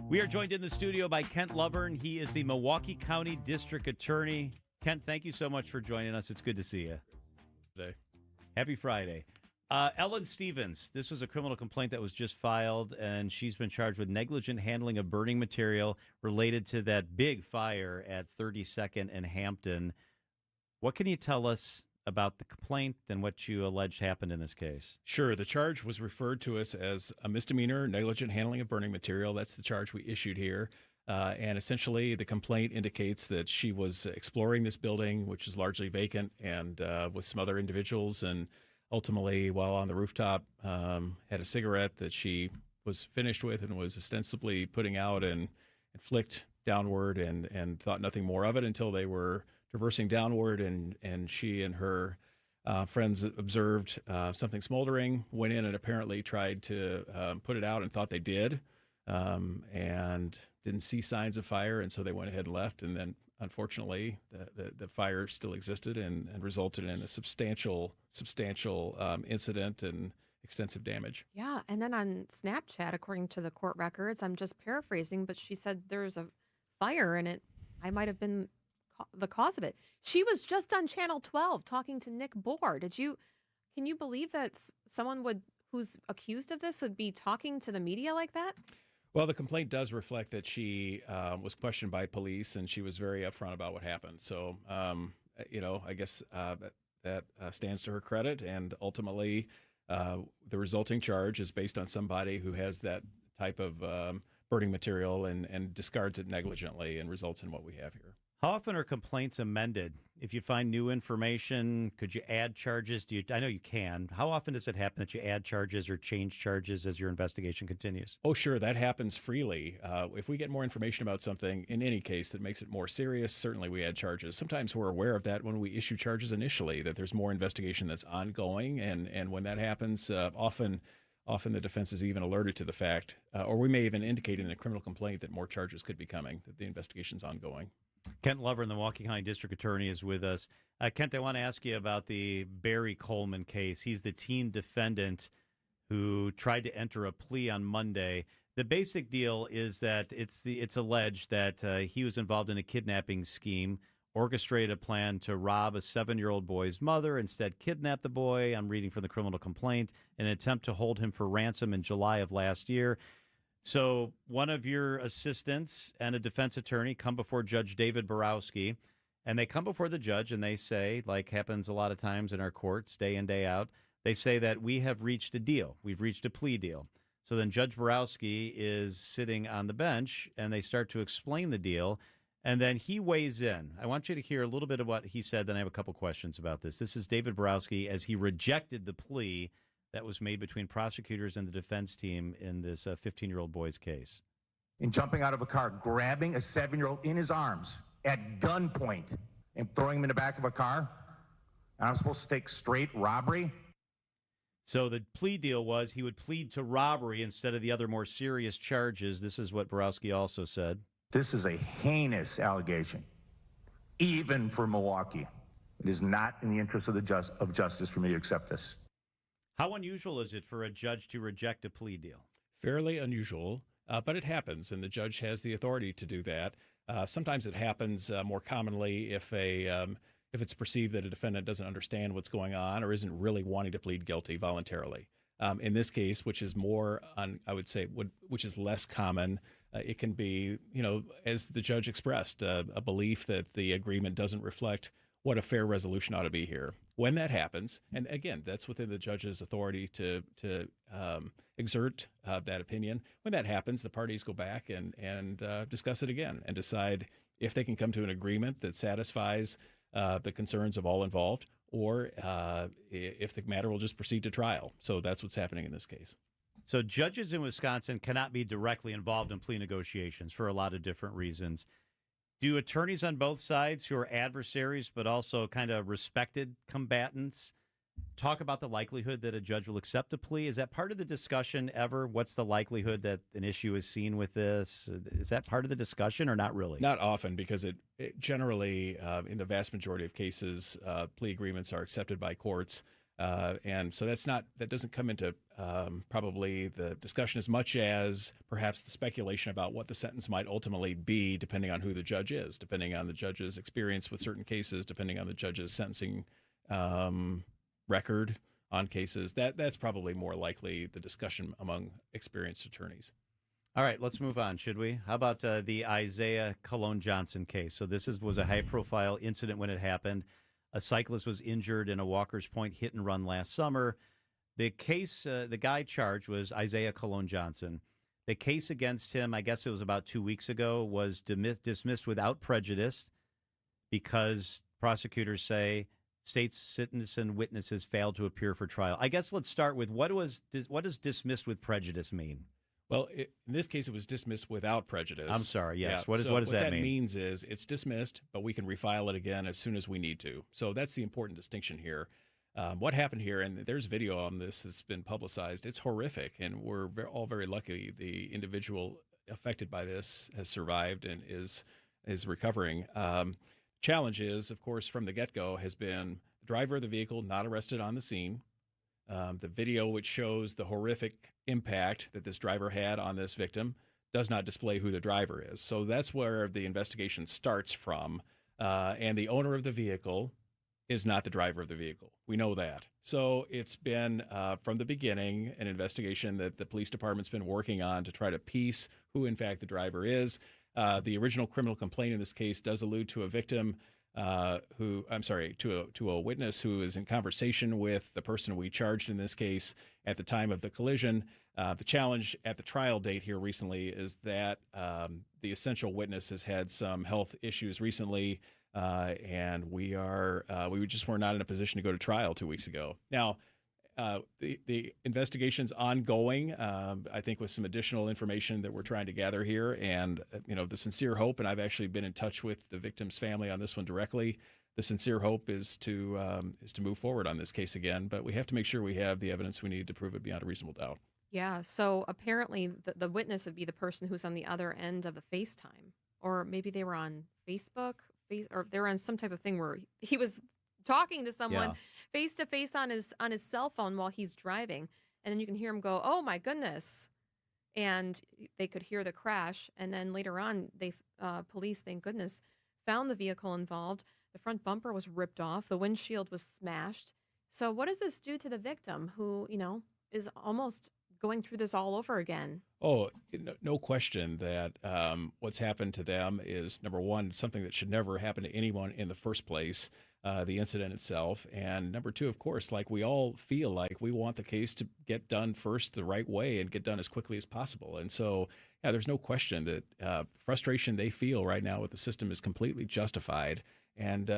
We are joined in the studio by Kent Lovern. He is the Milwaukee County District Attorney. Kent, thank you so much for joining us. It's good to see you today. Happy Friday. Ellen Stevens, this was a criminal complaint that was just filed, and she's been charged with negligent handling of burning material related to that big fire at 32nd and Hampton. What can you tell us about the complaint and what you alleged happened in this case? Sure. The charge was referred to us as a misdemeanor, negligent handling of burning material. That's the charge we issued here. And essentially, the complaint indicates that she was exploring this building, which is largely vacant, and with some other individuals, and ultimately, while on the rooftop, had a cigarette that she was finished with and was ostensibly putting out and flicked downward and thought nothing more of it until they were traversing downward, and she and her friends observed something smoldering, went in and apparently tried to put it out and thought they did, and didn't see signs of fire, and so they went ahead and left, and then unfortunately, the fire still existed and resulted in a substantial incident and extensive damage. Yeah, and then on Snapchat, according to the court records, I'm just paraphrasing, but she said there's a fire and I might have been the cause of it. She was just on Channel 12 talking to Nick Bohr. Can you believe that someone who's accused of this would be talking to the media like that? Well, the complaint does reflect that she was questioned by police, and she was very upfront about what happened. So, I guess that stands to her credit, and ultimately, the resulting charge is based on somebody who has that type of burning material and discards it negligently, and results in what we have here. How often are complaints amended? If you find new information, could you add charges? I know you can. How often does it happen that you add charges or change charges as your investigation continues? Oh, sure. That happens freely. If we get more information about something, in any case, that makes it more serious, certainly we add charges. Sometimes we're aware of that when we issue charges initially, that there's more investigation that's ongoing. And when that happens, often the defense is even alerted to the fact, or we may even indicate in a criminal complaint that more charges could be coming, that the investigation's ongoing. Kent Lover, the Milwaukee County District Attorney, is with us. Kent, I want to ask you about the Barry Coleman case. He's the teen defendant who tried to enter a plea on Monday. The basic deal is that it's alleged that he was involved in a kidnapping scheme, orchestrated a plan to rob a 7-year-old boy's mother, instead kidnap the boy. I'm reading from the criminal complaint, in an attempt to hold him for ransom in July of last year. So one of your assistants and a defense attorney come before Judge David Borowski, and they come before the judge and they say, like happens a lot of times in our courts day in, day out, they say that we have reached a deal. We've reached a plea deal. So then Judge Borowski is sitting on the bench and they start to explain the deal, and then he weighs in. I want you to hear a little bit of what he said, then I have a couple questions about this. This is David Borowski as he rejected the plea that was made between prosecutors and the defense team in this 15-year-old boy's case. In jumping out of a car, grabbing a 7-year-old in his arms at gunpoint and throwing him in the back of a car, and I'm supposed to take straight robbery? So the plea deal was he would plead to robbery instead of the other more serious charges. This is what Borowski also said. This is a heinous allegation, even for Milwaukee. It is not in the interest of justice for me to accept this. How unusual is it for a judge to reject a plea deal? Fairly unusual, but it happens, and the judge has the authority to do that. Sometimes it happens more commonly if it's perceived that a defendant doesn't understand what's going on or isn't really wanting to plead guilty voluntarily. In this case, which is more, I would say, which is less common, it can be, as the judge expressed, a belief that the agreement doesn't reflect what a fair resolution ought to be here. When that happens, and again, that's within the judge's authority to exert that opinion. When that happens, the parties go back and discuss it again and decide if they can come to an agreement that satisfies the concerns of all involved, or if the matter will just proceed to trial. So that's what's happening in this case. So judges in Wisconsin cannot be directly involved in plea negotiations for a lot of different reasons. Do attorneys on both sides who are adversaries but also kind of respected combatants talk about the likelihood that a judge will accept a plea? Is that part of the discussion ever? What's the likelihood that an issue is seen with this? Is that part of the discussion or not really? Not often, because it generally, in the vast majority of cases, plea agreements are accepted by courts. And so that doesn't come into probably the discussion as much as perhaps the speculation about what the sentence might ultimately be, depending on who the judge is, depending on the judge's experience with certain cases, depending on the judge's sentencing record on cases. That's probably more likely the discussion among experienced attorneys. All right, let's move on, should we? How about the Isaiah Cologne Johnson case? So this was a high-profile incident when it happened. A cyclist was injured in a Walker's Point hit and run last summer. The case, the guy charged was Isaiah Cologne Johnson. The case against him, I guess it was about 2 weeks ago, was dismissed without prejudice because prosecutors say state citizen witnesses failed to appear for trial. I guess let's start with what does dismissed with prejudice mean? Well, in this case, it was dismissed without prejudice. I'm sorry, yes. Yeah. What does that mean? What that means is it's dismissed, but we can refile it again as soon as we need to. So that's the important distinction here. What happened here, and there's video on this that's been publicized, it's horrific, and we're all very lucky the individual affected by this has survived and is is recovering. Challenge is, of course, from the get-go has been the driver of the vehicle not arrested on the scene. The video which shows the horrific impact that this driver had on this victim does not display who the driver is. So that's where the investigation starts from. And the owner of the vehicle is not the driver of the vehicle. We know that. So it's been, from the beginning, an investigation that the police department's been working on to try to piece who, in fact, the driver is. The original criminal complaint in this case does allude to a victim to a witness who is in conversation with the person we charged in this case at the time of the collision. The challenge at the trial date here recently is that the essential witness has had some health issues recently, and we just were not in a position to go to trial 2 weeks ago. Now, the investigation's ongoing, I think, with some additional information that we're trying to gather here. And, the sincere hope, and I've actually been in touch with the victim's family on this one directly. The sincere hope is to move forward on this case again, but we have to make sure we have the evidence we need to prove it beyond a reasonable doubt. Yeah, so apparently the witness would be the person who's on the other end of the FaceTime. Or maybe they were on Facebook, or they were on some type of thing where he was talking to someone face to face on his cell phone while he's driving, and then you can hear him go, "Oh my goodness," and they could hear the crash. And then later on, police, thank goodness, found the vehicle involved. The front bumper was ripped off. The windshield was smashed. So what does this do to the victim, who is almost going through this all over again? Oh, no question that what's happened to them is, number one, something that should never happen to anyone in the first place. The incident itself. And number two, of course, like we all feel like we want the case to get done first the right way and get done as quickly as possible. And so, there's no question that frustration they feel right now with the system is completely justified. And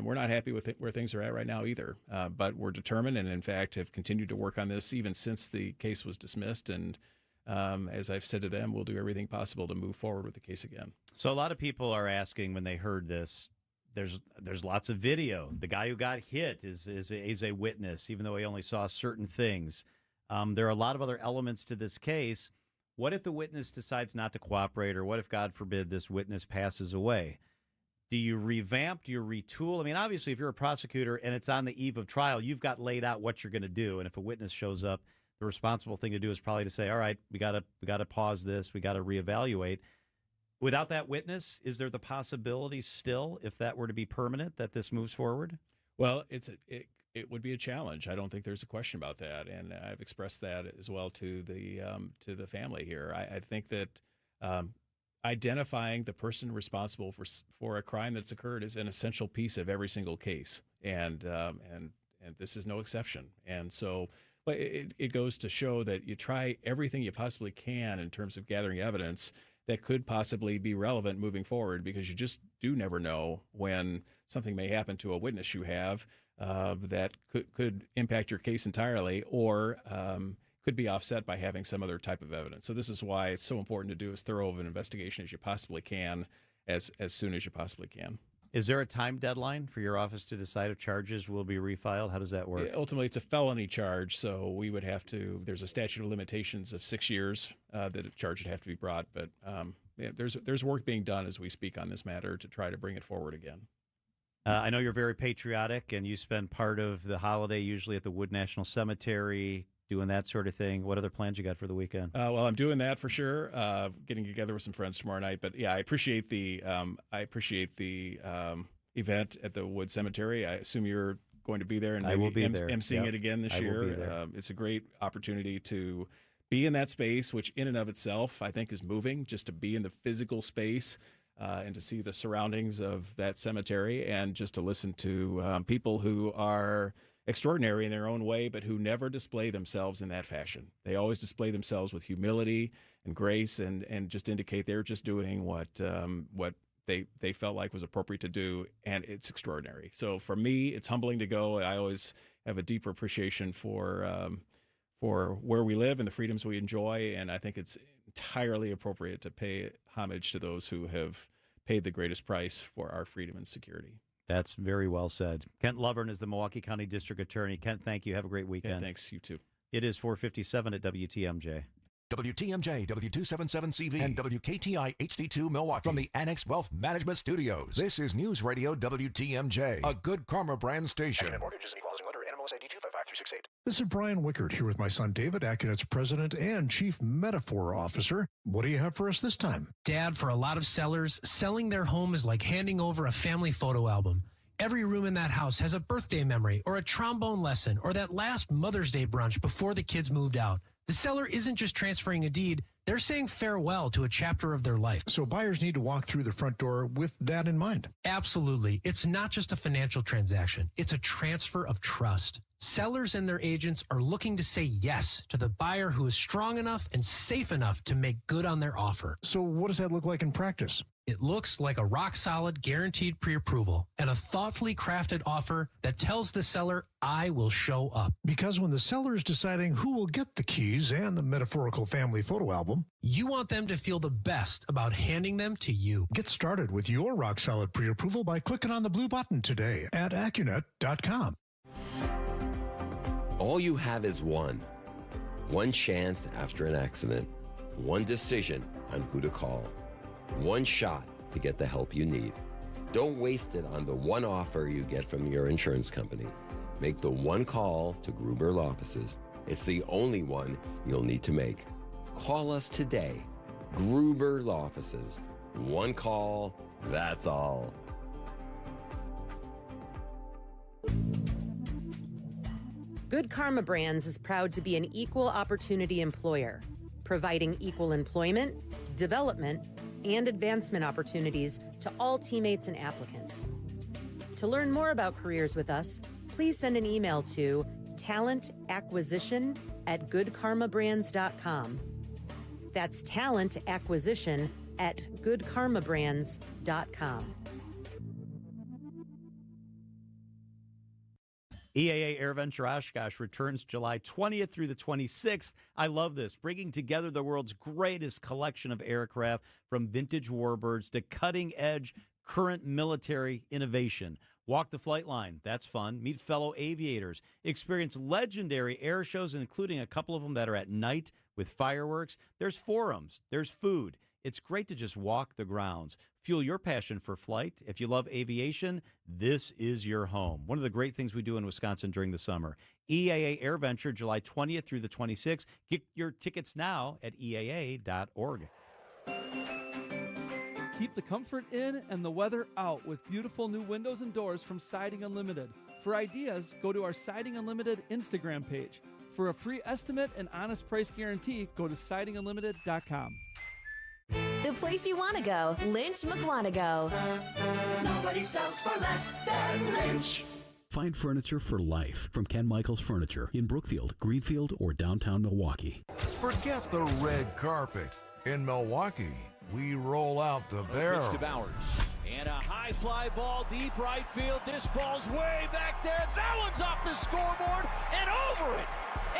we're not happy with where things are at right now either. But we're determined and, in fact, have continued to work on this even since the case was dismissed. And as I've said to them, we'll do everything possible to move forward with the case again. So a lot of people are asking when they heard this, there's lots of video. The guy who got hit is a witness, even though he only saw certain things. There are a lot of other elements to this case. What if the witness decides not to cooperate, or what if, God forbid, this witness passes away? Do you revamp? Do you retool? I mean, obviously, if you're a prosecutor and it's on the eve of trial, you've got laid out what you're going to do. And if a witness shows up, the responsible thing to do is probably to say, all right, we got to pause this. We got to reevaluate. Without that witness, is there the possibility still, if that were to be permanent, that this moves forward? Well, it would be a challenge. I don't think there's a question about that, and I've expressed that as well to the family here. I think that identifying the person responsible for a crime that's occurred is an essential piece of every single case, and this is no exception. And so, but it goes to show that you try everything you possibly can in terms of gathering evidence that could possibly be relevant moving forward, because you just do never know when something may happen to a witness you have that could impact your case entirely, or could be offset by having some other type of evidence. So this is why it's so important to do as thorough of an investigation as you possibly can, as soon as you possibly can. Is there a time deadline for your office to decide if charges will be refiled? How does that work? Ultimately, it's a felony charge, so we would have to. There's a statute of limitations of 6 years that a charge would have to be brought. But there's work being done as we speak on this matter to try to bring it forward again. I know you're very patriotic, and you spend part of the holiday usually at the Wood National Cemetery, doing that sort of thing. What other plans you got for the weekend? Well, I'm doing that for sure. Getting together with some friends tomorrow night. But yeah, I appreciate the event at the Wood Cemetery. I assume you're going to be there, and I will be there. emceeing it again this year. I will be there. It's a great opportunity to be in that space, which in and of itself I think is moving. Just to be in the physical space and to see the surroundings of that cemetery, and just to listen to people who are extraordinary in their own way, but who never display themselves in that fashion. They always display themselves with humility and grace, and just indicate they're just doing what they felt like was appropriate to do, and it's extraordinary. So for me, it's humbling to go. I always have a deeper appreciation for where we live and the freedoms we enjoy, and I think it's entirely appropriate to pay homage to those who have paid the greatest price for our freedom and security. That's very well said. Kent Lovern is the Milwaukee County District Attorney. Kent, thank you. Have a great weekend. Yeah, thanks. You too. It is 4:57 at WTMJ. WTMJ, W277CV, and WKTI HD2 Milwaukee. From the Annex Wealth Management Studios, this is News Radio WTMJ, a Good Karma brand station. Mortgages and equals under NMLS ID 255368. This is Brian Wickert here with my son David, AccuNet's president and chief metaphor officer. What do you have for us this time? Dad, for a lot of sellers, selling their home is like handing over a family photo album. Every room in that house has a birthday memory or a trombone lesson or that last Mother's Day brunch before the kids moved out. The seller isn't just transferring a deed, they're saying farewell to a chapter of their life. So buyers need to walk through the front door with that in mind. Absolutely. It's not just a financial transaction. It's a transfer of trust. Sellers and their agents are looking to say yes to the buyer who is strong enough and safe enough to make good on their offer. So what does that look like in practice? It looks like a rock-solid, guaranteed pre-approval and a thoughtfully crafted offer that tells the seller, I will show up. Because when the seller is deciding who will get the keys and the metaphorical family photo album, you want them to feel the best about handing them to you. Get started with your rock-solid pre-approval by clicking on the blue button today at AccuNet.com. All you have is one chance after an accident, one decision on who to call. One shot to get the help you need. Don't waste it on the one offer you get from your insurance company. Make the one call to Gruber Law Offices. It's the only one you'll need to make. Call us today. Gruber Law Offices. One call, that's all. Good Karma Brands is proud to be an equal opportunity employer, providing equal employment, development, and advancement opportunities to all teammates and applicants. To learn more about careers with us, please send an email to talentacquisition@goodkarmabrands.com. That's talentacquisition@goodkarmabrands.com. EAA AirVenture Oshkosh returns July 20th through the 26th. I love this, bringing together the world's greatest collection of aircraft, from vintage warbirds to cutting-edge current military innovation. Walk the flight line, that's fun. Meet fellow aviators. Experience legendary air shows, including a couple of them that are at night with fireworks. There's forums, there's food. It's great to just walk the grounds. Fuel your passion for flight. If you love aviation, this is your home. One of the great things we do in Wisconsin during the summer. EAA AirVenture, July 20th through the 26th. Get your tickets now at EAA.org. Keep the comfort in and the weather out with beautiful new windows and doors from Siding Unlimited. For ideas, go to our Siding Unlimited Instagram page. For a free estimate and honest price guarantee, go to sidingunlimited.com. The place you want to go, Lynch McWanago. Nobody sells for less than Lynch. Find furniture for life from Ken Michaels Furniture in Brookfield, Greenfield, or downtown Milwaukee. Forget the red carpet. In Milwaukee, we roll out the barrel. Pitch to Bowers. And a high fly ball deep right field. This ball's way back there. That one's off the scoreboard and over it.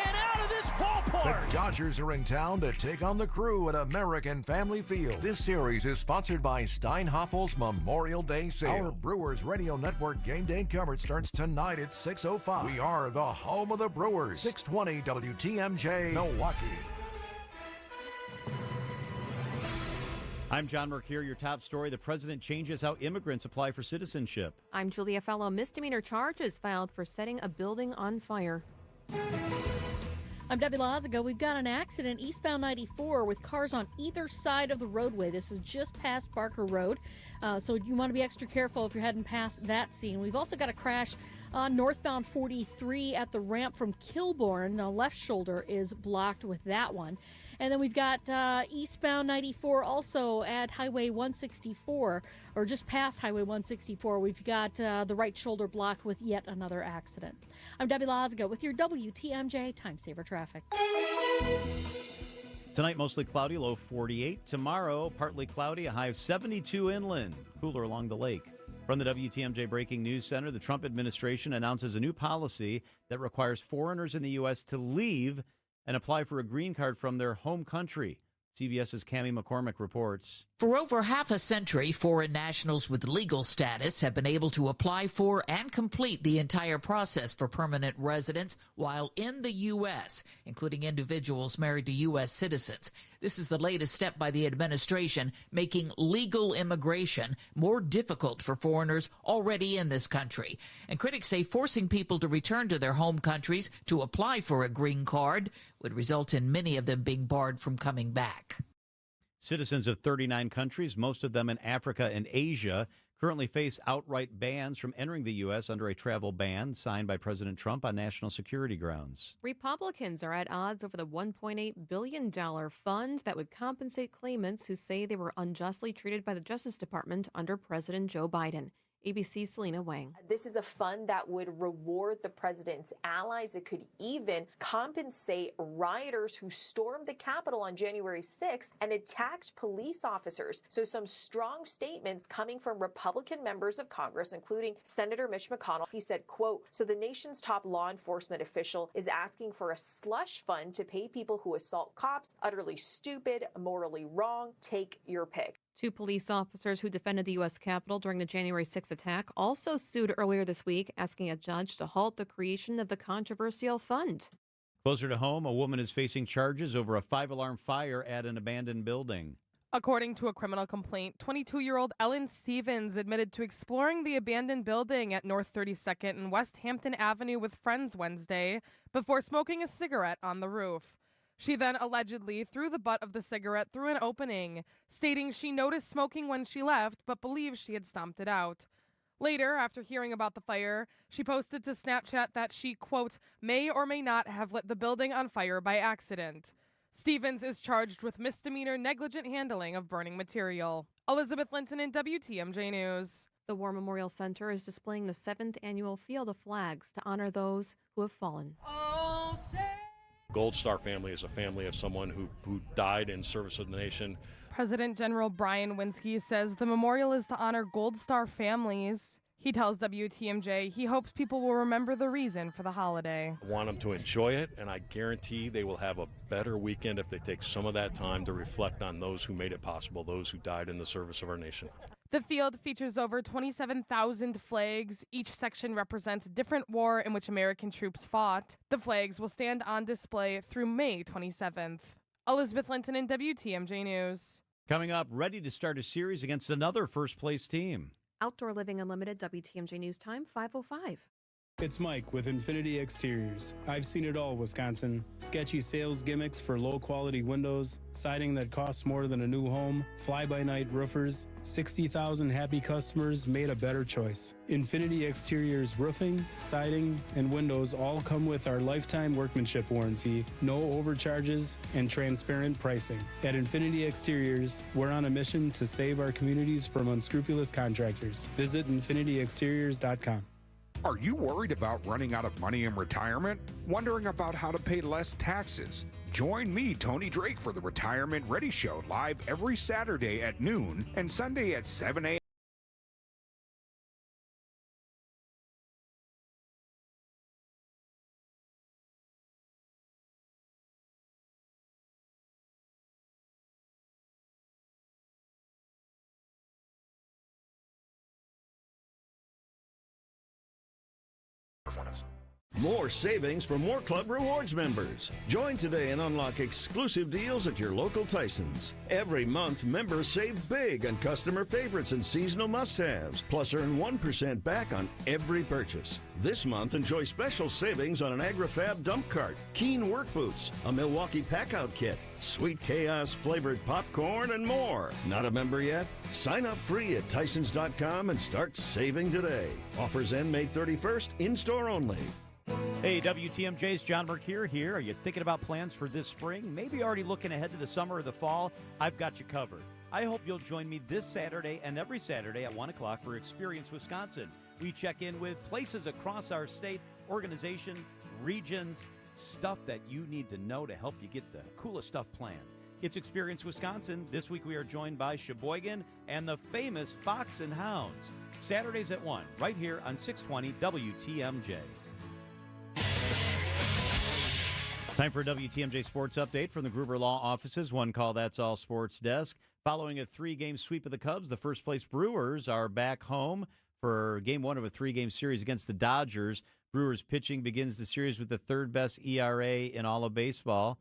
And out of this ballpark. The Dodgers are in town to take on the Crew at American Family Field. This series is sponsored by Steinhoffel's Memorial Day Sale. Our Brewers Radio Network game day coverage starts tonight at 6:05. We are the home of the Brewers. 620 WTMJ, Milwaukee. I'm John Mercure. Your top story: the president changes how immigrants apply for citizenship. I'm Julia Fellow. Misdemeanor charges filed for setting a building on fire. I'm Debbie Lazago. We've got an accident eastbound 94 with cars on either side of the roadway. This is just past Barker Road, so you want to be extra careful if you're heading past that scene. We've also got a crash on northbound 43 at the ramp from Kilbourne. The left shoulder is blocked with that one. And then we've got eastbound 94 also at Highway 164, or just past Highway 164. We've got the right shoulder blocked with yet another accident. I'm Debbie Lazago with your WTMJ Time Saver Traffic. Tonight, mostly cloudy, low 48. Tomorrow, partly cloudy, a high of 72 inland, cooler along the lake. From the WTMJ Breaking News Center, the Trump administration announces a new policy that requires foreigners in the U.S. to leave and apply for a green card from their home country. CBS's Cammie McCormick reports. For over half a century, foreign nationals with legal status have been able to apply for and complete the entire process for permanent residence while in the U.S., including individuals married to U.S. citizens. This is the latest step by the administration, making legal immigration more difficult for foreigners already in this country. And critics say forcing people to return to their home countries to apply for a green card would result in many of them being barred from coming back. Citizens of 39 countries, most of them in Africa and Asia, currently face outright bans from entering the U.S. under a travel ban signed by President Trump on national security grounds. Republicans are at odds over the $1.8 billion fund that would compensate claimants who say they were unjustly treated by the Justice Department under President Joe Biden. ABC's Selena Wang. This is a fund that would reward the president's allies. It could even compensate rioters who stormed the Capitol on January 6th and attacked police officers. So some strong statements coming from Republican members of Congress, including Senator Mitch McConnell. He said, quote, "So the nation's top law enforcement official is asking for a slush fund to pay people who assault cops. Utterly stupid, morally wrong. Take your pick." 2 police officers who defended the U.S. Capitol during the January 6th attack also sued earlier this week, asking a judge to halt the creation of the controversial fund. Closer to home, a woman is facing charges over a 5-alarm fire at an abandoned building. According to a criminal complaint, 22-year-old Ellen Stevens admitted to exploring the abandoned building at North 32nd and West Hampton Avenue with friends Wednesday before smoking a cigarette on the roof. She then allegedly threw the butt of the cigarette through an opening, stating she noticed smoking when she left but believes she had stomped it out. Later, after hearing about the fire, she posted to Snapchat that she, quote, "may or may not have lit the building on fire by accident." Stevens is charged with misdemeanor negligent handling of burning material. Elizabeth Linton in WTMJ News. The War Memorial Center is displaying the 7th annual Field of Flags to honor those who have fallen. Gold Star family is a family of someone who died in service of the nation. President General Brian Winsky says the memorial is to honor Gold Star families. He tells WTMJ he hopes people will remember the reason for the holiday. I want them to enjoy it, and I guarantee they will have a better weekend if they take some of that time to reflect on those who made it possible, those who died in the service of our nation. The field features over 27,000 flags. Each section represents a different war in which American troops fought. The flags will stand on display through May 27th. Elizabeth Linton in WTMJ News. Coming up, ready to start a series against another first-place team. Outdoor Living Unlimited, WTMJ News Time, 5:05. It's Mike with Infinity Exteriors. I've seen it all, Wisconsin. Sketchy sales gimmicks for low-quality windows, siding that costs more than a new home, fly-by-night roofers. 60,000 happy customers made a better choice. Infinity Exteriors roofing, siding, and windows all come with our lifetime workmanship warranty, no overcharges, and transparent pricing. At Infinity Exteriors, we're on a mission to save our communities from unscrupulous contractors. Visit infinityexteriors.com. Are you worried about running out of money in retirement? Wondering about how to pay less taxes? Join me, Tony Drake, for the Retirement Ready Show, live every Saturday at noon and Sunday at 7 a.m. More savings for more Club Rewards members. Join today and unlock exclusive deals at your local Tysons. Every month, members save big on customer favorites and seasonal must-haves, plus earn 1% back on every purchase. This month, enjoy special savings on an AgriFab dump cart, Keen work boots, a Milwaukee pack-out kit, Sweet Chaos flavored popcorn, and more. Not a member yet? Sign up free at Tysons.com and start saving today. Offers end May 31st, in-store only. Hey, WTMJ's John Mercure here. Are you thinking about plans for this spring? Maybe already looking ahead to the summer or the fall? I've got you covered. I hope you'll join me this Saturday and every Saturday at 1 o'clock for Experience Wisconsin. We check in with places across our state, organization, regions, stuff that you need to know to help you get the coolest stuff planned. It's Experience Wisconsin. This week we are joined by Sheboygan and the famous Fox and Hounds. Saturdays at 1, right here on 620 WTMJ. Time for a WTMJ Sports Update from the Gruber Law Offices. One call, that's all sports desk. Following a 3-game sweep of the Cubs, the first-place Brewers are back home for Game 1 of a 3-game series against the Dodgers. Brewers pitching begins the series with the third-best ERA in all of baseball.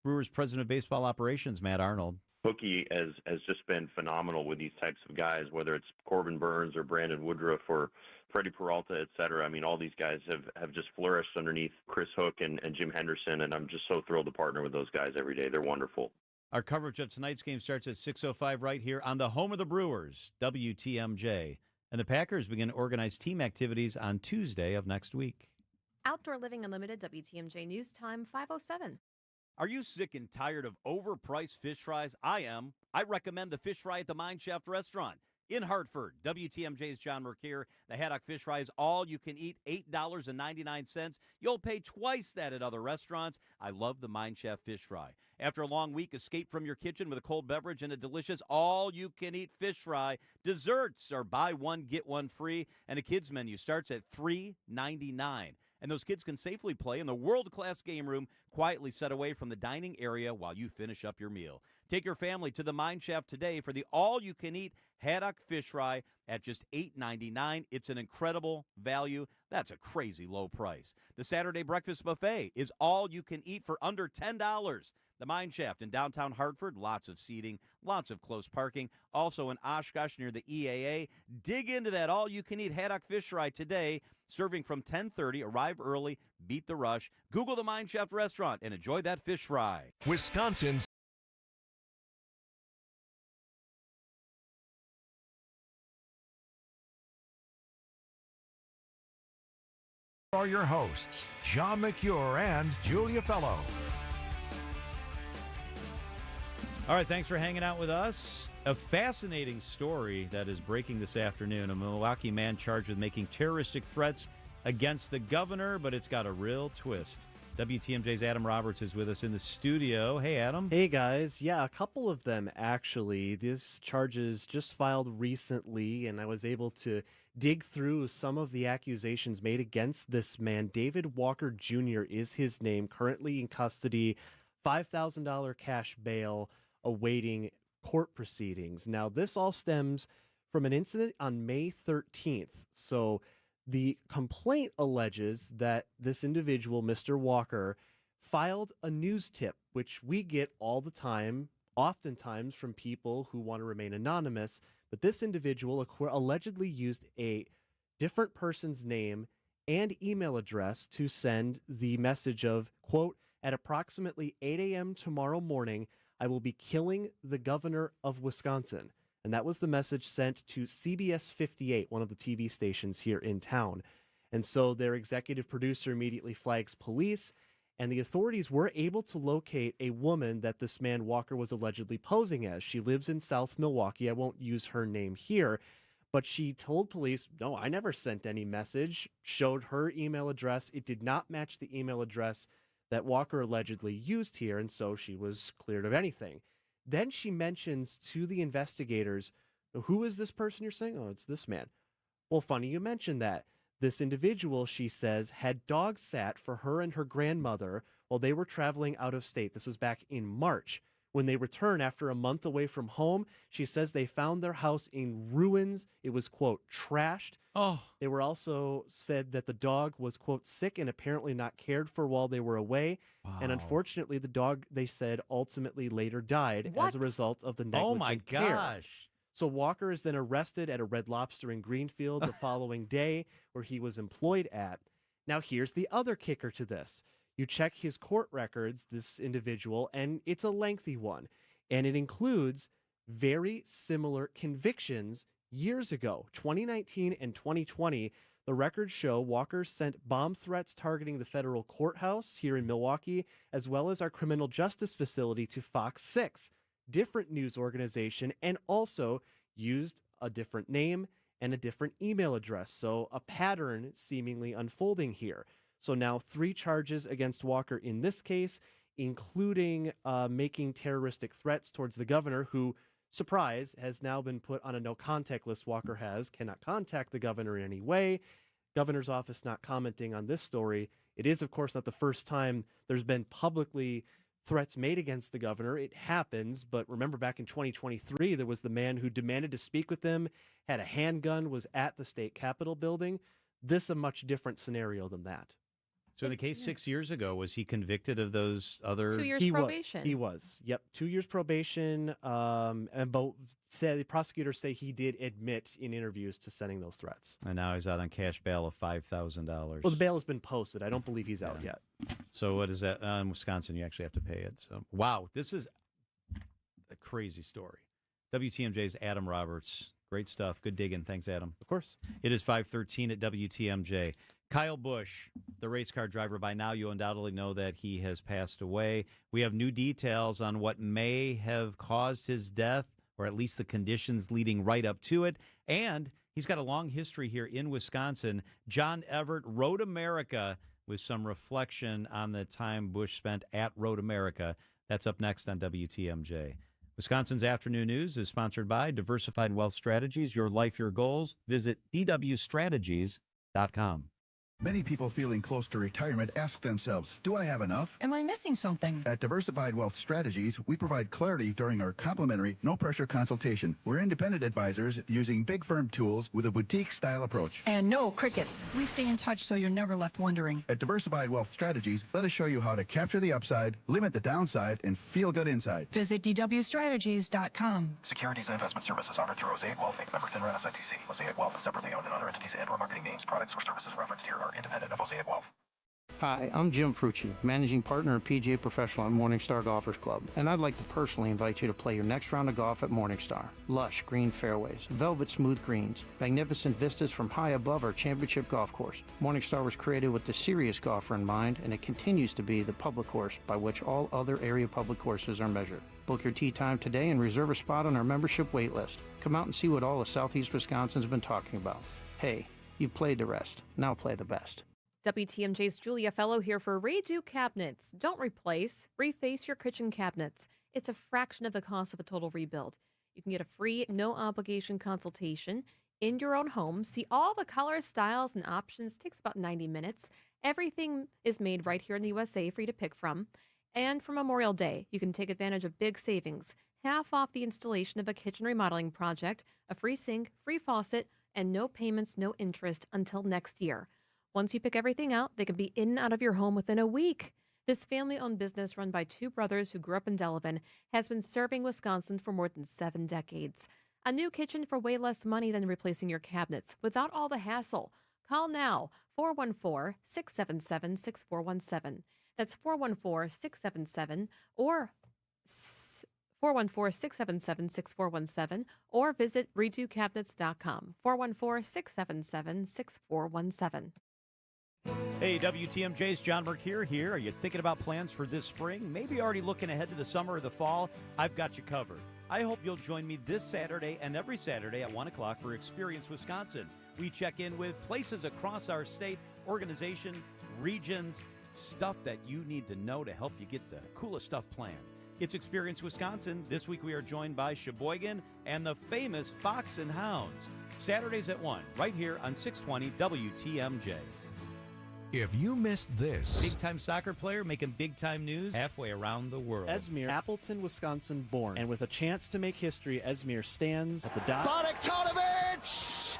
Brewers President of Baseball Operations, Matt Arnold. Hookie has just been phenomenal with these types of guys, whether it's Corbin Burns or Brandon Woodruff or Freddie Peralta, et cetera. I mean, all these guys have just flourished underneath Chris Hook and Jim Henderson, and I'm just so thrilled to partner with those guys every day. They're wonderful. Our coverage of tonight's game starts at 6:05 right here on the home of the Brewers, WTMJ. And the Packers begin organized team activities on Tuesday of next week. Outdoor Living Unlimited, WTMJ News Time, 5:07. Are you sick and tired of overpriced fish fries? I am. I recommend the fish fry at the Mine Shaft Restaurant in Hartford. WTMJ's John Mercure. The haddock fish fry is all you can eat, $8.99. You'll pay twice that at other restaurants. I love the Mine Shaft fish fry. After a long week, escape from your kitchen with a cold beverage and a delicious all-you-can-eat fish fry. Desserts are buy one, get one free, and a kids menu starts at $3.99. And those kids can safely play in the world-class game room, quietly set away from the dining area while you finish up your meal. Take your family to the Mine Shaft today for the all-you-can-eat haddock fish fry at just $8.99. It's an incredible value. That's a crazy low price. The Saturday breakfast buffet is all you can eat for under $10. The Mine Shaft in downtown Hartford, lots of seating, lots of close parking. Also in Oshkosh near the EAA. Dig into that all-you-can-eat haddock fish fry today. Serving from 10:30. Arrive early, beat the rush. Google the Mine Shaft Restaurant and enjoy that fish fry. Wisconsin's are your hosts, John McCure and Julia Fellow. All right, thanks for hanging out with us. A fascinating story that is breaking this afternoon. A Milwaukee man charged with making terroristic threats against the governor, but it's got a real twist. WTMJ's Adam Roberts is with us in the studio. Hey, Adam. Hey, guys. Yeah, a couple of them, actually. These charges just filed recently, and I was able to dig through some of the accusations made against this man. David Walker Jr. is his name, currently in custody, $5,000 cash bail, awaiting court proceedings. Now, this all stems from an incident on May 13th. So the complaint alleges that this individual, Mr. Walker, filed a news tip, which we get all the time, oftentimes from people who want to remain anonymous. But this individual allegedly used a different person's name and email address to send the message of, quote, at approximately 8 a.m. tomorrow morning, I will be killing the governor of Wisconsin. And that was the message sent to CBS 58, one of the TV stations here in town. And so their executive producer immediately flags police, and the authorities were able to locate a woman that this man Walker was allegedly posing as. She lives in South Milwaukee. I won't use her name here, but she told police, no, I never sent any message, showed her email address. It did not match the email address that Walker allegedly used here, and so she was cleared of anything. Then she mentions to the investigators, who is this person you're saying? Oh, it's this man. Well, funny you mentioned that. This individual, she says, had dogs sat for her and her grandmother while they were traveling out of state. This was back in March. When they return after a month away from home, she says they found their house in ruins. It was, quote, trashed. Oh. They were also said that the dog was, quote, sick and apparently not cared for while they were away. Wow. And unfortunately, the dog, they said, ultimately later died as a result of the negligent Oh, my care. gosh. So Walker is then arrested at a Red Lobster in Greenfield the following day, where he was employed at. Now, here's the other kicker to this. You check his court records, this individual, and it's a lengthy one. And it includes very similar convictions years ago, 2019 and 2020. The records show Walker sent bomb threats targeting the federal courthouse here in Milwaukee, as well as our criminal justice facility, to Fox 6, different news organization, and also used a different name and a different email address. So a pattern seemingly unfolding here. So now 3 charges against Walker in this case, including making terroristic threats towards the governor, who, surprise, has now been put on a no-contact list. Walker cannot contact the governor in any way. Governor's office not commenting on this story It is, of course, not the first time there's been publicly threats made against the governor. It happens, but remember back in 2023, there was the man who demanded to speak with him, had a handgun, was at the state capitol building. This is a much different scenario than that. So in the case 6 years ago, was he convicted of those other... 2 years probation. He was. Yep. 2 years probation. And both the prosecutors say he did admit in interviews to sending those threats. And now he's out on cash bail of $5,000. Well, the bail has been posted. I don't believe he's out yet. So what is that? In Wisconsin, you actually have to pay it. So wow, this is a crazy story. WTMJ's Adam Roberts. Great stuff. Good digging. Thanks, Adam. Of course. It is 5:13 at WTMJ. Kyle Busch, the race car driver, by now you undoubtedly know that he has passed away. We have new details on what may have caused his death, or at least the conditions leading right up to it. And he's got a long history here in Wisconsin. John Everett, Road America, with some reflection on the time Busch spent at Road America. That's up next on WTMJ. Wisconsin's Afternoon News is sponsored by Diversified Wealth Strategies. Your life, your goals. Visit dwstrategies.com. Many people feeling close to retirement ask themselves, do I have enough? Am I missing something? At Diversified Wealth Strategies, we provide clarity during our complimentary, no-pressure consultation. We're independent advisors using big firm tools with a boutique-style approach. And no crickets. We stay in touch so you're never left wondering. At Diversified Wealth Strategies, let us show you how to capture the upside, limit the downside, and feel good inside. Visit dwstrategies.com. Securities and investment services offered through Mosaic Wealth Inc. Member FINRA SIPC. Mosaic Wealth is separately owned and other entities and/or marketing names. Products or services referenced here are independent of Mosaic Wealth. Hi, I'm Jim Frucci, Managing Partner of PGA Professional at Morningstar Golfers Club, and I'd like to personally invite you to play your next round of golf at Morningstar. Lush green fairways, velvet smooth greens, magnificent vistas from high above our championship golf course. Morningstar was created with the serious golfer in mind, and it continues to be the public course by which all other area public courses are measured. Book your tee time today and reserve a spot on our membership wait list. Come out and see what all of Southeast Wisconsin's been talking about. Hey, you've played the rest. Now play the best. WTMJ's Julia Fellow here for Redo Cabinets. Don't replace, reface your kitchen cabinets. It's a fraction of the cost of a total rebuild. You can get a free, no-obligation consultation in your own home. See all the colors, styles, and options. It takes about 90 minutes. Everything is made right here in the USA for you to pick from. And for Memorial Day, you can take advantage of big savings. Half off the installation of a kitchen remodeling project, a free sink, free faucet, and no payments, no interest until next year. Once you pick everything out, they can be in and out of your home within a week. This family-owned business run by two brothers who grew up in Delavan has been serving Wisconsin for more than 7 decades. A new kitchen for way less money than replacing your cabinets without all the hassle. Call now, 414-677-6417. That's 414-677 or 414-677-6417 or visit redocabinets.com. 414-677-6417. Hey, WTMJ's John Mercure here. Are you thinking about plans for this spring? Maybe already looking ahead to the summer or the fall? I've got you covered. I hope you'll join me this Saturday and every Saturday at 1 o'clock for Experience Wisconsin. We check in with places across our state, organization, regions, stuff that you need to know to help you get the coolest stuff planned. It's Experience Wisconsin. This week we are joined by Sheboygan and the famous Fox and Hounds. Saturdays at 1, right here on 620 WTMJ. If you missed this, big-time soccer player making big-time news halfway around the world. Esmir, Appleton, Wisconsin born. And with a chance to make history, Esmir stands at the dot. Bogdanovic scores!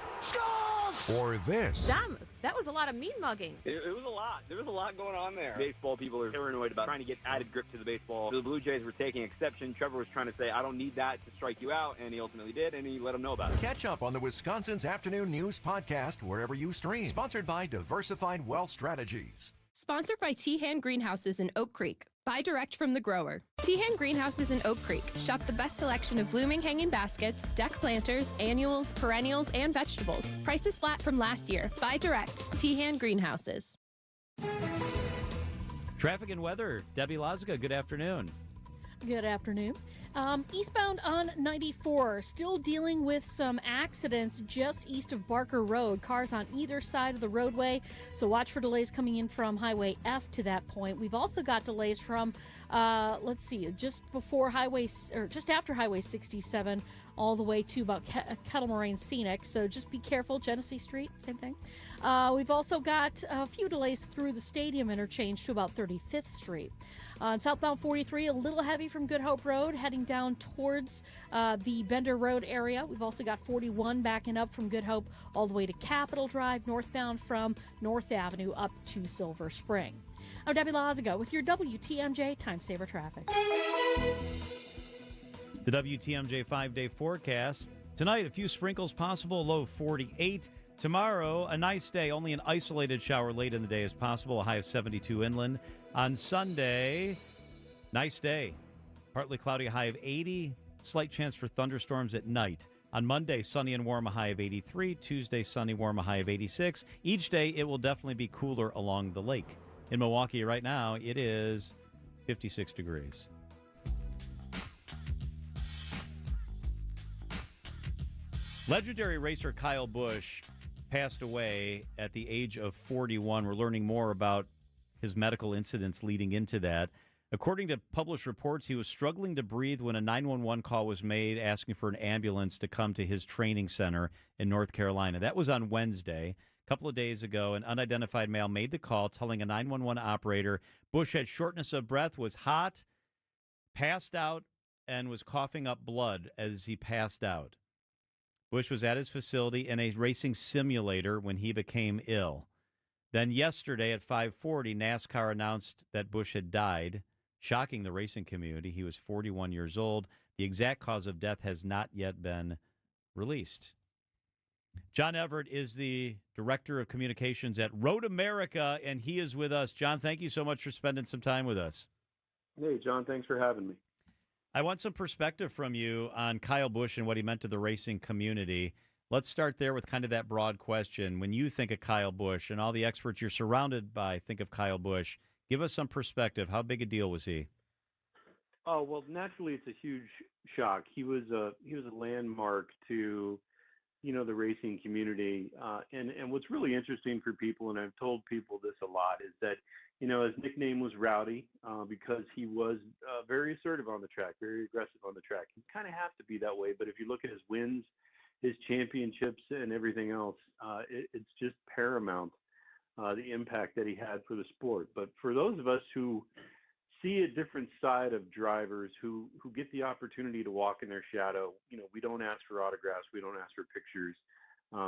Or this. Damn, that was a lot of mean mugging. It was a lot. There was a lot going on there. Baseball people are paranoid about trying to get added grip to the baseball. So the Blue Jays were taking exception. Trevor was trying to say, I don't need that to strike you out, and he ultimately did, and he let them know about it. Catch up on the Wisconsin's Afternoon News podcast wherever you stream. Sponsored by Diversified Wealth Strategies. Sponsored by Tehan Greenhouses in Oak Creek. Buy direct from the grower. Tehan Greenhouses in Oak Creek. Shop the best selection of blooming hanging baskets, deck planters, annuals, perennials, and vegetables. Prices flat from last year. Buy direct. Tehan Greenhouses. Traffic and weather. Debbie Lazica, good afternoon. Good afternoon. Eastbound on 94, still dealing with some accidents just east of Barker Road. Cars on either side of the roadway, so watch for delays coming in from Highway F to that point. We've also got delays from, just after Highway 67 all the way to about Kettle Moraine Scenic. So just be careful. Genesee Street, same thing. We've also got a few delays through the stadium interchange to about 35th Street. On southbound 43, a little heavy from Good Hope Road, heading down towards the Bender Road area. We've also got 41 backing up from Good Hope all the way to Capitol Drive, northbound from North Avenue up to Silver Spring. I'm Debbie Lazaga with your WTMJ Time Saver Traffic. The WTMJ 5-day forecast. Tonight, a few sprinkles possible, low 48. Tomorrow, a nice day. Only an isolated shower late in the day is possible, a high of 72 inland. On Sunday, nice day. Partly cloudy, a high of 80. Slight chance for thunderstorms at night. On Monday, sunny and warm, a high of 83. Tuesday, sunny, warm, a high of 86. Each day, it will definitely be cooler along the lake. In Milwaukee right now, it is 56 degrees. Legendary racer Kyle Busch passed away at the age of 41. We're learning more about his medical incidents leading into that. According to published reports, he was struggling to breathe when a 911 call was made asking for an ambulance to come to his training center in North Carolina. That was on Wednesday. A couple of days ago, an unidentified male made the call telling a 911 operator Busch had shortness of breath, was hot, passed out, and was coughing up blood as he passed out. Busch was at his facility in a racing simulator when he became ill. Then yesterday at 5:40, NASCAR announced that Busch had died, shocking the racing community. He was 41 years old. The exact cause of death has not yet been released. John Everett is the Director of Communications at Road America, and he is with us. John, thank you so much for spending some time with us. Hey, John, thanks for having me. I want some perspective from you on Kyle Busch and what he meant to the racing community. Let's start there with kind of that broad question. When you think of Kyle Busch and all the experts you're surrounded by think of Kyle Busch, give us some perspective. How big a deal was he? Oh, well, naturally, it's a huge shock. He was a landmark to the racing community. And what's really interesting for people, and I've told people this a lot, is that, his nickname was Rowdy because he was very assertive on the track, very aggressive on the track. You kind of have to be that way. But if you look at his wins, his championships, and everything else, it's just paramount, the impact that he had for the sport. But for those of us who see a different side of drivers who get the opportunity to walk in their shadow, we don't ask for autographs, we don't ask for pictures.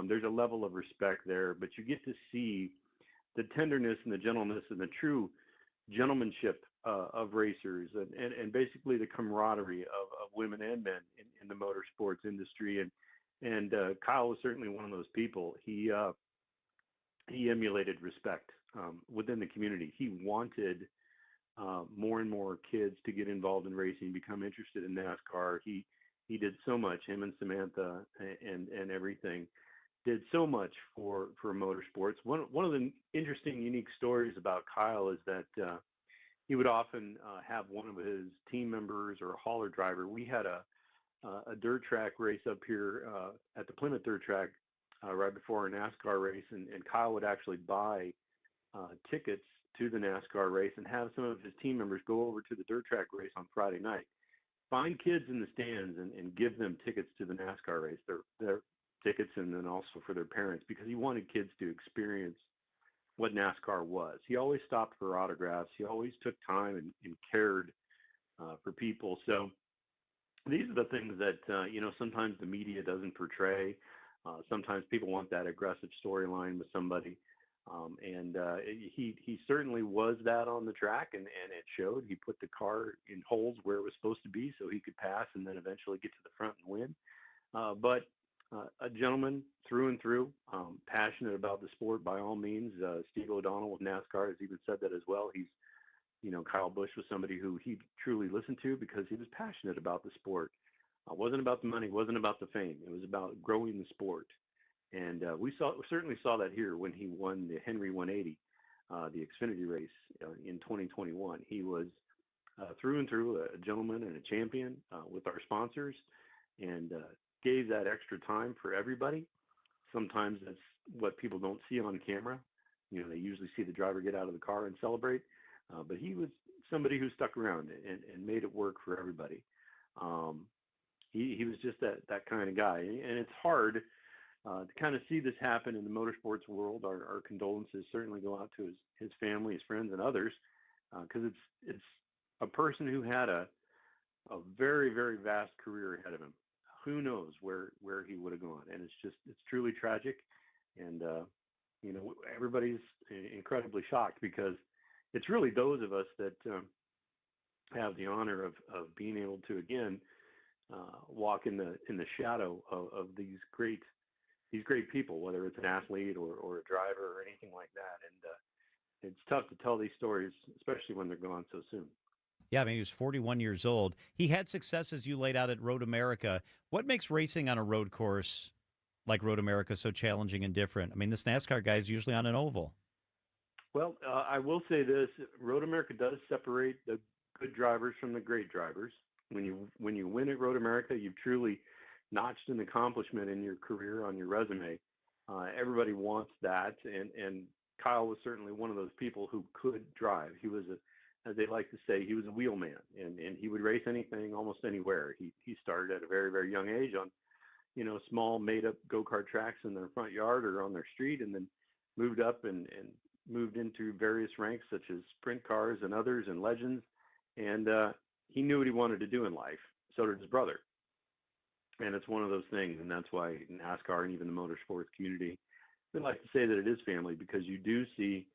There's a level of respect there, but you get to see the tenderness and the gentleness and the true gentlemanship of racers and basically the camaraderie of women and men in the motorsports industry. And Kyle was certainly one of those people. He emulated respect within the community. He wanted more and more kids to get involved in racing, become interested in NASCAR. He did so much, him and Samantha and everything, did so much for motorsports. One of the interesting, unique stories about Kyle is that he would often have one of his team members or a hauler driver. We had a dirt track race up here at the Plymouth Dirt Track right before a NASCAR race, and Kyle would actually buy tickets to the NASCAR race and have some of his team members go over to the dirt track race on Friday night, find kids in the stands and give them tickets to the NASCAR race, their tickets, and then also for their parents, because he wanted kids to experience what NASCAR was. He always stopped for autographs. He always took time and cared for people. So these are the things that, sometimes the media doesn't portray. Sometimes people want that aggressive storyline with somebody. He certainly was that on the track, and it showed. He put the car in holes where it was supposed to be so he could pass and then eventually get to the front and win. But a gentleman through and through, passionate about the sport by all means. Steve O'Donnell with NASCAR has even said that as well. Kyle Busch was somebody who he truly listened to because he was passionate about the sport. It wasn't about the money, wasn't about the fame. It was about growing the sport. And we certainly saw that here when he won the Henry 180, the Xfinity race in 2021. He was through and through a gentleman and a champion with our sponsors, and gave that extra time for everybody. Sometimes that's what people don't see on camera. They usually see the driver get out of the car and celebrate, but he was somebody who stuck around and made it work for everybody. he was just that kind of guy. And it's hard to kind of see this happen in the motorsports world. Our condolences certainly go out to his family, his friends, and others, because it's a person who had a very, very vast career ahead of him. Who knows where he would have gone? And it's truly tragic. And, everybody's incredibly shocked, because it's really those of us that have the honor of being able to, again, walk in the shadow of these great people, whether it's an athlete or a driver or anything like that. And it's tough to tell these stories, especially when they're gone so soon. Yeah, I mean, he was 41 years old. He had success, as you laid out, at Road America. What makes racing on a road course like Road America so challenging and different? I mean, this NASCAR guy is usually on an oval. Well, I will say this: Road America does separate the good drivers from the great drivers. When you win at Road America, you've truly notched an accomplishment in your career on your resume. Everybody wants that, and Kyle was certainly one of those people who could drive. He was as they like to say, he was a wheelman, and he would race anything, almost anywhere. He started at a very, very young age on, small made-up go-kart tracks in their front yard or on their street, and then moved up and moved into various ranks such as sprint cars and others and legends. And he knew what he wanted to do in life. So did his brother. And it's one of those things, and that's why NASCAR and even the motorsports community, they like to say that it is family, because you do see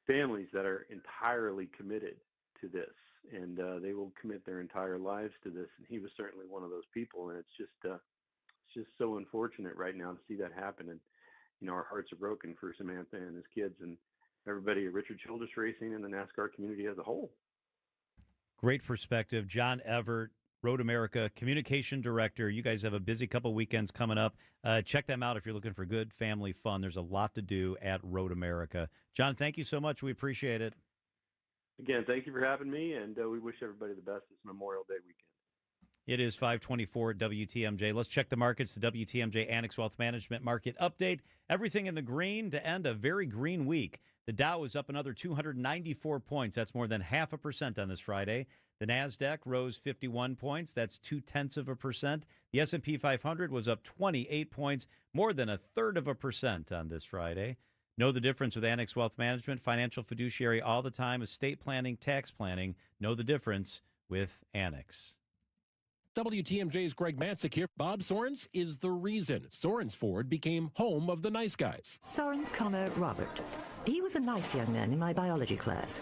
families that are entirely committed to this, and they will commit their entire lives to this. And he was certainly one of those people, and it's just so unfortunate right now to see that happen. And our hearts are broken for Samantha and his kids and everybody at Richard Childress Racing and the NASCAR community as a whole. Great perspective. John Everett, Road America Communication Director. You guys have a busy couple weekends coming up. Check them out if you're looking for good family fun. There's a lot to do at Road America. John, thank you so much. We appreciate it. Again, thank you for having me, and we wish everybody the best this Memorial Day weekend. It is 524 WTMJ. Let's check the markets. The WTMJ Annex Wealth Management Market Update. Everything in the green to end a very green week. The Dow is up another 294 points. That's more than 0.5% on this Friday. The NASDAQ rose 51 points. That's 0.2%. The S&P 500 was up 28 points, more than 1/3% on this Friday. Know the difference with Annex Wealth Management, financial fiduciary all the time, estate planning, tax planning. Know the difference with Annex. WTMJ's Greg Matzik here. Bob Sorens is the reason Sorens Ford became home of the nice guys. Sorens, Robert. He was a nice young man in my biology class.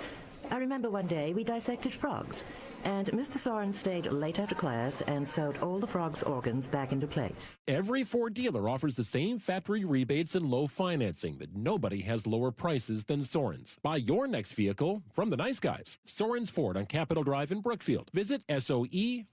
I remember one day we dissected frogs, and Mr. Sorens stayed late after class and sewed all the frogs' organs back into place. Every Ford dealer offers the same factory rebates and low financing, but nobody has lower prices than Sorens. Buy your next vehicle from the nice guys. Sorens Ford on Capitol Drive in Brookfield. Visit SOERENS.com.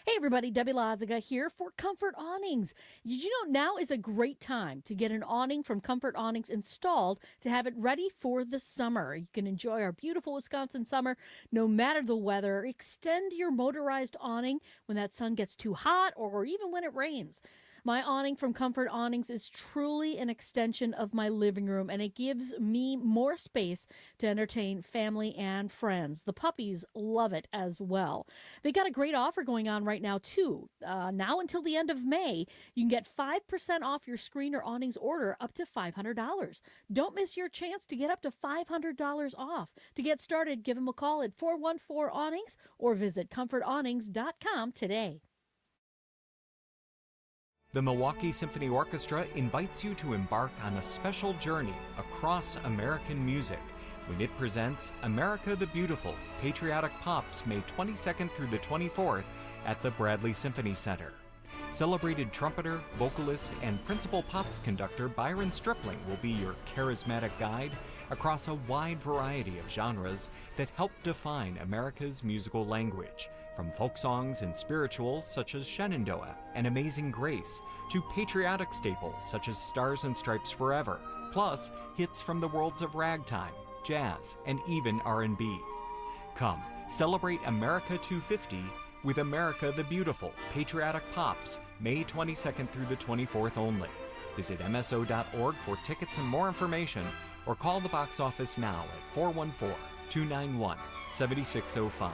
Hey everybody, Debbie Lazaga here for Comfort Awnings. Did you know now is a great time to get an awning from Comfort Awnings installed to have it ready for the summer? You can enjoy our beautiful Wisconsin summer no matter the weather. Extend your motorized awning when that sun gets too hot or even when it rains. My awning from Comfort Awnings is truly an extension of my living room, and it gives me more space to entertain family and friends. The puppies love it as well. They got a great offer going on right now, too. Now until the end of May, you can get 5% off your screen or awnings order up to $500. Don't miss your chance to get up to $500 off. To get started, give them a call at 414-AWNINGS or visit comfortawnings.com today. The Milwaukee Symphony Orchestra invites you to embark on a special journey across American music when it presents America the Beautiful, Patriotic Pops, May 22nd through the 24th at the Bradley Symphony Center. Celebrated trumpeter, vocalist, and principal pops conductor Byron Stripling will be your charismatic guide across a wide variety of genres that help define America's musical language. From folk songs and spirituals such as Shenandoah and Amazing Grace to patriotic staples such as Stars and Stripes Forever, plus hits from the worlds of ragtime, jazz, and even R&B. Come, celebrate America 250 with America the Beautiful, Patriotic Pops, May 22nd through the 24th only. Visit MSO.org for tickets and more information, or call the box office now at 414-291-7605.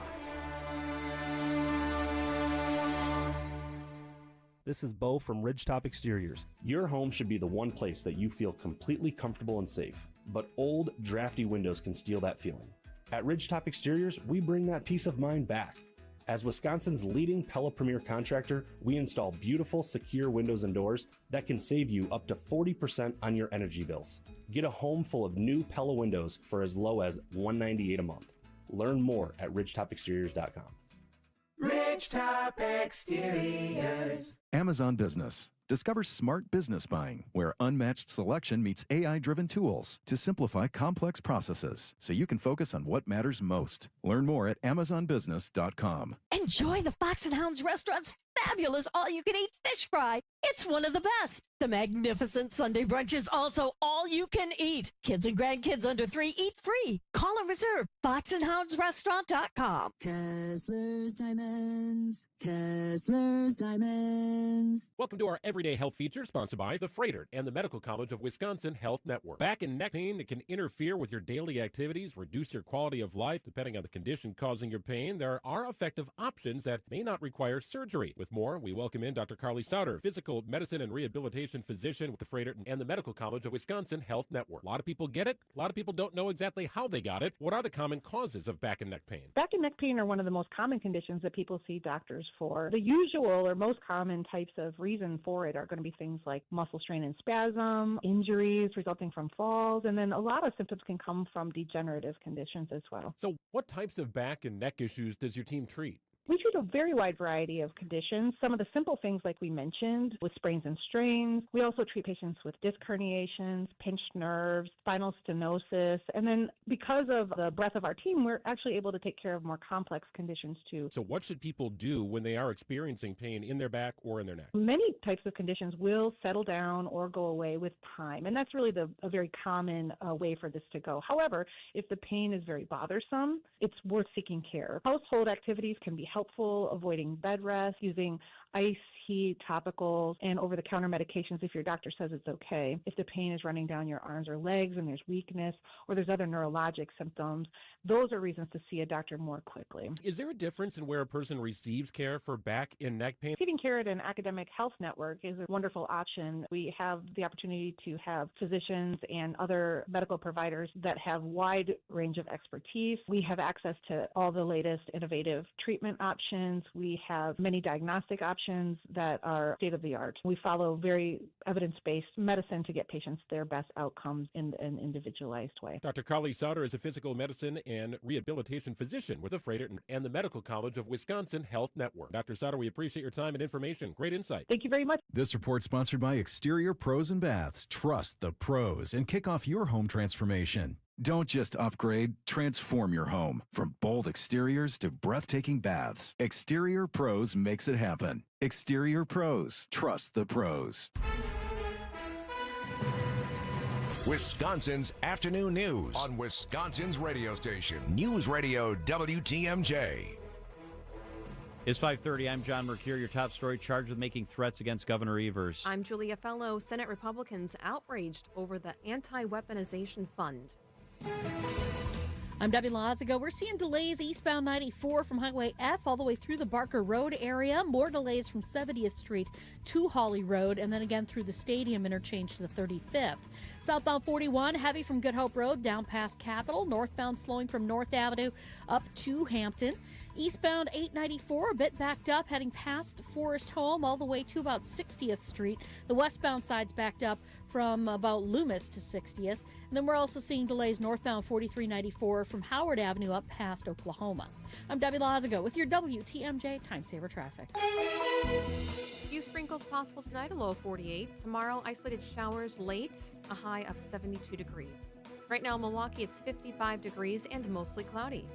This is Bo from Ridgetop Exteriors. Your home should be the one place that you feel completely comfortable and safe, but old, drafty windows can steal that feeling. At Ridgetop Exteriors, we bring that peace of mind back. As Wisconsin's leading Pella Premier contractor, we install beautiful, secure windows and doors that can save you up to 40% on your energy bills. Get a home full of new Pella windows for as low as $198 a month. Learn more at ridgetopexteriors.com. Ridgetop Exteriors. Amazon Business. Discover smart business buying, where unmatched selection meets AI-driven tools to simplify complex processes so you can focus on what matters most. Learn more at amazonbusiness.com. Enjoy the Fox and Hounds restaurant's fabulous all-you-can-eat fish fry. It's one of the best. The magnificent Sunday brunch is also all-you-can-eat. Kids and grandkids under 3 eat free. Call and reserve foxandhoundsrestaurant.com. Kessler's Diamonds. Kessler's Diamonds. Welcome to our Everyday Health feature, sponsored by the Freighter and the Medical College of Wisconsin Health Network. Back and neck pain that can interfere with your daily activities, reduce your quality of life, depending on the condition causing your pain. There are effective options that may not require surgery. With more, we welcome in Dr. Carly Sauter, physical medicine and rehabilitation physician with the Freighter and the Medical College of Wisconsin Health Network. A lot of people get it. A lot of people don't know exactly how they got it. What are the common causes of back and neck pain? Back and neck pain are one of the most common conditions that people see doctors for. The usual or most common types of reason for it are going to be things like muscle strain and spasm, injuries resulting from falls, and then a lot of symptoms can come from degenerative conditions as well. So what types of back and neck issues does your team treat? We treat a very wide variety of conditions. Some of the simple things like we mentioned with sprains and strains. We also treat patients with disc herniations, pinched nerves, spinal stenosis. And then because of the breadth of our team, we're actually able to take care of more complex conditions too. So what should people do when they are experiencing pain in their back or in their neck? Many types of conditions will settle down or go away with time. And that's really a very common way for this to go. However, if the pain is very bothersome, it's worth seeking care. Household activities can be helpful, avoiding bed rest, using ice, heat, topicals, and over-the-counter medications if your doctor says it's okay. If the pain is running down your arms or legs and there's weakness or there's other neurologic symptoms, those are reasons to see a doctor more quickly. Is there a difference in where a person receives care for back and neck pain? Receiving care at an academic health network is a wonderful option. We have the opportunity to have physicians and other medical providers that have wide range of expertise. We have access to all the latest innovative treatment options. We have many diagnostic options that are state-of-the-art. We follow very evidence-based medicine to get patients their best outcomes in an individualized way. Dr. Carly Sauter is a physical medicine and rehabilitation physician with the Freighter and the Medical College of Wisconsin Health Network. Dr. Sauter, we appreciate your time and information. Great insight. Thank you very much. This report sponsored by Exterior Pros and Baths. Trust the pros and kick off your home transformation. Don't just upgrade, transform your home. From bold exteriors to breathtaking baths, Exterior Pros makes it happen. Exterior Pros. Trust the pros. Wisconsin's afternoon news on Wisconsin's radio station, News Radio WTMJ. It's 5:30. I'm John Mercure. Your top story: charged with making threats against Governor Evers. I'm Julia Fellow. Senate Republicans outraged over the anti-weaponization fund. I'm Debbie Lazago. We're seeing delays eastbound 94 from Highway F all the way through the Barker Road area. More delays from 70th Street to Hawley Road, and then again through the Stadium interchange to the 35th. Southbound 41, heavy from Good Hope Road down past Capitol. Northbound slowing from North Avenue up to Hampton. Eastbound 894, a bit backed up, heading past Forest Home all the way to about 60th Street. The westbound side's backed up from about Loomis to 60th. And then we're also seeing delays northbound 4394 from Howard Avenue up past Oklahoma. I'm Debbie Lazago with your WTMJ Time Saver Traffic. Few sprinkles possible tonight, a low of 48. Tomorrow, isolated showers late, a high of 72 degrees. Right now in Milwaukee, it's 55 degrees and mostly cloudy.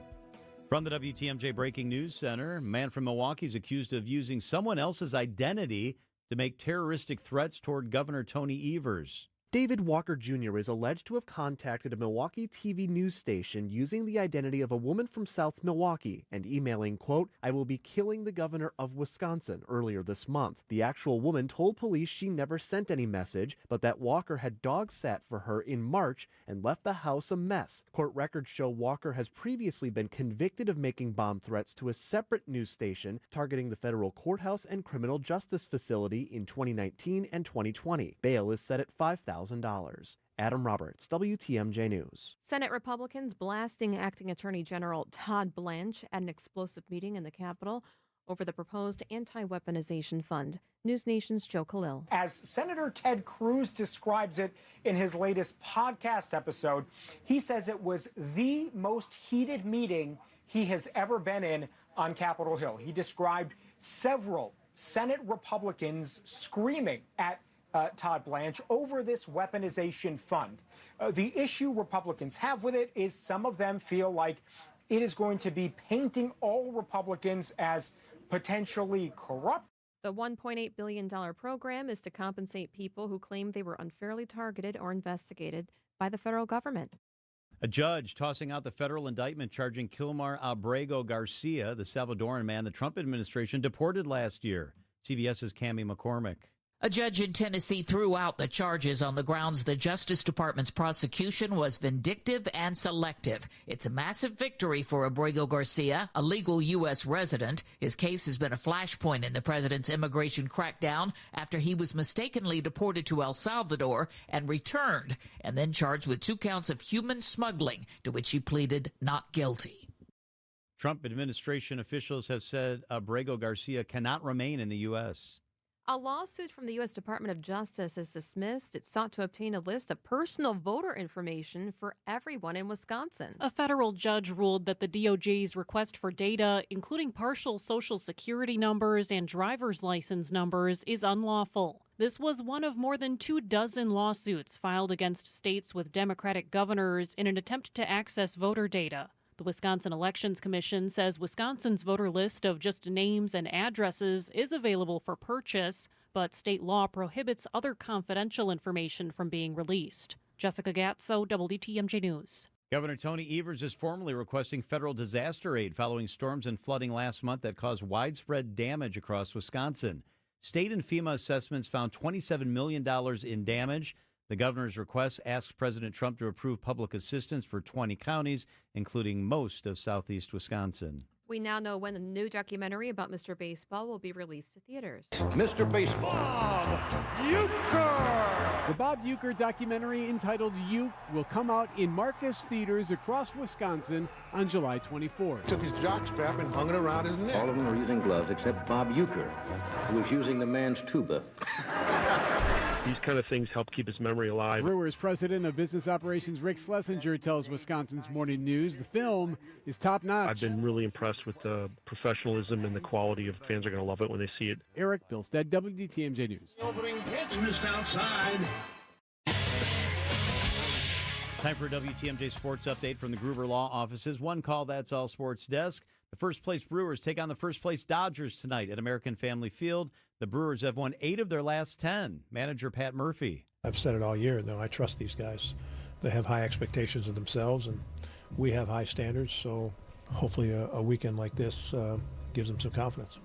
From the WTMJ Breaking News Center, a man from Milwaukee is accused of using someone else's identity to make terroristic threats toward Governor Tony Evers. David Walker Jr. is alleged to have contacted a Milwaukee TV news station using the identity of a woman from South Milwaukee and emailing, quote, "I will be killing the governor of Wisconsin," earlier this month. The actual woman told police she never sent any message, but that Walker had dog sat for her in March and left the house a mess. Court records show Walker has previously been convicted of making bomb threats to a separate news station targeting the federal courthouse and criminal justice facility in 2019 and 2020. Bail is set at $5,000. Adam Roberts, WTMJ News. Senate Republicans blasting acting Attorney General Todd Blanche at an explosive meeting in the Capitol over the proposed anti-weaponization fund. News Nation's Joe Khalil. As Senator Ted Cruz describes it in his latest podcast episode, he says it was the most heated meeting he has ever been in on Capitol Hill. He described several Senate Republicans screaming at Todd Blanche over this weaponization fund. The issue Republicans have with it is some of them feel like it is going to be painting all Republicans as potentially corrupt. The $1.8 billion program is to compensate people who claim they were unfairly targeted or investigated by the federal government. A judge tossing out the federal indictment charging Kilmar Abrego Garcia, the Salvadoran man the Trump administration deported last year. CBS's Cammie McCormick. A judge in Tennessee threw out the charges on the grounds the Justice Department's prosecution was vindictive and selective. It's a massive victory for Abrego Garcia, a legal U.S. resident. His case has been a flashpoint in the president's immigration crackdown after he was mistakenly deported to El Salvador and returned, and then charged with 2 counts of human smuggling, to which he pleaded not guilty. Trump administration officials have said Abrego Garcia cannot remain in the U.S. A lawsuit from the U.S. Department of Justice is dismissed. It sought to obtain a list of personal voter information for everyone in Wisconsin. A federal judge ruled that the DOJ's request for data, including partial Social Security numbers and driver's license numbers, is unlawful. This was one of more than 24 lawsuits filed against states with Democratic governors in an attempt to access voter data. The Wisconsin Elections Commission says Wisconsin's voter list of just names and addresses is available for purchase, but state law prohibits other confidential information from being released. Jessica Gatso, WTMJ News. Governor Tony Evers is formally requesting federal disaster aid following storms and flooding last month that caused widespread damage across Wisconsin. State and FEMA assessments found $27 million in damage. The governor's request asks President Trump to approve public assistance for 20 counties, including most of southeast Wisconsin. We now know when the new documentary about Mr. Baseball will be released to theaters. Mr. Baseball. Bob Uecker! The Bob Uecker documentary entitled Uke will come out in Marcus theaters across Wisconsin on July 24th. Took his jockstrap and hung it around his neck. All of them were using gloves except Bob Uecker, who was using the man's tuba. These kind of things help keep his memory alive. Brewers president of business operations Rick Schlesinger tells Wisconsin's Morning News the film is top-notch. I've been really impressed with the professionalism and the quality of fans are going to love it when they see it. Eric Bilstead, WTMJ News. Opening pitch missed outside. Time for a WTMJ Sports Update from the Gruber Law Offices. One call, that's all sports desk. The first-place Brewers take on the first-place Dodgers tonight at American Family Field. The Brewers have won 8 of their last 10. Manager Pat Murphy. I've said it all year, though. I trust these guys. They have high expectations of themselves, and we have high standards, so hopefully a weekend like this gives them some confidence.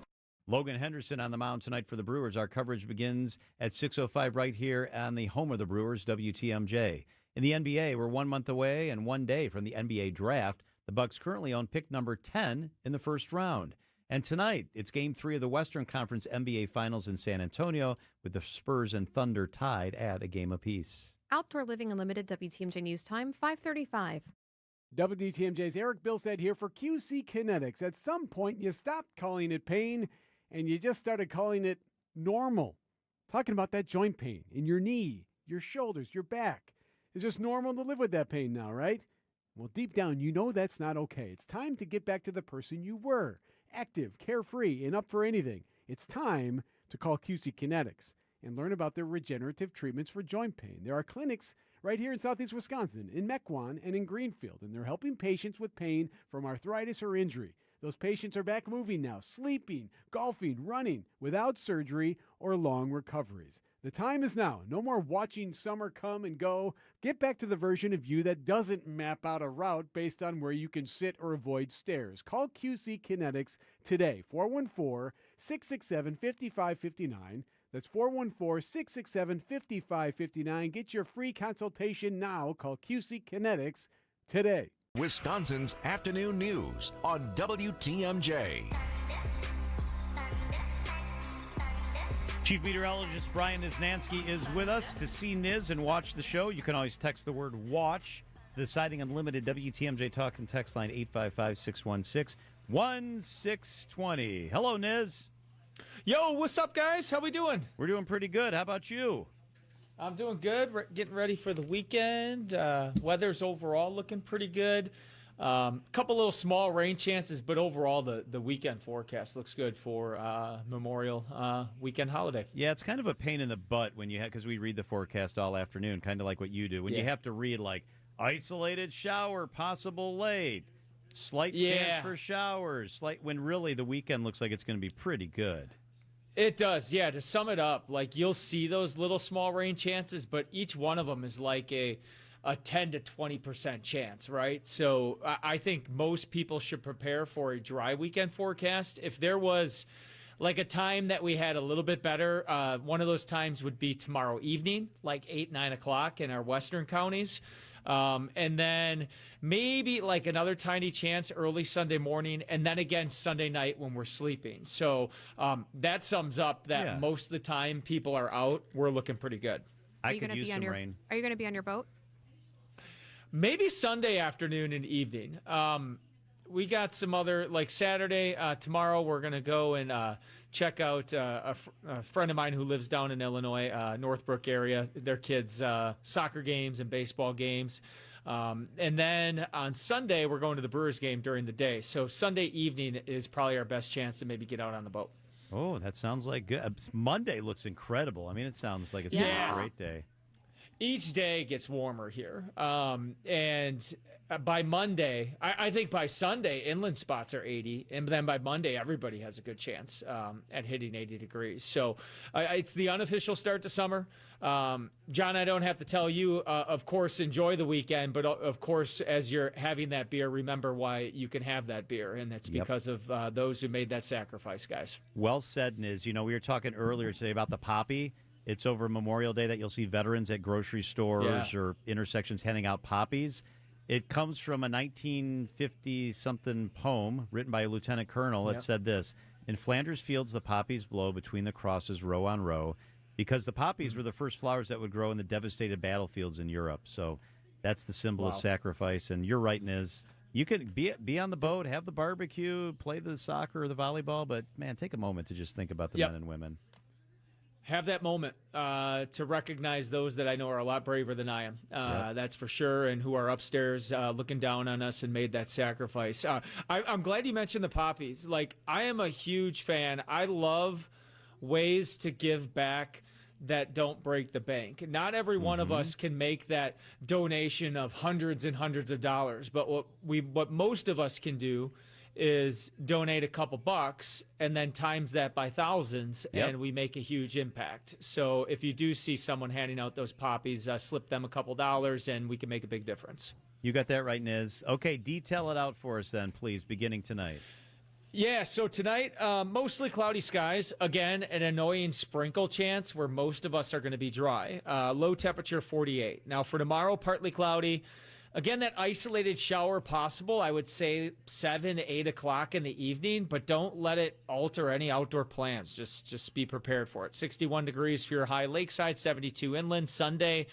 Logan Henderson on the mound tonight for the Brewers. Our coverage begins at 6:05 right here on the home of the Brewers, WTMJ. In the NBA, we're 1 month away and 1 day from the NBA draft. The Bucks currently own pick number 10 in the first round. And tonight, it's Game 3 of the Western Conference NBA Finals in San Antonio, with the Spurs and Thunder tied at a game apiece. Outdoor Living Unlimited, WTMJ News Time, 5:35. WTMJ's Eric Bilstead here for QC Kinetics. At some point, you stopped calling it pain, and you just started calling it normal. Talking about that joint pain in your knee, your shoulders, your back. It's just normal to live with that pain now, right? Well, deep down, you know that's not okay. It's time to get back to the person you were. Active, carefree, and up for anything. It's time to call QC Kinetics and learn about their regenerative treatments for joint pain. There are clinics right here in southeast Wisconsin, in Mequon and in Greenfield, and they're helping patients with pain from arthritis or injury. Those patients are back moving now, sleeping, golfing, running, without surgery or long recoveries. The time is now. No more watching summer come and go. Get back to the version of you that doesn't map out a route based on where you can sit or avoid stairs. Call QC Kinetics today, 414-667-5559. That's 414-667-5559. Get your free consultation now. Call QC Kinetics today. Wisconsin's afternoon news on WTMJ. Chief Meteorologist Brian Niznansky is with us. To see Niz and watch the show, you can always text the word WATCH. The Siding Unlimited WTMJ talk and text line 855-616-1620. Hello, Niz. Yo, what's up, guys? How we doing? We're doing pretty good. How about you? I'm doing good. We're getting ready for the weekend. Weather's overall looking pretty good. Couple little small rain chances, but overall the weekend forecast looks good for Memorial weekend holiday. Yeah, it's kind of a pain in the butt when you have, because we read the forecast all afternoon, kind of like what you do. When you have to read like isolated shower, possible late, slight chance for showers, when really the weekend looks like it's going to be pretty good. It does, yeah. To sum it up, like you'll see those little small rain chances, but each one of them is like a 10 to 20% chance, right? So I think most people should prepare for a dry weekend forecast. If there was like a time that we had a little bit better, one of those times would be tomorrow evening, like 8, 9 o'clock in our western counties. And then maybe like another tiny chance early Sunday morning, and then again Sunday night when we're sleeping. So that sums up that most of the time people are out. We're looking pretty good. I could use some rain. Are you going to be on your boat? Maybe Sunday afternoon and evening. We got some other, like Saturday, tomorrow we're going to go and check out a friend of mine who lives down in Illinois, Northbrook area, their kids' soccer games and baseball games. And then on Sunday, we're going to the Brewers game during the day. So Sunday evening is probably our best chance to maybe get out on the boat. Oh, that sounds like good. Monday looks incredible. I mean, it sounds like it's going to be a great day. Each day gets warmer here. And by Monday, I think by Sunday, inland spots are 80. And then by Monday, everybody has a good chance at hitting 80 degrees. So it's the unofficial start to summer. John, I don't have to tell you, of course, enjoy the weekend. But of course, as you're having that beer, remember why you can have that beer. And it's because of those who made that sacrifice, guys. Well said, Niz. You know, we were talking earlier today about the poppy. It's over Memorial Day that you'll see veterans at grocery stores or intersections handing out poppies. It comes from a 1950-something poem written by a lieutenant colonel that said this: "In Flanders fields the poppies blow between the crosses row on row," because the poppies were the first flowers that would grow in the devastated battlefields in Europe. So that's the symbol of sacrifice. And you're right, Niz. You can be on the boat, have the barbecue, play the soccer or the volleyball, but, man, take a moment to just think about the men and women. Have that moment to recognize those that I know are a lot braver than I am. That's for sure, and who are upstairs looking down on us and made that sacrifice. I'm glad you mentioned the poppies. Like, I am a huge fan. I love ways to give back that don't break the bank. Not every one of us can make that donation of hundreds and hundreds of dollars, but what most of us can do is donate a couple bucks and then times that by thousands, and we make a huge impact. So if you do see someone handing out those poppies, slip them a couple dollars and we can make a big difference. You got that right, Niz. Okay, detail it out for us then, please, beginning tonight. Yeah, so tonight, mostly cloudy skies. Again, an annoying sprinkle chance where most of us are going to be dry. Low temperature 48. Now for tomorrow, partly cloudy. Again, that isolated shower possible, I would say 7, 8 o'clock in the evening, but don't let it alter any outdoor plans. Just be prepared for it. 61 degrees for your high lakeside, 72 inland. Sunday,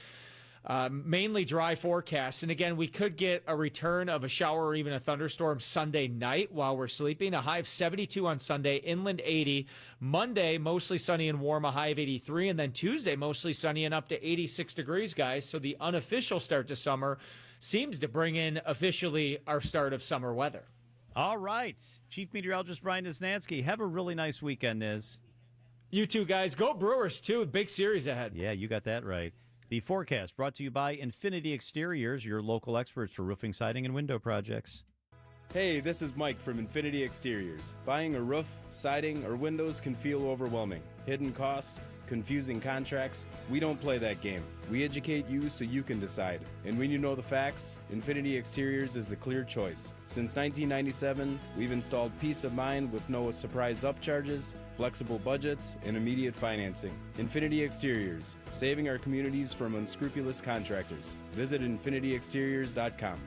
mainly dry forecast. And again, we could get a return of a shower or even a thunderstorm Sunday night while we're sleeping. A high of 72 on Sunday, inland 80. Monday, mostly sunny and warm, a high of 83. And then Tuesday, mostly sunny and up to 86 degrees, guys. So the unofficial start to summer seems to bring in officially our start of summer weather. All right. Chief Meteorologist Brian Niznansky, have a really nice weekend, Niz. You too, guys. Go Brewers, too. Big series ahead. Yeah, you got that right. The forecast brought to you by Infinity Exteriors, your local experts for roofing, siding, and window projects. Hey, this is Mike from Infinity Exteriors. Buying a roof, siding, or windows can feel overwhelming. Hidden costs, confusing contracts. We don't play that game. We educate you so you can decide. And when you know the facts, Infinity Exteriors is the clear choice. Since 1997, we've installed peace of mind with no surprise upcharges, flexible budgets, and immediate financing. Infinity Exteriors, saving our communities from unscrupulous contractors. Visit infinityexteriors.com.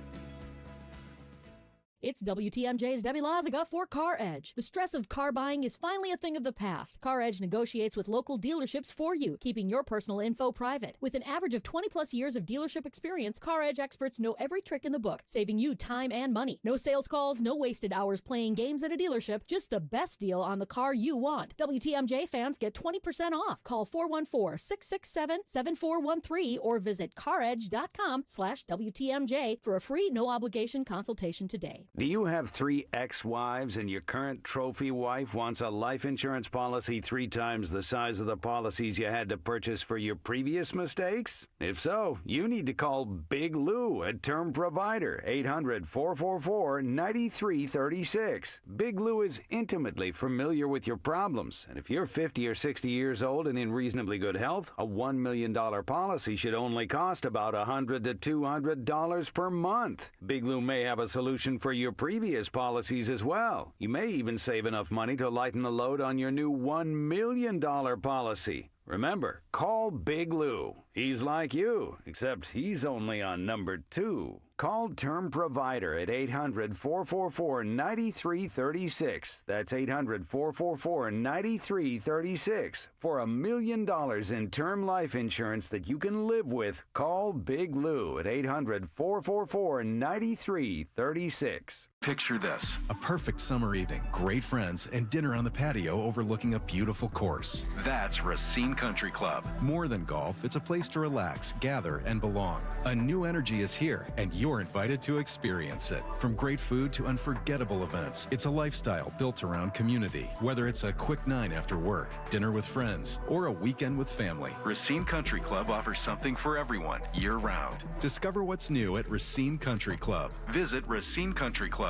It's WTMJ's Debbie Loziga for Car Edge. The stress of car buying is finally a thing of the past. Car Edge negotiates with local dealerships for you, keeping your personal info private. With an average of 20-plus years of dealership experience, Car Edge experts know every trick in the book, saving you time and money. No sales calls, no wasted hours playing games at a dealership, just the best deal on the car you want. WTMJ fans get 20% off. Call 414-667-7413 or visit caredge.com/WTMJ for a free no-obligation consultation today. Do you have 3 ex-wives and your current trophy wife wants a life insurance policy 3 times the size of the policies you had to purchase for your previous mistakes? If so, you need to call Big Lou at Term Provider, 800-444-9336. Big Lou is intimately familiar with your problems, and if you're 50 or 60 years old and in reasonably good health, a $1 million policy should only cost about $100 to $200 per month. Big Lou may have a solution for your previous policies as well. You may even save enough money to lighten the load on your new $1 million policy. Remember, call Big Lou. He's like you, except he's only on number 2. Call Term Provider at 800-444-9336. That's 800-444-9336. For $1 million in term life insurance that you can live with, call Big Lou at 800-444-9336. Picture this: a perfect summer evening, great friends, and dinner on the patio overlooking a beautiful course. That's Racine Country Club. More than golf, it's a place to relax, gather, and belong. A new energy is here, and you're invited to experience it. From great food to unforgettable events, it's a lifestyle built around community. Whether it's a quick 9 after work, dinner with friends, or a weekend with family, Racine Country Club offers something for everyone, year-round. Discover what's new at Racine Country Club. Visit racinecountryclub.com.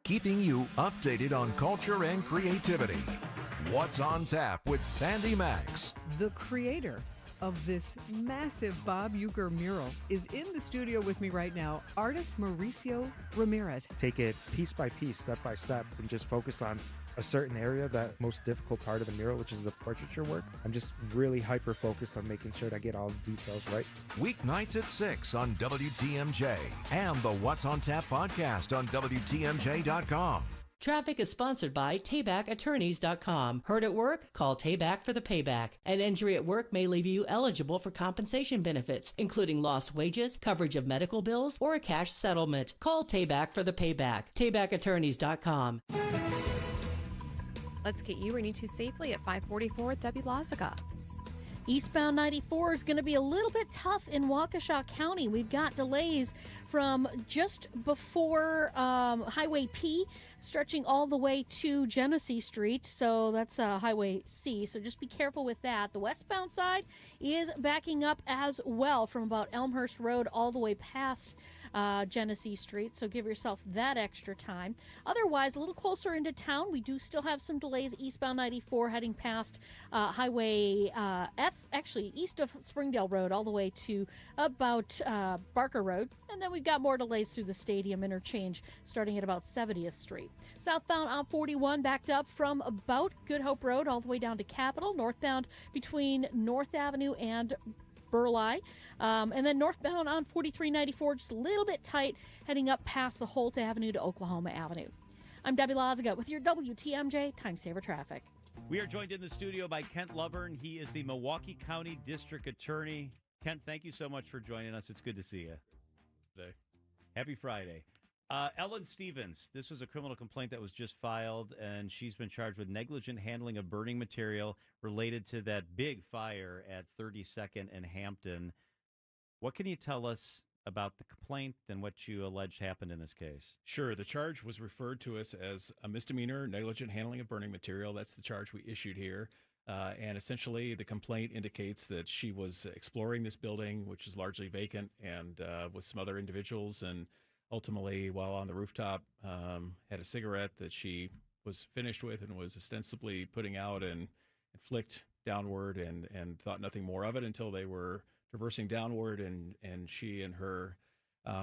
Keeping you updated on culture and creativity. What's on Tap with Sandy Max. The creator of this massive Bob Uecker mural is in the studio with me right now, artist Mauricio Ramirez. Take it piece by piece, step by step, and just focus on a certain area, that most difficult part of the mural, which is the portraiture work. I'm just really hyper-focused on making sure that I get all the details right. Weeknights at 6 on WTMJ and the What's on Tap podcast on WTMJ.com. Traffic is sponsored by TaybackAttorneys.com. Hurt at work? Call Tayback for the payback. An injury at work may leave you eligible for compensation benefits, including lost wages, coverage of medical bills, or a cash settlement. Call Tayback for the payback. TaybackAttorneys.com. Let's get you where you need to safely at 544 with Debbie Loziga. Eastbound 94 is going to be a little bit tough in Waukesha County. We've got delays from just before Highway P, stretching all the way to Genesee Street. So that's Highway C. So just be careful with that. The westbound side is backing up as well from about Elmhurst Road all the way past Genesee Street, so give yourself that extra time. Otherwise, a little closer into town, we do still have some delays eastbound 94 heading past Highway F, actually east of Springdale Road all the way to about Barker Road. And then we've got more delays through the Stadium interchange starting at about 70th Street. Southbound on 41 backed up from about Good Hope Road all the way down to Capitol. Northbound between North Avenue and Burleigh. And then northbound on 4394, just a little bit tight, heading up past the Holt Avenue to Oklahoma Avenue. I'm Debbie Loziga with your WTMJ Time Saver Traffic. We are joined in the studio by Kent Lovern. He is the Milwaukee County District Attorney. Kent, thank you so much for joining us. It's good to see you today. Happy Friday. Ellen Stevens, this was a criminal complaint that was just filed, and she's been charged with negligent handling of burning material related to that big fire at 32nd and Hampton. What can you tell us about the complaint and what you alleged happened in this case? Sure. The charge was referred to us as a misdemeanor, negligent handling of burning material. That's the charge we issued here. And essentially, the complaint indicates that she was exploring this building, which is largely vacant, and with some other individuals, and ultimately, while on the rooftop, had a cigarette that she was finished with and was ostensibly putting out and flicked downward and thought nothing more of it until they were traversing downward, and she and her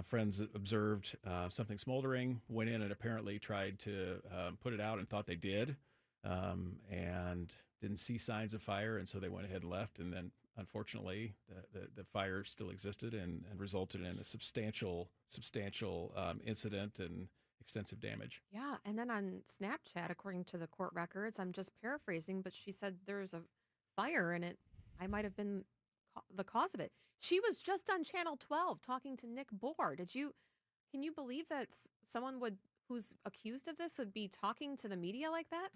friends observed something smoldering, went in and apparently tried to put it out and thought they did, and didn't see signs of fire, and so they went ahead and left. And then, unfortunately, the fire still existed and resulted in a substantial incident and extensive damage. Yeah, and then on Snapchat, according to the court records, I'm just paraphrasing, but she said there's a fire in it. I might have been the cause of it. She was just on Channel 12 talking to Nick Bohr. Can you believe that someone who's accused of this would be talking to the media like that?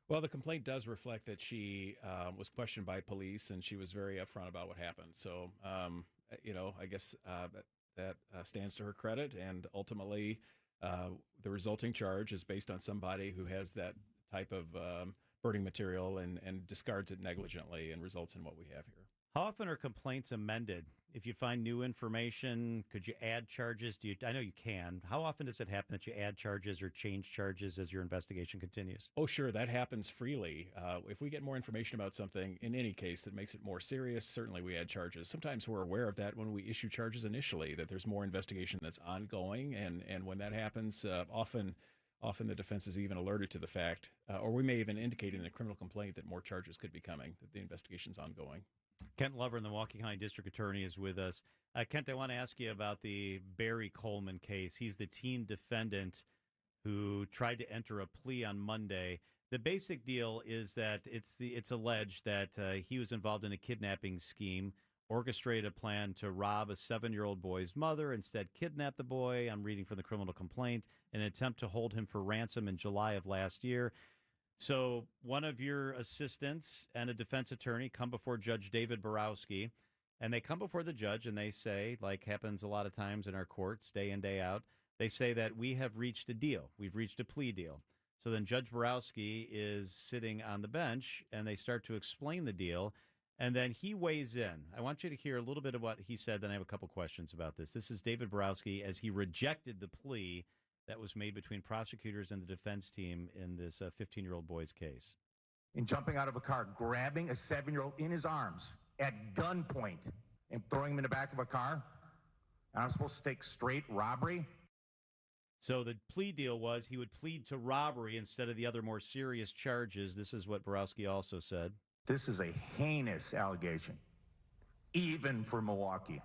Well, the complaint does reflect that she was questioned by police, and she was very upfront about what happened. So, I guess that stands to her credit, and ultimately, the resulting charge is based on somebody who has that type of burning material and discards it negligently, and results in what we have here. How often are complaints amended? If you find new information, could you add charges? I know you can. How often does it happen that you add charges or change charges as your investigation continues? Oh, sure. That happens freely. If we get more information about something, in any case, that makes it more serious, certainly we add charges. Sometimes we're aware of that when we issue charges initially, that there's more investigation that's ongoing. And when that happens, often the defense is even alerted to the fact, or we may even indicate in a criminal complaint that more charges could be coming, that the investigation's ongoing. Kent Lover, the Milwaukee County District Attorney, is with us. Kent, I want to ask you about the Barry Coleman case. He's the teen defendant who tried to enter a plea on Monday. The basic deal is that it's alleged that he was involved in a kidnapping scheme, orchestrated a plan to rob a 7-year-old boy's mother, instead kidnapped the boy. I'm reading from the criminal complaint, in an attempt to hold him for ransom in July of last year. So one of your assistants and a defense attorney come before Judge David Borowski, and they come before the judge and they say, like happens a lot of times in our courts day in, day out, they say that we have reached a deal. We've reached a plea deal. So then Judge Borowski is sitting on the bench and they start to explain the deal, and then he weighs in. I want you to hear a little bit of what he said, then I have a couple questions about this. This is David Borowski as he rejected the plea that was made between prosecutors and the defense team in this 15-year-old boy's case. In jumping out of a car, grabbing a 7-year-old in his arms at gunpoint and throwing him in the back of a car, and I'm supposed to take straight robbery? So the plea deal was he would plead to robbery instead of the other more serious charges. This is what Borowski also said. This is a heinous allegation, even for Milwaukee.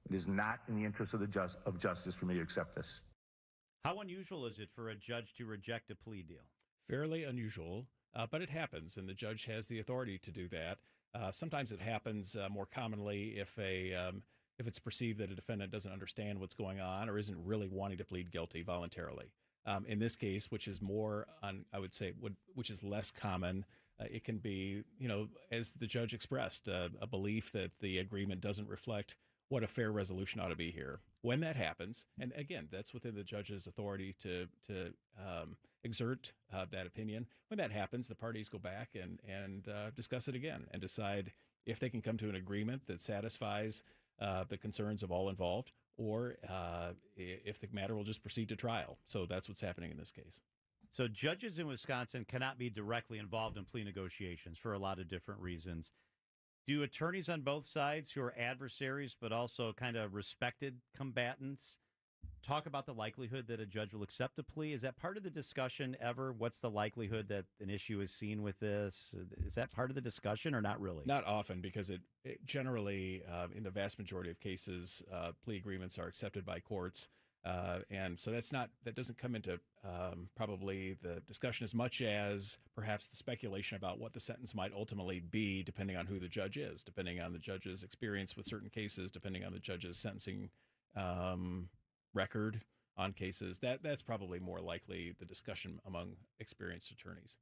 It is not in the interest of justice for me to accept this. How unusual is it for a judge to reject a plea deal? Fairly unusual, but it happens, and the judge has the authority to do that. Sometimes it happens more commonly if it's perceived that a defendant doesn't understand what's going on or isn't really wanting to plead guilty voluntarily. In this case, which is more I would say, which is less common, it can be, as the judge expressed, a belief that the agreement doesn't reflect what a fair resolution ought to be here. When that happens, and again, that's within the judge's authority to exert that opinion. When that happens, the parties go back and discuss it again and decide if they can come to an agreement that satisfies the concerns of all involved, or if the matter will just proceed to trial. So that's what's happening in this case. So judges in Wisconsin cannot be directly involved in plea negotiations for a lot of different reasons. Do attorneys on both sides who are adversaries but also kind of respected combatants talk about the likelihood that a judge will accept a plea? Is that part of the discussion ever? What's the likelihood that an issue is seen with this? Is that part of the discussion or not really? Not often, because it generally, in the vast majority of cases, plea agreements are accepted by courts. And so that doesn't come into probably the discussion as much as perhaps the speculation about what the sentence might ultimately be, depending on who the judge is, depending on the judge's experience with certain cases, depending on the judge's sentencing record on cases. That's probably more likely the discussion among experienced attorneys.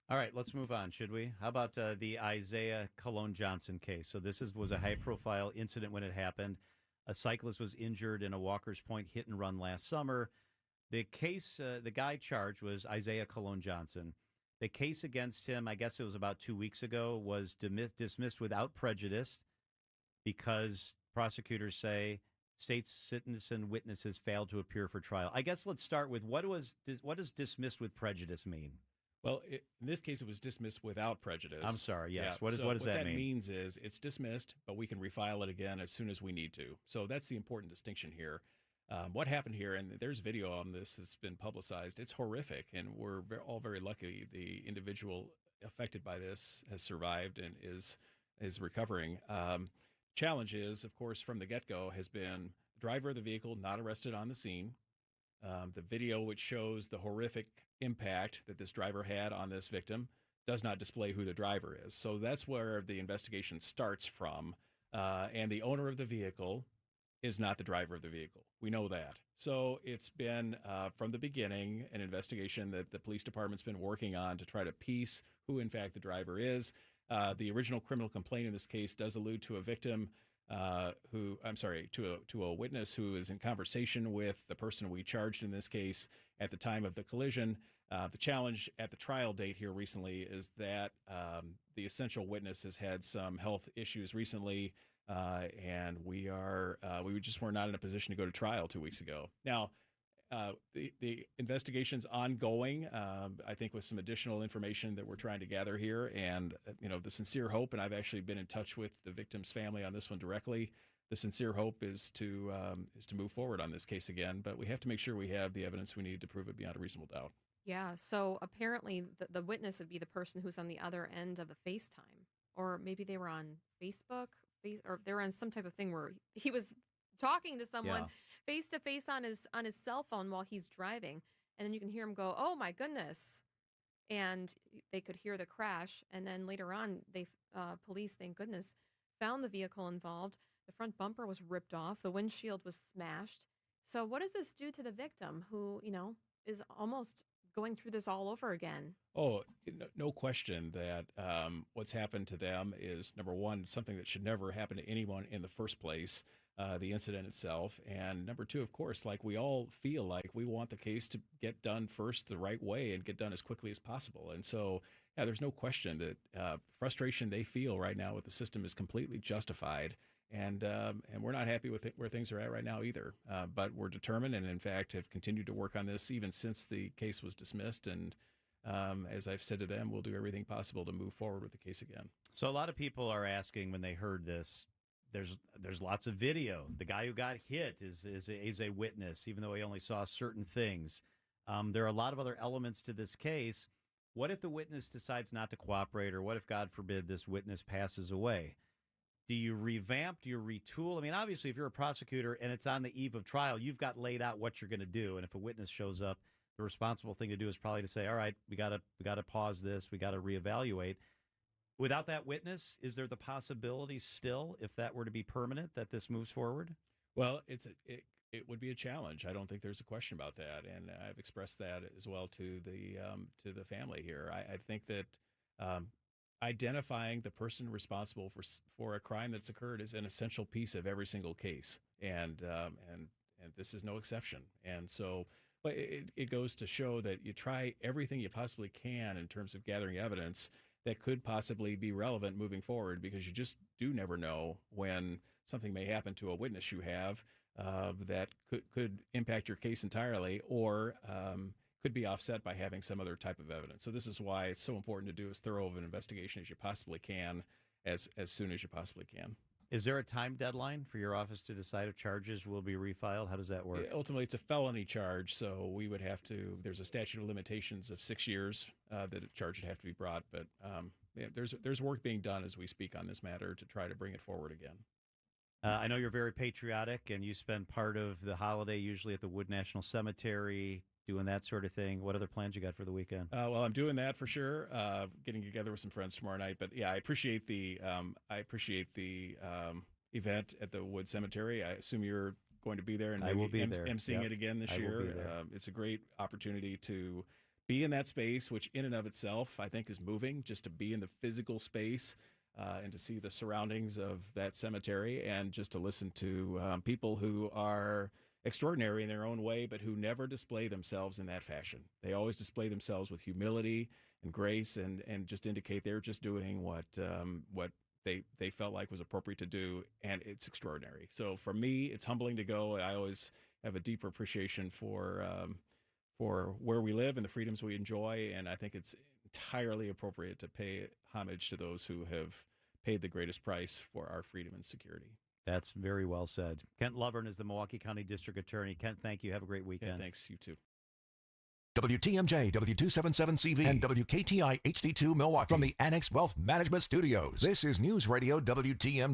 All right, let's move on, should we? How about the Isaiah Cologne Johnson case? So this was a high-profile incident when it happened. A cyclist was injured in a Walker's Point hit and run last summer. The case, the guy charged was Isaiah Cologne Johnson. The case against him, I guess it was about 2 weeks ago, was dismissed without prejudice because prosecutors say state citizen witnesses failed to appear for trial. I guess let's start with what does dismissed with prejudice mean? Well, in this case, it was dismissed without prejudice. I'm sorry. Yes. Yeah. What does that mean? What that means is it's dismissed, but we can refile it again as soon as we need to. So that's the important distinction here. What happened here, and there's video on this that's been publicized. It's horrific, and we're all very lucky the individual affected by this has survived and is recovering. Challenge is, of course, from the get-go has been the driver of the vehicle not arrested on the scene. The video, which shows the horrific impact that this driver had on this victim, does not display who the driver is. So that's where the investigation starts from. And the owner of the vehicle is not the driver of the vehicle. We know that. So it's been, from the beginning, an investigation that the police department's been working on to try to piece who, in fact, the driver is. The original criminal complaint in this case does allude to a victim to a witness who is in conversation with the person we charged in this case at the time of the collision. The challenge at the trial date here recently is that the essential witness has had some health issues recently, and we just were not in a position to go to trial 2 weeks ago. Now, the investigation's ongoing, I think, with some additional information that we're trying to gather here. And, the sincere hope, and I've actually been in touch with the victim's family on this one directly. The sincere hope is to move forward on this case again, but we have to make sure we have the evidence we need to prove it beyond a reasonable doubt. Yeah, so apparently the witness would be the person who's on the other end of the FaceTime. Or maybe they were on Facebook, or they were on some type of thing where he was talking to someone face to face on his cell phone while he's driving, and then you can hear him go, "Oh my goodness," and they could hear the crash. And then later on, police, thank goodness, found the vehicle involved. The front bumper was ripped off. The windshield was smashed. So what does this do to the victim, who is almost going through this all over again? Oh, no question that what's happened to them is, number one, something that should never happen to anyone in the first place. The incident itself. And number two, of course, like we all feel like we want the case to get done first the right way and get done as quickly as possible. And so, yeah, there's no question that frustration they feel right now with the system is completely justified. And we're not happy with where things are at right now either. But we're determined and, in fact, have continued to work on this even since the case was dismissed. And as I've said to them, we'll do everything possible to move forward with the case again. So a lot of people are asking when they heard this, there's lots of video. The guy who got hit is a witness, even though he only saw certain things. There are a lot of other elements to this case. What if the witness decides not to cooperate, or what if, God forbid, this witness passes away? Do you revamp? Do you retool? I mean, obviously, if you're a prosecutor and it's on the eve of trial, you've got laid out what you're going to do. And if a witness shows up, the responsible thing to do is probably to say, all right, we got to pause this. We got to reevaluate. Without that witness, is there the possibility still, if that were to be permanent, that this moves forward? Well, it would be a challenge. I don't think there's a question about that, and I've expressed that as well to the family here. I think that identifying the person responsible for a crime that's occurred is an essential piece of every single case, and this is no exception. And so, but it goes to show that you try everything you possibly can in terms of gathering evidence that could possibly be relevant moving forward, because you just do never know when something may happen to a witness you have that could impact your case entirely, or could be offset by having some other type of evidence. So this is why it's so important to do as thorough of an investigation as you possibly can, as soon as you possibly can. Is there a time deadline for your office to decide if charges will be refiled? How does that work? Ultimately, it's a felony charge, so we would have to, there's a statute of limitations of 6 years that a charge would have to be brought. But there's work being done as we speak on this matter to try to bring it forward again. I know you're very patriotic, and you spend part of the holiday usually at the Wood National Cemetery, doing that sort of thing. What other plans you got for the weekend? Well, I'm doing that for sure. Getting together with some friends tomorrow night. But yeah, I appreciate the event at the Wood Cemetery. I assume you're going to be there, and I will be there. emceeing it again this year. Will be there. It's a great opportunity to be in that space, which in and of itself I think is moving. Just to be in the physical space and to see the surroundings of that cemetery, and just to listen to people who are extraordinary in their own way, but who never display themselves in that fashion. They always display themselves with humility and grace, and just indicate they're just doing what they felt like was appropriate to do, and it's extraordinary. So for me, it's humbling to go. I always have a deeper appreciation for where we live and the freedoms we enjoy, and I think it's entirely appropriate to pay homage to those who have paid the greatest price for our freedom and security. That's very well said. Kent Lovern is the Milwaukee County District Attorney. Kent, thank you. Have a great weekend. Yeah, thanks. You too. WTMJ, W277CV, and WKTI HD2 Milwaukee from the Annex Wealth Management Studios. This is News Radio WTMJ.